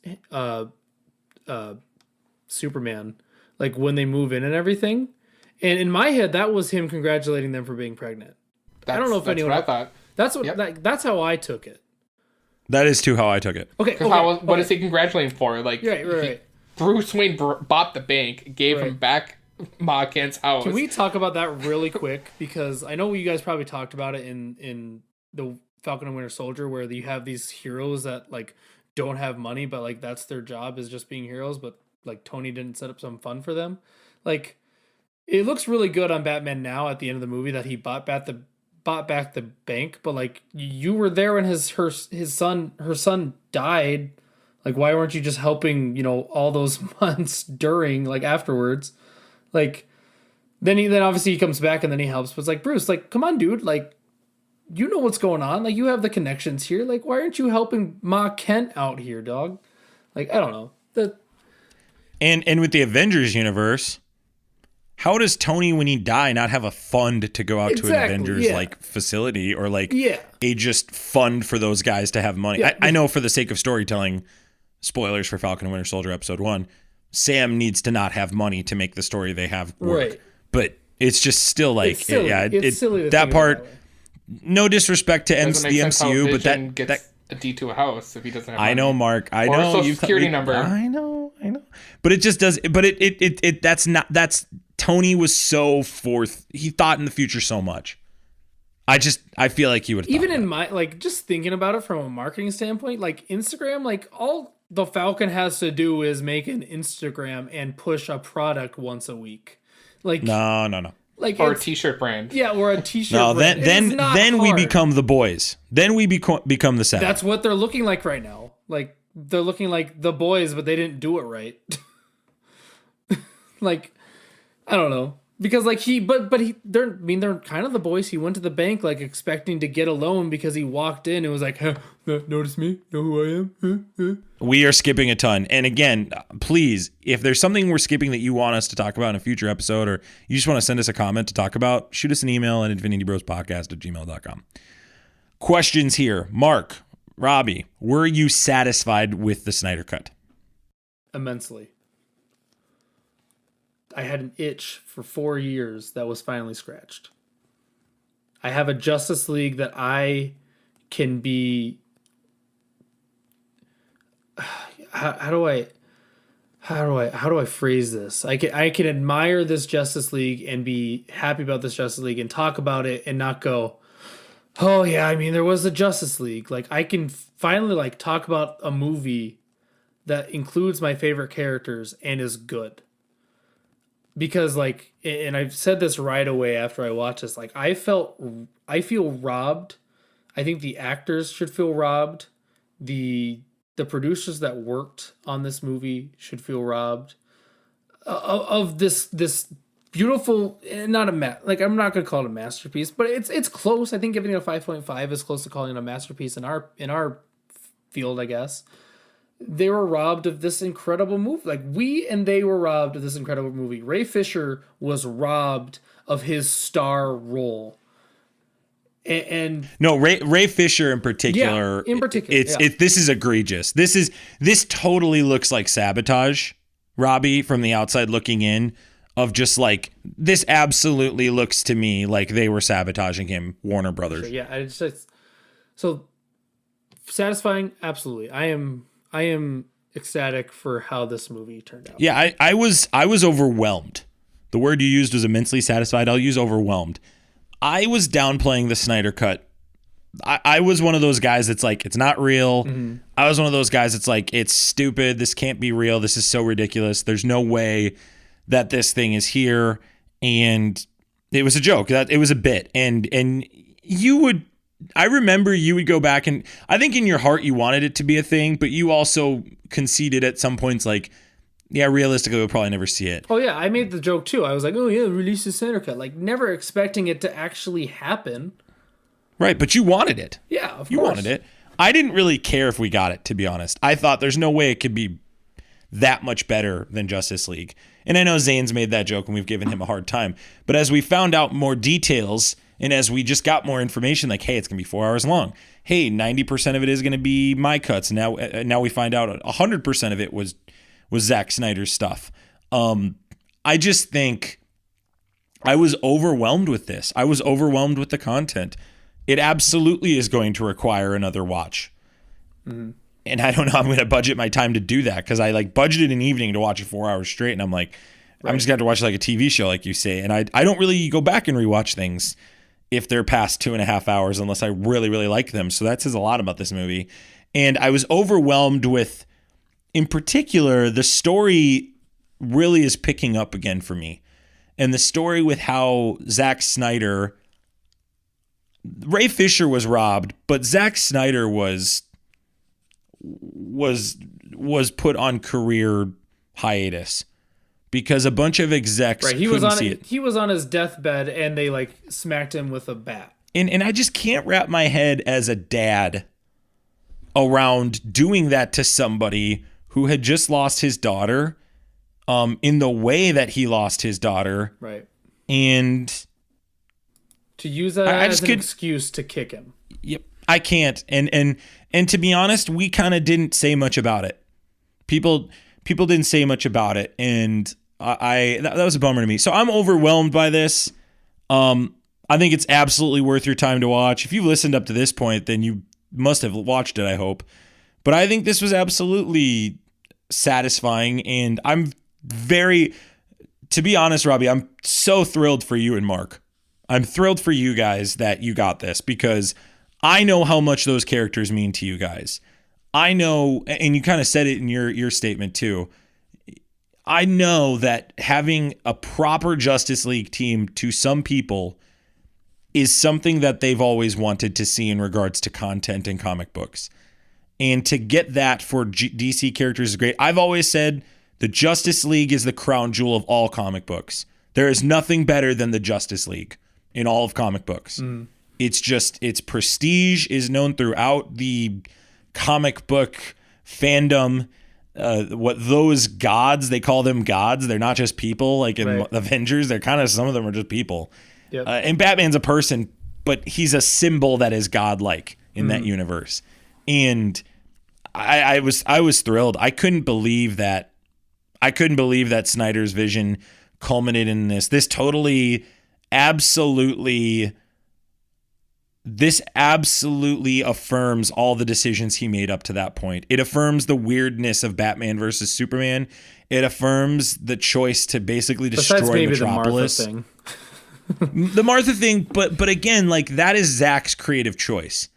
Superman like when they move in and everything. And in my head, that was him congratulating them for being pregnant. I don't know if anyone. That's what I thought. That's what that's how I took it. That is too how I took it. Okay. What is he congratulating for? Like, right. Bruce Wayne bought the bank, gave him back Ma Kent's house. Can we talk about that really quick? Because I know you guys probably talked about it in the Falcon and Winter Soldier, where you have these heroes that like don't have money, but like that's their job is just being heroes. But like Tony didn't set up some fun for them. Like it looks really good on Batman now at the end of the movie that he bought back the bank, but like you were there when her son died. Like why weren't you just helping, all those months during like afterwards? Like then obviously he comes back and then he helps, but it's like, Bruce, like come on dude, like you know what's going on, like you have the connections here, like why aren't you helping Ma Kent out here, dog? Like I don't know. And with the Avengers universe, how does Tony, when he die, not have a fund to go out to an Avengers like facility or like a just fund for those guys to have money? Yeah. I know for the sake of storytelling, spoilers for Falcon and Winter Soldier episode 1, Sam needs to not have money to make the story they have work. Right. But it's just still like, it's silly that part. No disrespect to the MCU, but that a D to a house if he doesn't have money. I know, Mark. I or know. A social security number. I know. But it just does. But that's Tony was so forth. He thought in the future so much. I feel like he would. Even in my like, just thinking about it from a marketing standpoint, like Instagram, like all the Falcon has to do is make an Instagram and push a product once a week. Like no. Like or a t-shirt brand. Yeah, or a t-shirt brand. Then we become the boys. Then we become the Seven. That's what they're looking like right now. Like they're looking like the boys, but they didn't do it right. Like, I don't know. Because like they're kind of the boys. He went to the bank like expecting to get a loan because he walked in and was like, huh, notice me, know who I am. Huh? We are skipping a ton. And again, please, if there's something we're skipping that you want us to talk about in a future episode, or you just want to send us a comment to talk about, shoot us an email at infinitybrospodcast@gmail.com. Questions here. Mark, Robbie, were you satisfied with the Snyder Cut? Immensely. I had an itch for 4 years that was finally scratched. I have a Justice League that I can be. How do I phrase this? I can admire this Justice League and be happy about this Justice League and talk about it and not go, oh yeah, I mean there was a Justice League. Like I can finally like talk about a movie that includes my favorite characters and is good. Because like, and I've said this right away after I watched this, like I feel robbed. I think the actors should feel robbed. The producers that worked on this movie should feel robbed of this beautiful, not like I'm not gonna call it a masterpiece, but it's close. I think giving it a 5.5 is close to calling it a masterpiece in our field, I guess. They were robbed of this incredible movie. Like they were robbed of this incredible movie. Ray Fisher was robbed of his star role. And no, Ray Fisher in particular. Yeah, in particular, this is egregious. This totally looks like sabotage, Robbie, from the outside looking in. Of just like, this absolutely looks to me like they were sabotaging him, Warner Brothers. Sure, yeah, so satisfying. Absolutely, I am ecstatic for how this movie turned out. Yeah, I was overwhelmed. The word you used was immensely satisfied. I'll use overwhelmed. I was downplaying the Snyder Cut. I was one of those guys that's like, it's not real. Mm-hmm. I was one of those guys that's like, it's stupid. This can't be real. This is so ridiculous. There's no way that this thing is here. And it was a joke. It was a bit. And I remember you would go back and I think in your heart you wanted it to be a thing, but you also conceded at some points like, yeah, realistically we'll probably never see it. Oh yeah, I made the joke too. I was like, oh yeah, release the Snyder Cut. Like never expecting it to actually happen. Right, but you wanted it. Yeah, of course. You wanted it. I didn't really care if we got it, to be honest. I thought there's no way it could be that much better than Justice League. And I know Zane's made that joke and we've given him a hard time. But as we found out more details and as we just got more information, like, hey, it's going to be 4 hours long. Hey, 90% of it is going to be my cuts. Now we find out 100% of it was Zack Snyder's stuff. I just think I was overwhelmed with this. I was overwhelmed with the content. It absolutely is going to require another watch. Mm-hmm. And I don't know how I'm going to budget my time to do that because I like budgeted an evening to watch it 4 hours straight. And I'm like, right. I'm just going to have to watch like a TV show, like you say. And I don't really go back and rewatch things if they're past 2.5 hours unless I really, really like them. So that says a lot about this movie. And I was overwhelmed with, in particular, the story really is picking up again for me. And the story with how Zack Snyder, Ray Fisher was robbed, but Zack Snyder was put on career hiatus because a bunch of execs couldn't see it. He was on his deathbed and they like smacked him with a bat. And I just can't wrap my head as a dad around doing that to somebody who had just lost his daughter, in the way that he lost his daughter. Right. And to use that as an excuse to kick him. Yep. I can't. And to be honest, we kind of didn't say much about it. People didn't say much about it. And that was a bummer to me. So I'm overwhelmed by this. I think it's absolutely worth your time to watch. If you've listened up to this point, then you must have watched it, I hope. But I think this was absolutely satisfying. And I'm to be honest, Robbie, I'm so thrilled for you and Mark. I'm thrilled for you guys that you got this because I know how much those characters mean to you guys. I know, and you kind of said it in your statement too. I know that having a proper Justice League team to some people is something that they've always wanted to see in regards to content in comic books. And to get that for DC characters is great. I've always said The Justice League is the crown jewel of all comic books. There is nothing better than the Justice League in all of comic books. It's just, its prestige is known throughout the comic book fandom. What those gods, they call them gods. They're not just people like in Avengers. They're kind of, some of them are just people. Yep. And Batman's a person, but he's a symbol that is godlike in that universe. And I was thrilled. I couldn't believe that Snyder's vision culminated in this totally, absolutely affirms all the decisions he made up to that point. It affirms the weirdness of Batman versus Superman. It affirms the choice to basically destroy Metropolis. The Martha thing. The Martha thing, but again, like, that is Zack's creative choice.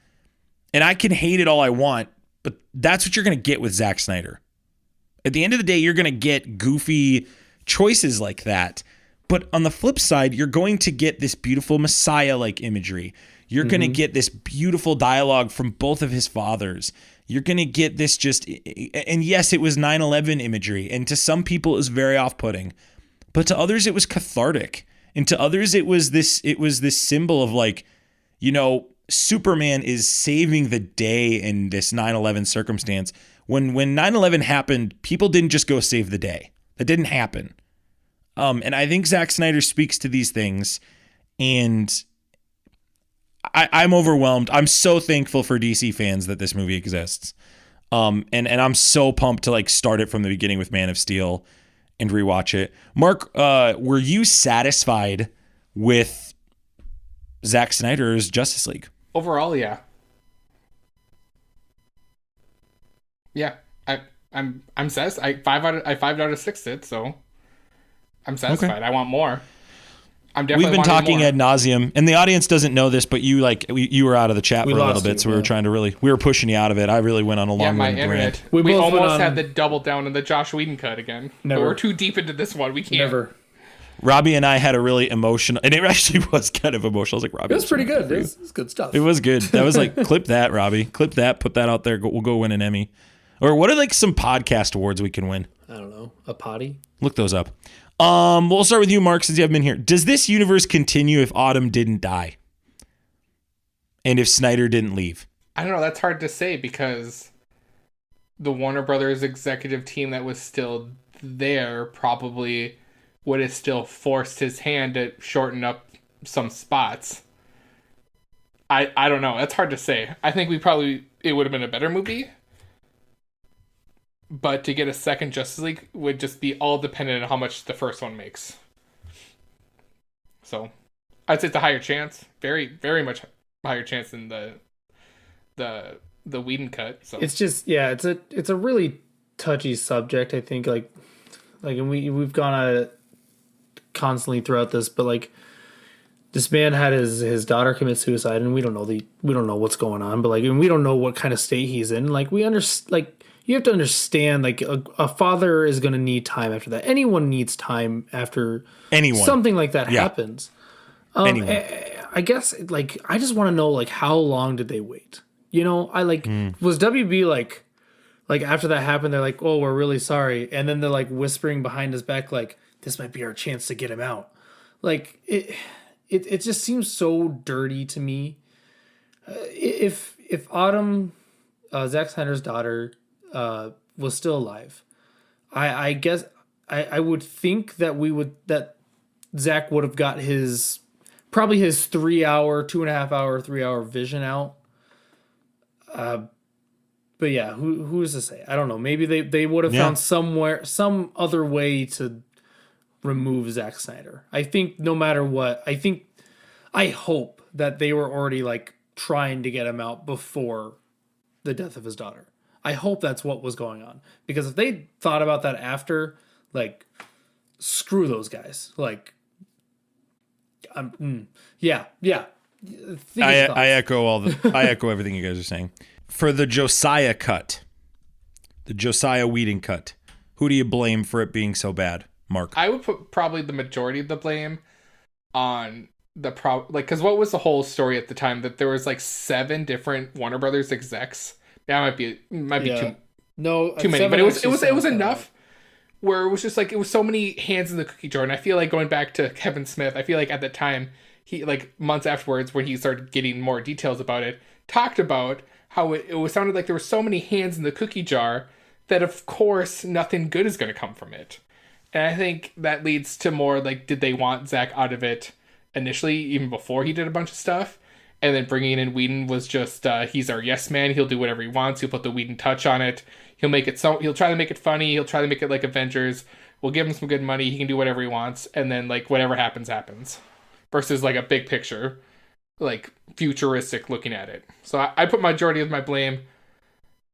And I can hate it all I want, but that's what you're going to get with Zack Snyder. At the end of the day, you're going to get goofy choices like that. But on the flip side, you're going to get this beautiful Messiah-like imagery. You're going to get this beautiful dialogue from both of his fathers. You're going to get this and yes, it was 9/11 imagery. And to some people, it was very off-putting. But to others, it was cathartic. And to others, it was this symbol of, like, you know, Superman is saving the day in this 9/11 circumstance. When 9/11 happened, people didn't just go save the day. That didn't happen. And I think Zack Snyder speaks to these things, and I'm overwhelmed. I'm so thankful for DC fans that this movie exists. And I'm so pumped to, like, start it from the beginning with Man of Steel and rewatch it. Mark, were you satisfied with Zack Snyder's Justice League? Overall, yeah. Yeah. I'm satisfied. I 5 out of 6 it, so I'm satisfied. Okay. I want more. We've been talking ad nauseum, and the audience doesn't know this, but you were out of the chat for a little bit, so we were pushing you out of it. I really went on a long rant. We almost had the double down in the Joss Whedon cut again. Never. But we're too deep into this one. We can't. Never. Robbie and I had a really emotional, and it actually was kind of emotional. I was like, Robbie, it was pretty good. It was good stuff. It was good. That was like, clip that, Robbie. Clip that. Put that out there. We'll go win an Emmy. Or what are, like, some podcast awards we can win? I don't know. A potty? Look those up. We'll start with you, Mark, since you haven't been here. Does this universe continue if Autumn didn't die? And if Snyder didn't leave? I don't know. That's hard to say, because the Warner Brothers executive team that was still there probably would have still forced his hand to shorten up some spots. I don't know. That's hard to say. I think it would have been a better movie. But to get a second Justice League would just be all dependent on how much the first one makes. So I'd say it's a higher chance. Very, very much higher chance than the Whedon cut. So it's just, yeah, it's a really touchy subject, I think. Like and we've gone constantly throughout this, but, like, this man had his daughter commit suicide, and we don't know what's going on, but, like, and we don't know what kind of state he's in. Like, you have to understand, like, a father is going to need time after that. Anyone needs time after something like that happens. I guess, like, I just want to know, like, how long did they wait? You know, was WB like after that happened, they're like, oh, we're really sorry. And then they're, like, whispering behind his back, like, this might be our chance to get him out. Like, it just seems so dirty to me. If Autumn, Zack Snyder's daughter, was still alive, I guess I would think that Zack would have got his 2.5 hour, 3 hour vision out. But yeah, who's to say? I don't know. Maybe they would have found some other way to remove Zack Snyder. I think no matter what, I hope that they were already, like, trying to get him out before the death of his daughter. I hope that's what was going on, because if they thought about that after, like, screw those guys. Like, yeah. I echo everything you guys are saying. For the Josiah cut, the Josiah Whedon cut, who do you blame for it being so bad, Mark? I would put probably the majority of the blame on because what was the whole story at the time, that there was, like, 7 different Warner Brothers execs. That might be too many, but it was enough. where it was just like, it was so many hands in the cookie jar. And I feel like going back to Kevin Smith, I feel like at the time, he, like months afterwards, when he started getting more details about it, talked about how it was sounded like there were so many hands in the cookie jar that of course nothing good is going to come from it. And I think that leads to more like, did they want Zack out of it initially, even before he did a bunch of stuff? And then bringing in Whedon was just, he's our yes man. He'll do whatever he wants. He'll put the Whedon touch on it. He'll make it so, he'll try to make it funny. He'll try to make it like Avengers. We'll give him some good money. He can do whatever he wants. And then like whatever happens, happens. Versus like a big picture, like futuristic looking at it. So I put majority of my blame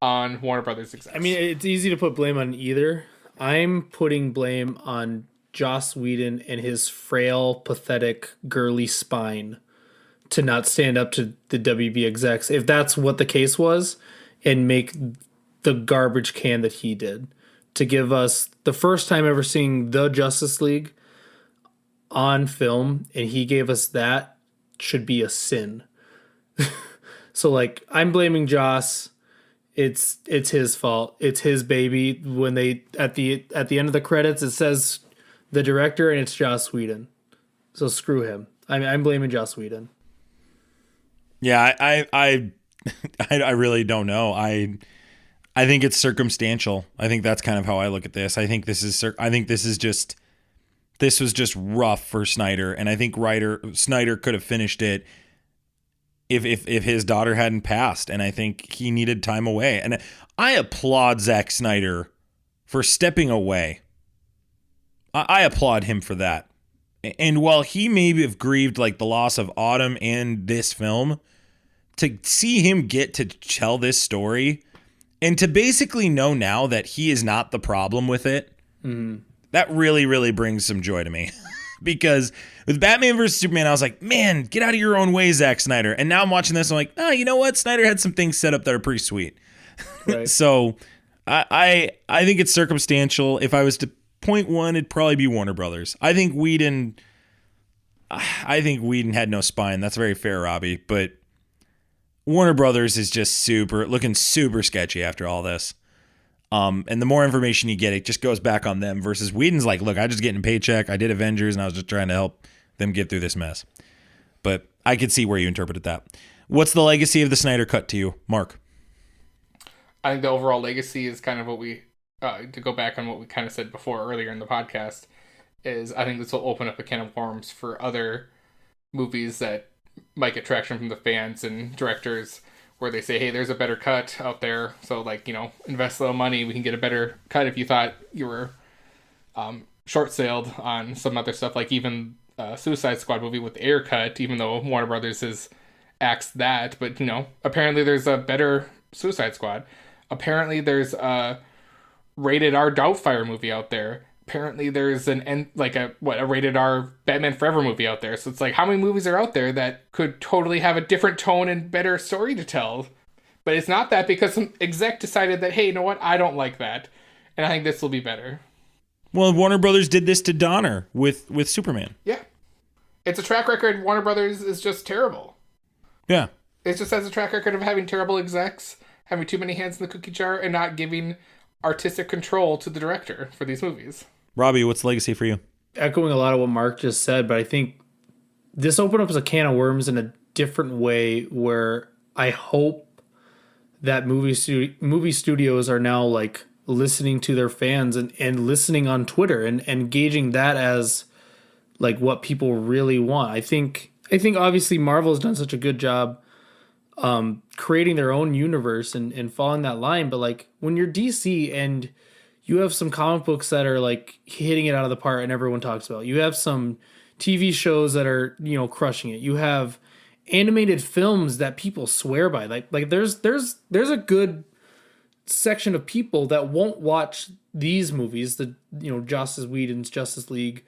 on Warner Brothers execs. I mean, it's easy to put blame on either. I'm putting blame on Joss Whedon and his frail, pathetic, girly spine to not stand up to the WB execs, if that's what the case was, and make the garbage can that he did. To give us the first time ever seeing the Justice League on film, and he gave us that, should be a sin. So, like, I'm blaming Joss. It's his fault. It's his baby. When they at the end of the credits, it says the director, and it's Joss Whedon. So screw him. I'm blaming Joss Whedon. Yeah, I really don't know. I think it's circumstantial. I think that's kind of how I look at this. I think this was just rough for Snyder, and I think Snyder could have finished it if his daughter hadn't passed, and I think he needed time away. And I applaud Zack Snyder for stepping away. I applaud him for that. And while he may have grieved like the loss of Autumn and this film, to see him get to tell this story and to basically know now that he is not the problem with it, that really, really brings some joy to me. Because with Batman vs. Superman, I was like, man, get out of your own way, Zack Snyder. And now I'm watching this, I'm like, oh, you know what? Snyder had some things set up that are pretty sweet. Right. So I think it's circumstantial. If I was to point one, it'd probably be Warner Brothers. I think Whedon had no spine. That's very fair, Robbie. But Warner Brothers is just looking super sketchy after all this. And the more information you get, it just goes back on them versus Whedon's like, look, I just getting a paycheck. I did Avengers and I was just trying to help them get through this mess. But I could see where you interpreted that. What's the legacy of the Snyder Cut to you, Mark? I think the overall legacy is kind of what we, to go back on what we kind of said before earlier in the podcast, is I think this will open up a can of worms for other movies that might get traction from the fans and directors, where they say, hey, there's a better cut out there. So, like, you know, invest a little money. We can get a better cut if you thought you were short-sailed on some other stuff, like even Suicide Squad movie with Air Cut, even though Warner Brothers has axed that. But, you know, apparently there's a better Suicide Squad. Apparently there's a rated R Doubtfire movie out there. Apparently there's a rated R Batman Forever movie out there. So it's like, how many movies are out there that could totally have a different tone and better story to tell? But it's not that, because some exec decided that, hey, you know what? I don't like that. And I think this will be better. Well, Warner Brothers did this to Donner with Superman. Yeah. It's a track record. Warner Brothers is just terrible. Yeah. It just has a track record of having terrible execs, having too many hands in the cookie jar, and not giving artistic control to the director for these movies. Robbie, what's the legacy for you? Echoing a lot of what Mark just said, but I think this opened up as a can of worms in a different way, where I hope that movie studios are now like listening to their fans and listening on Twitter and engaging that as like what people really want. I think obviously Marvel has done such a good job creating their own universe and following that line, but like when you're DC and you have some comic books that are like hitting it out of the park and everyone talks about, you have some TV shows that are, you know, crushing it, you have animated films that people swear by, like there's a good section of people that won't watch these movies, the, you know, Joss Whedon's Justice League,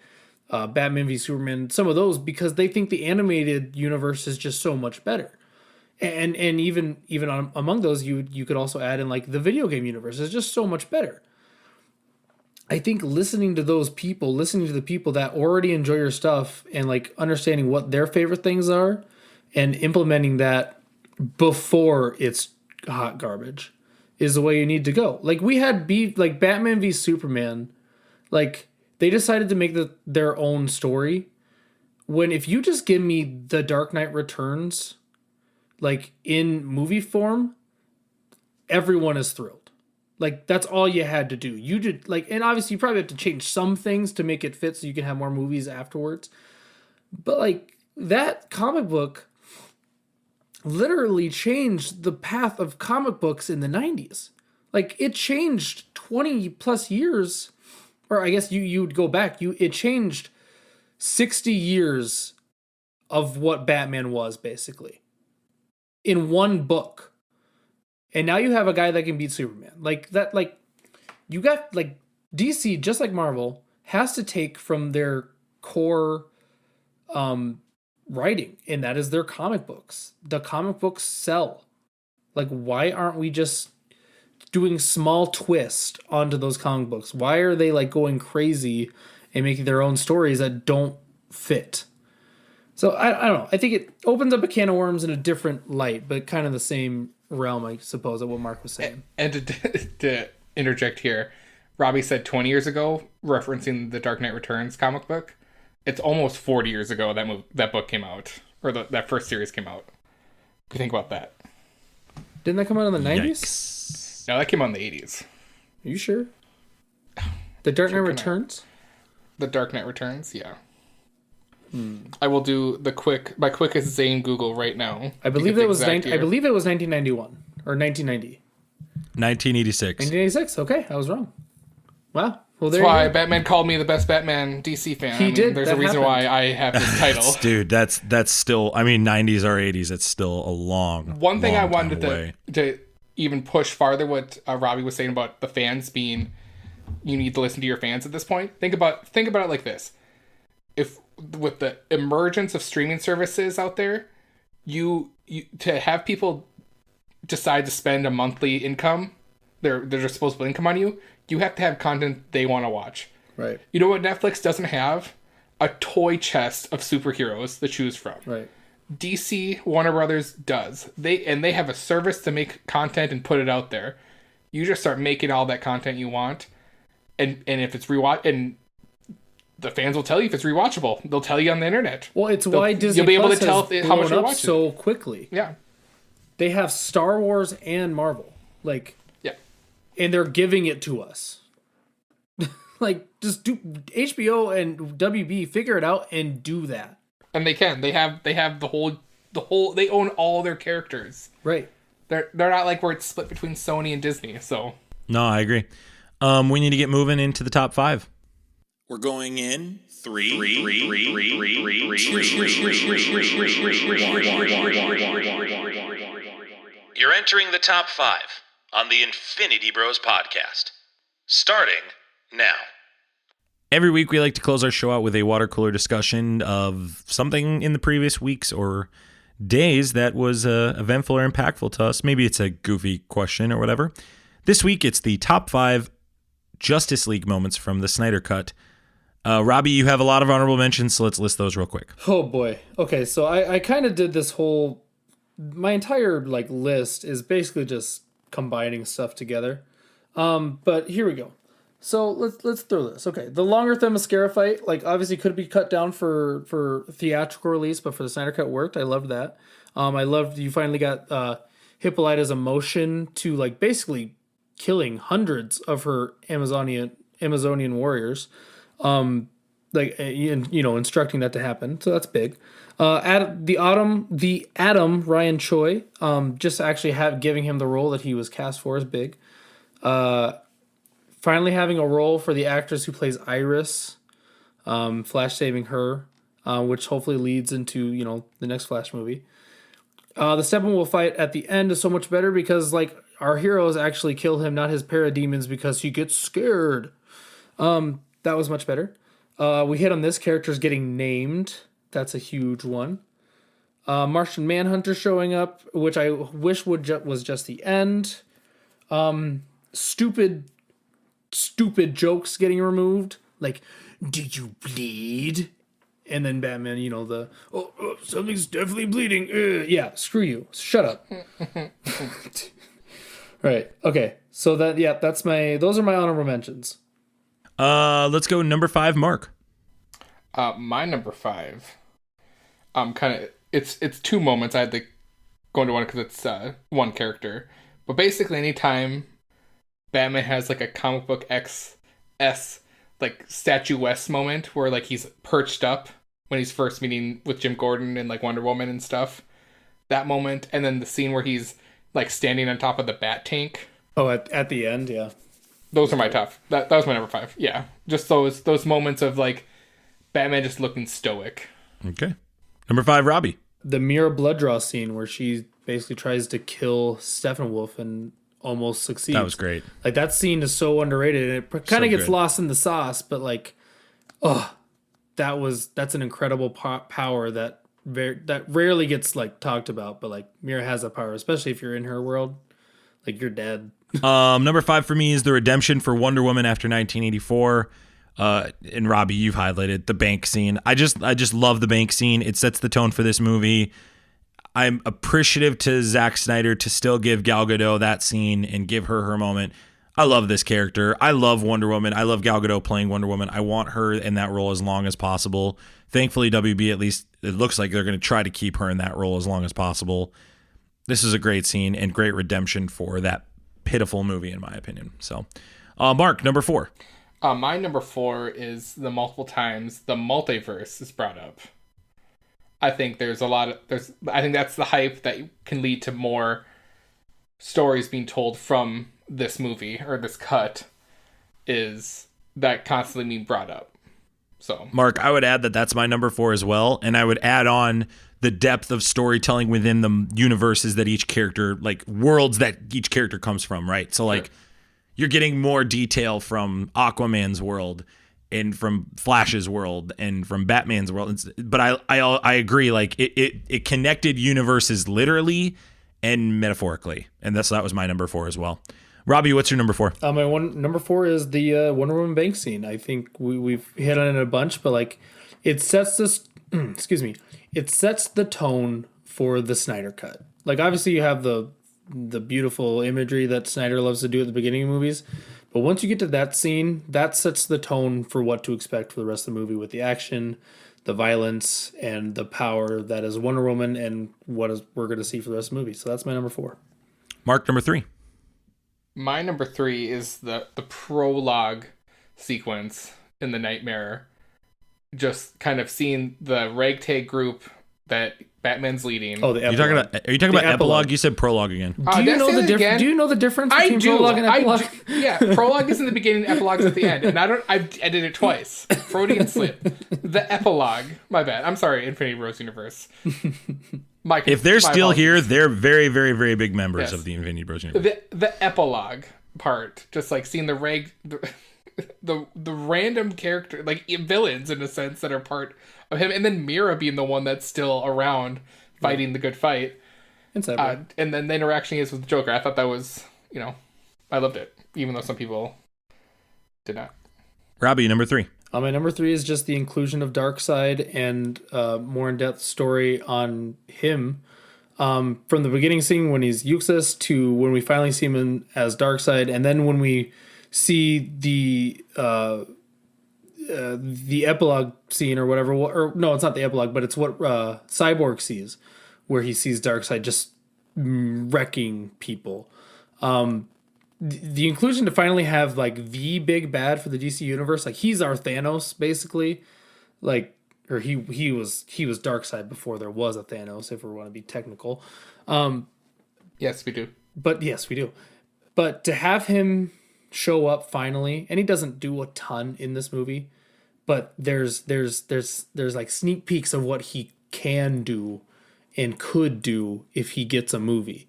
Batman v Superman, some of those, because they think the animated universe is just so much better. And even among those, you could also add in like the video game universe is just so much better. I think listening to the people that already enjoy your stuff and like understanding what their favorite things are and implementing that before it's hot garbage is the way you need to go. Like we had Batman v Superman Like, they decided to make their own story. When if you just give me The Dark Knight Returns, like, in movie form, everyone is thrilled. Like, that's all you had to do. You did, like, and obviously you probably have to change some things to make it fit so you can have more movies afterwards. But, like, that comic book literally changed the path of comic books in the 90s. Like, it changed 20 plus years, or I guess you'd go back. It changed 60 years of what Batman was, basically, in one book. And now you have a guy that can beat Superman. Like, that, like, you got, like, DC, just like Marvel, has to take from their core writing, and that is their comic books. The comic books sell. Like, why aren't we just doing small twist onto those comic books? Why are they, like, going crazy and making their own stories that don't fit? So I don't know. I think it opens up a can of worms in a different light, but kind of the same realm, I suppose, of what Mark was saying. And to interject here, Robbie said 20 years ago, referencing the Dark Knight Returns comic book. It's almost 40 years ago that book came out, or that first series came out. If you think about that. Didn't that come out in the 90s? Yikes. No, that came out in the 80s. Are you sure? The Dark Knight Returns? The Dark Knight Returns, yeah. I will do my quickest Zane Google right now. I believe it was 1991 or 1990. 1986. 1986. Okay, I was wrong. Wow. Well, That's why Batman called me the best Batman DC fan. He did. There's a reason why I have this title. Dude, that's still, I mean, 90s or 80s, it's still a long One thing long I wanted time to even push farther what Robbie was saying about the fans being, you need to listen to your fans at this point. Think about it like this. If with the emergence of streaming services out there, you to have people decide to spend a monthly income, their disposable income on you, you have to have content they want to watch. Right. You know what Netflix doesn't have? A toy chest of superheroes to choose from. Right. DC, Warner Brothers does. They have a service to make content and put it out there. You just start making all that content you want, and if it's and the fans will tell you if it's rewatchable. They'll tell you on the internet. Well, it's why Disney you'll be able Plus to tell has how much blown you're up watching so quickly. Yeah. They have Star Wars and Marvel, like, yeah, and they're giving it to us. Like, just do HBO and WB, figure it out and do that. And they can. They have the whole. They own all their characters. Right. They're not like where it's split between Sony and Disney. So No, I agree. We need to get moving into the top 5. We're going in 3, 2. You're entering the top 5 on the Infinity Bros podcast. Starting now. Every week we like to close our show out with a water cooler discussion of something in the previous weeks or days that was eventful or impactful to us. Maybe it's a goofy question or whatever. This week it's the top 5 Justice League moments from the Snydercut. Robbie, you have a lot of honorable mentions, so let's list those real quick. Oh boy. Okay, so I kind of did this whole, my entire like list is basically just combining stuff together. But here we go. So let's throw this. Okay, the longer Themyscira fight, like, obviously could be cut down for theatrical release, but for the Snyder Cut worked. I loved that. I loved you finally got Hippolyta's emotion to, like, basically killing hundreds of her Amazonian warriors. Instructing that to happen. So that's big. The Atom Ryan Choi, just actually giving him the role that he was cast for is big. Finally having a role for the actress who plays Iris, Flash saving her, which hopefully leads into, the next Flash movie. The Steppenwolf fight at the end is so much better because, like, our heroes actually kill him, not his parademons, because he gets scared. That was much better. We hit on this character's getting named. That's a huge one. Martian Manhunter showing up, which I wish was just the end. Stupid jokes getting removed. Like, did you bleed? And then Batman, something's definitely bleeding. Yeah, screw you. Shut up. Right. Okay. So those are my honorable mentions. Let's go number 5, Mark. My number 5, kind of it's two moments. I had to go into one because it's one character, but basically anytime Batman has like a comic book XS like statuesque moment where like he's perched up when he's first meeting with Jim Gordon and like Wonder Woman and stuff, that moment, and then the scene where he's like standing on top of the bat tank. Oh, at the end, yeah. Those are my top. That was my number 5. Yeah, just those moments of like Batman just looking stoic. Okay. Number 5, Robbie. The Mira blood draw scene where she basically tries to kill Steppenwolf and almost succeeds. That was great. Like, that scene is so underrated, and it kind of gets lost in the sauce, but like, that's an incredible power that rarely gets like talked about, but like Mira has that power, especially if you're in her world. Like, you're dead. Number 5 for me is the redemption for Wonder Woman after 1984. And Robbie, you've highlighted the bank scene. I just love the bank scene. It sets the tone for this movie. I'm appreciative to Zack Snyder to still give Gal Gadot that scene and give her moment. I love this character. I love Wonder Woman. I love Gal Gadot playing Wonder Woman. I want her in that role as long as possible. Thankfully, WB, at least it looks like they're going to try to keep her in that role as long as possible. This is a great scene and great redemption for that pitiful movie, in my opinion. So, Mark, number 4. My number 4 is the multiple times the multiverse is brought up. I think I think that's the hype that can lead to more stories being told from this movie or this cut, is that constantly being brought up. So, Mark, I would add that that's my number 4 as well, and I would add on the depth of storytelling within the universes that each character, like worlds that each character comes from, right? So like you're getting more detail from Aquaman's world and from Flash's world and from Batman's world. But I agree, like it connected universes literally and metaphorically. And that was my number 4 as well. Robbie, what's your number 4? My number 4 is the Wonder Woman bank scene. I think we've hit on it a bunch, but like it sets this it sets the tone for the Snyder Cut. Like, obviously you have the beautiful imagery that Snyder loves to do at the beginning of movies, but once you get to that scene, that sets the tone for what to expect for the rest of the movie, with the action, the violence, and the power that is Wonder Woman and we're going to see for the rest of the movie. So that's my number 4. Mark, number 3. My number 3 is the prologue sequence in the Nightmare. Just kind of seeing the ragtag group that Batman's leading. Oh, the epilogue. Are you talking about epilogue? You said prologue again. Do you know the difference between prologue and epilogue? Yeah, prologue is in the beginning, epilogue's at the end. And I did it twice. Freudian slip. The epilogue. My bad. I'm sorry, Infinity Bros universe. If they're still here, they're very, very, very big members of the Infinity Bros universe. The epilogue part, just like seeing the random character, like villains in a sense, that are part of him, and then Mira being the one that's still around fighting the good fight, and then the interaction he has with the Joker. I thought that was, I loved it, even though some people did not. Robbie, number 3. My number 3 is just the inclusion of Darkseid and more in-depth story on him. From the beginning scene when he's useless to when we finally see him as Darkseid, and then when we see the epilogue scene or whatever, or no, it's not the epilogue, but it's what Cyborg sees, where he sees Darkseid just wrecking people. The inclusion to finally have like the big bad for the DC universe, like he's our Thanos basically, like, or he was Darkseid before there was a Thanos, if we want to be technical. Yes, we do. But to have him show up finally, and he doesn't do a ton in this movie, but there's like sneak peeks of what he can do and could do if he gets a movie.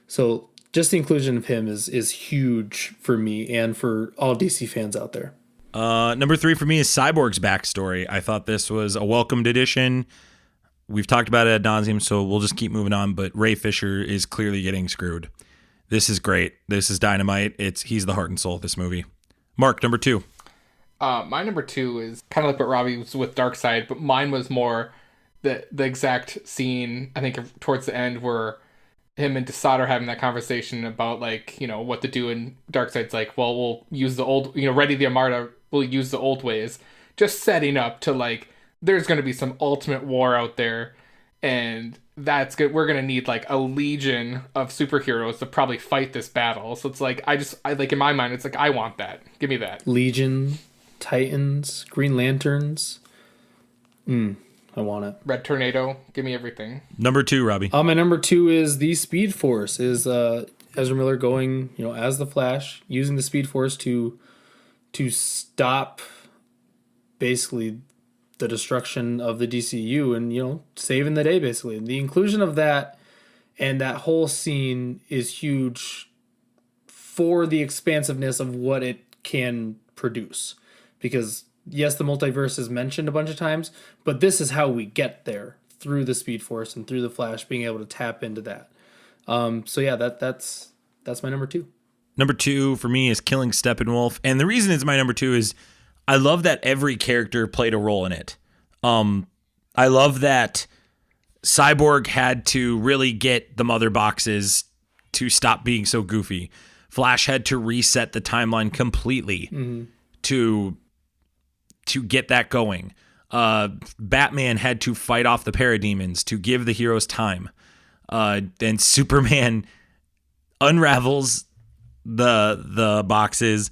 So just the inclusion of him is huge for me and for all DC fans out there. Number 3 for me is Cyborg's backstory. I thought this was a welcomed addition. We've talked about it ad nauseum, so we'll just keep moving on. But Ray Fisher is clearly getting screwed. This is great. This is dynamite. He's the heart and soul of this movie. Mark, number 2. My number 2 is kind of like what Robbie was with Darkseid, but mine was more the exact scene, I think, towards the end where him and Desaad are having that conversation about, like, what to do, and Darkseid's like, well, we'll use the old, ready the Armada, we'll use the old ways, just setting up to like there's going to be some ultimate war out there, and that's good. We're going to need like a legion of superheroes to probably fight this battle. So it's like I like in my mind it's like I want that. Give me that. Legion, Titans, Green Lanterns. I want it. Red Tornado, give me everything. Number 2, Robbie. My number 2 is the Speed Force. Is Ezra Miller going, as the Flash, using the Speed Force to stop basically the destruction of the DCEU and saving the day basically. The inclusion of that and that whole scene is huge for the expansiveness of what it can produce, because yes, the multiverse is mentioned a bunch of times, but this is how we get there, through the Speed Force and through the Flash being able to tap into that. So yeah, that's my number 2. Number 2 for me is killing Steppenwolf. And the reason it's my number 2 is I love that every character played a role in it. I love that Cyborg had to really get the mother boxes to stop being so goofy. Flash had to reset the timeline completely to get that going. Batman had to fight off the parademons to give the heroes time. Then Superman unravels the boxes,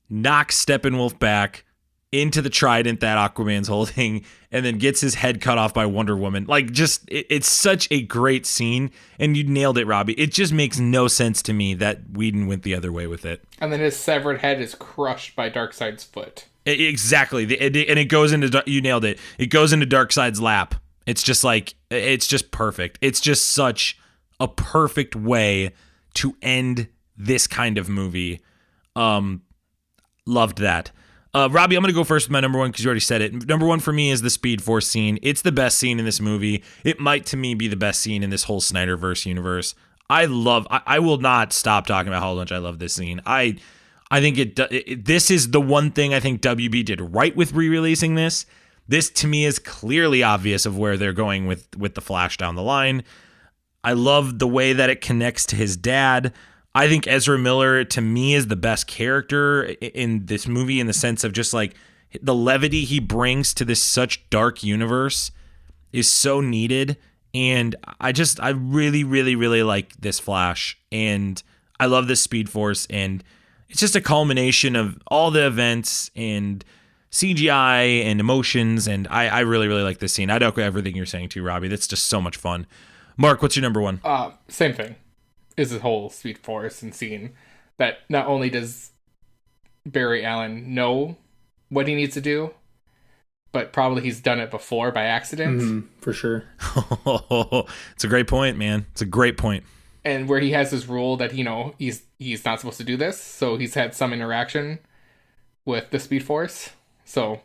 knocks Steppenwolf back into the trident that Aquaman's holding, and then gets his head cut off by Wonder Woman. Like, just it's such a great scene, and you nailed it, Robbie. It just makes no sense to me that Whedon went the other way with it. And then his severed head is crushed by Darkseid's foot. Exactly. And it goes into, you nailed it. It goes into Darkseid's lap. It's just like, it's just perfect. It's just such a perfect way to end this kind of movie. Loved that. Robbie, I'm going to go first with my number 1 because you already said it. Number 1 for me is the Speed Force scene. It's the best scene in this movie. It might, to me, be the best scene in this whole Snyderverse universe. I will not stop talking about how much I love this scene. I think this is the one thing I think WB did right with re-releasing this. This, to me, is clearly obvious of where they're going with the Flash down the line. I love the way that it connects to his dad. I think Ezra Miller, to me, is the best character in this movie in the sense of just like the levity he brings to this such dark universe is so needed. And I really, really, really like this Flash. And I love this Speed Force. And it's just a culmination of all the events and CGI and emotions. And I really, really like this scene. I echo everything you're saying too, Robbie. That's just so much fun. Mark, what's your number 1? Same thing. Is the whole Speed Force and scene that not only does Barry Allen know what he needs to do, but probably he's done it before by accident. For sure. It's a great point, man. It's a great point. And where he has this rule that, he's not supposed to do this. So he's had some interaction with the Speed Force. So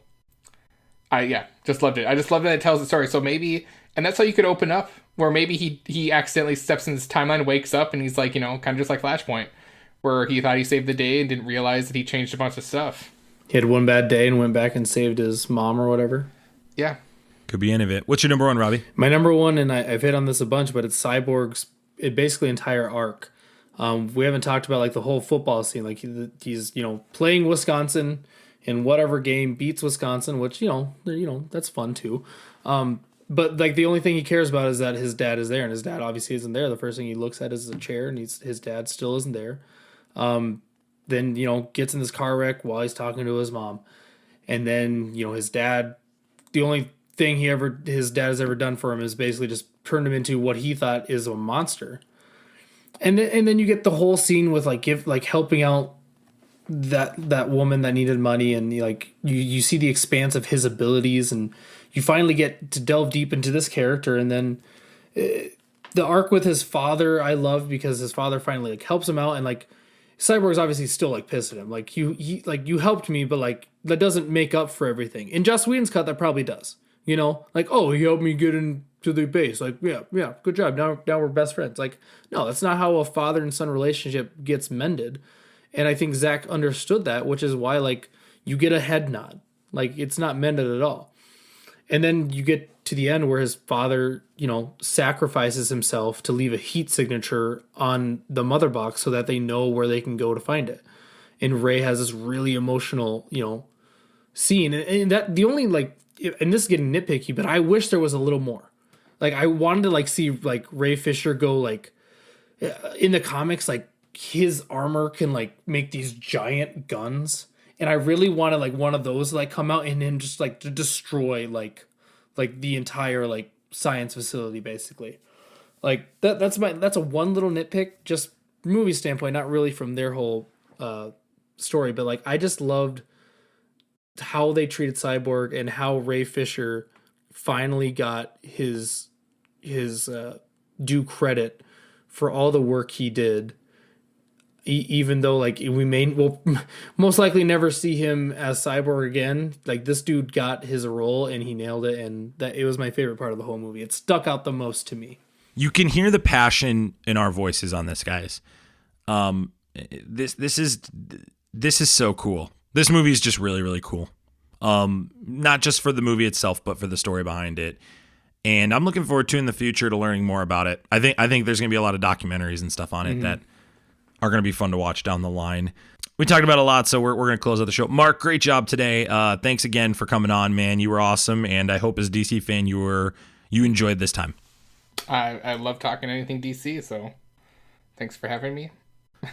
I just loved it. I just loved that it tells the story. So maybe, and that's how you could open up, where maybe he accidentally steps in this timeline, wakes up, and he's like, kind of just like Flashpoint, where he thought he saved the day and didn't realize that he changed a bunch of stuff. He had one bad day and went back and saved his mom or whatever. Yeah. Could be any of it. What's your number 1, Robbie? My number 1, and I've hit on this a bunch, but it's Cyborg's basically entire arc. We haven't talked about like the whole football scene. Like he's playing Wisconsin in whatever game, beats Wisconsin, which that's fun too. But like the only thing he cares about is that his dad is there, and his dad obviously isn't there. The first thing he looks at is a chair, and his dad still isn't there. Then gets in this car wreck while he's talking to his mom, and then his dad. The only thing his dad has ever done for him is basically just turned him into what he thought is a monster. And then you get the whole scene with helping out that woman that needed money, and you see the expanse of his abilities, and you finally get to delve deep into this character. And then the arc with his father I love, because his father finally helps him out, and Cyborg's obviously still pissed at him, you helped me, but that doesn't make up for everything. In Joss Whedon's cut, that probably does, oh, he helped me get into the base, yeah, good job, now we're best friends. No, that's not how a father and son relationship gets mended. And I think Zack understood that, which is why you get a head nod, it's not mended at all. And then you get to the end where his father, sacrifices himself to leave a heat signature on the mother box so that they know where they can go to find it. And Ray has this really emotional, scene, and that the only like, and this is getting nitpicky, but I wish there was a little more. Like I wanted to like see like Ray Fisher go like in the comics, like his armor can like make these giant guns, and I really wanted like one of those to, like come out and then just like to destroy like the entire like science facility basically. Like that's a one little nitpick, just movie standpoint, not really from their whole story, but like I just loved how they treated Cyborg and how Ray Fisher finally got his due credit for all the work he did, even though like we'll most likely never see him as Cyborg again. Like this dude got his role and he nailed it, and that it was my favorite part of the whole movie. It stuck out the most to me. You can hear the passion in our voices on this, guys. This is so cool. This movie is just really, really cool. Not just for the movie itself, but for the story behind it. And I'm looking forward to in the future to learning more about it. I think there's going to be a lot of documentaries and stuff on it that are going to be fun to watch down the line. We talked about a lot, so we're going to close out the show. Mark, great job today. Thanks again for coming on, man. You were awesome, and I hope as a DC fan you enjoyed this time. I love talking anything DC, so thanks for having me.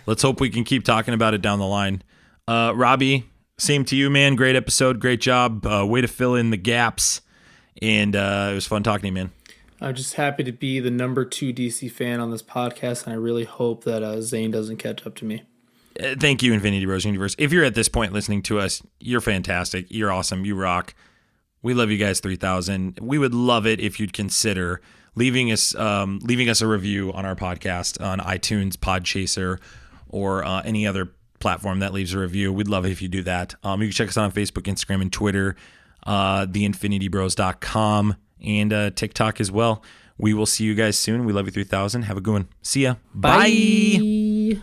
Let's hope we can keep talking about it down the line. Robbie, same to you, man. Great episode. Great job. Way to fill in the gaps. And it was fun talking to you, man. I'm just happy to be the number 2 DC fan on this podcast, and I really hope that Zane doesn't catch up to me. Thank you, Infinity Bros Universe. If you're at this point listening to us, you're fantastic. You're awesome. You rock. We love you guys 3000. We would love it if you'd consider leaving us a review on our podcast on iTunes, Podchaser, or any other platform that leaves a review. We'd love it if you do that. You can check us out on Facebook, Instagram, and Twitter, theinfinitybros.com, and TikTok as well. We will see you guys soon. We love you 3000. Have a good one. See ya. Bye.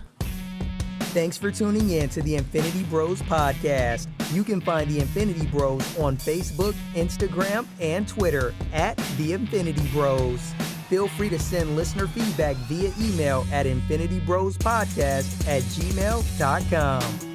Thanks for tuning in to the Infinity Bros podcast. You can find the Infinity Bros on Facebook, Instagram, and Twitter at the Infinity Bros. Feel free to send listener feedback via email at infinitybrospodcast@gmail.com.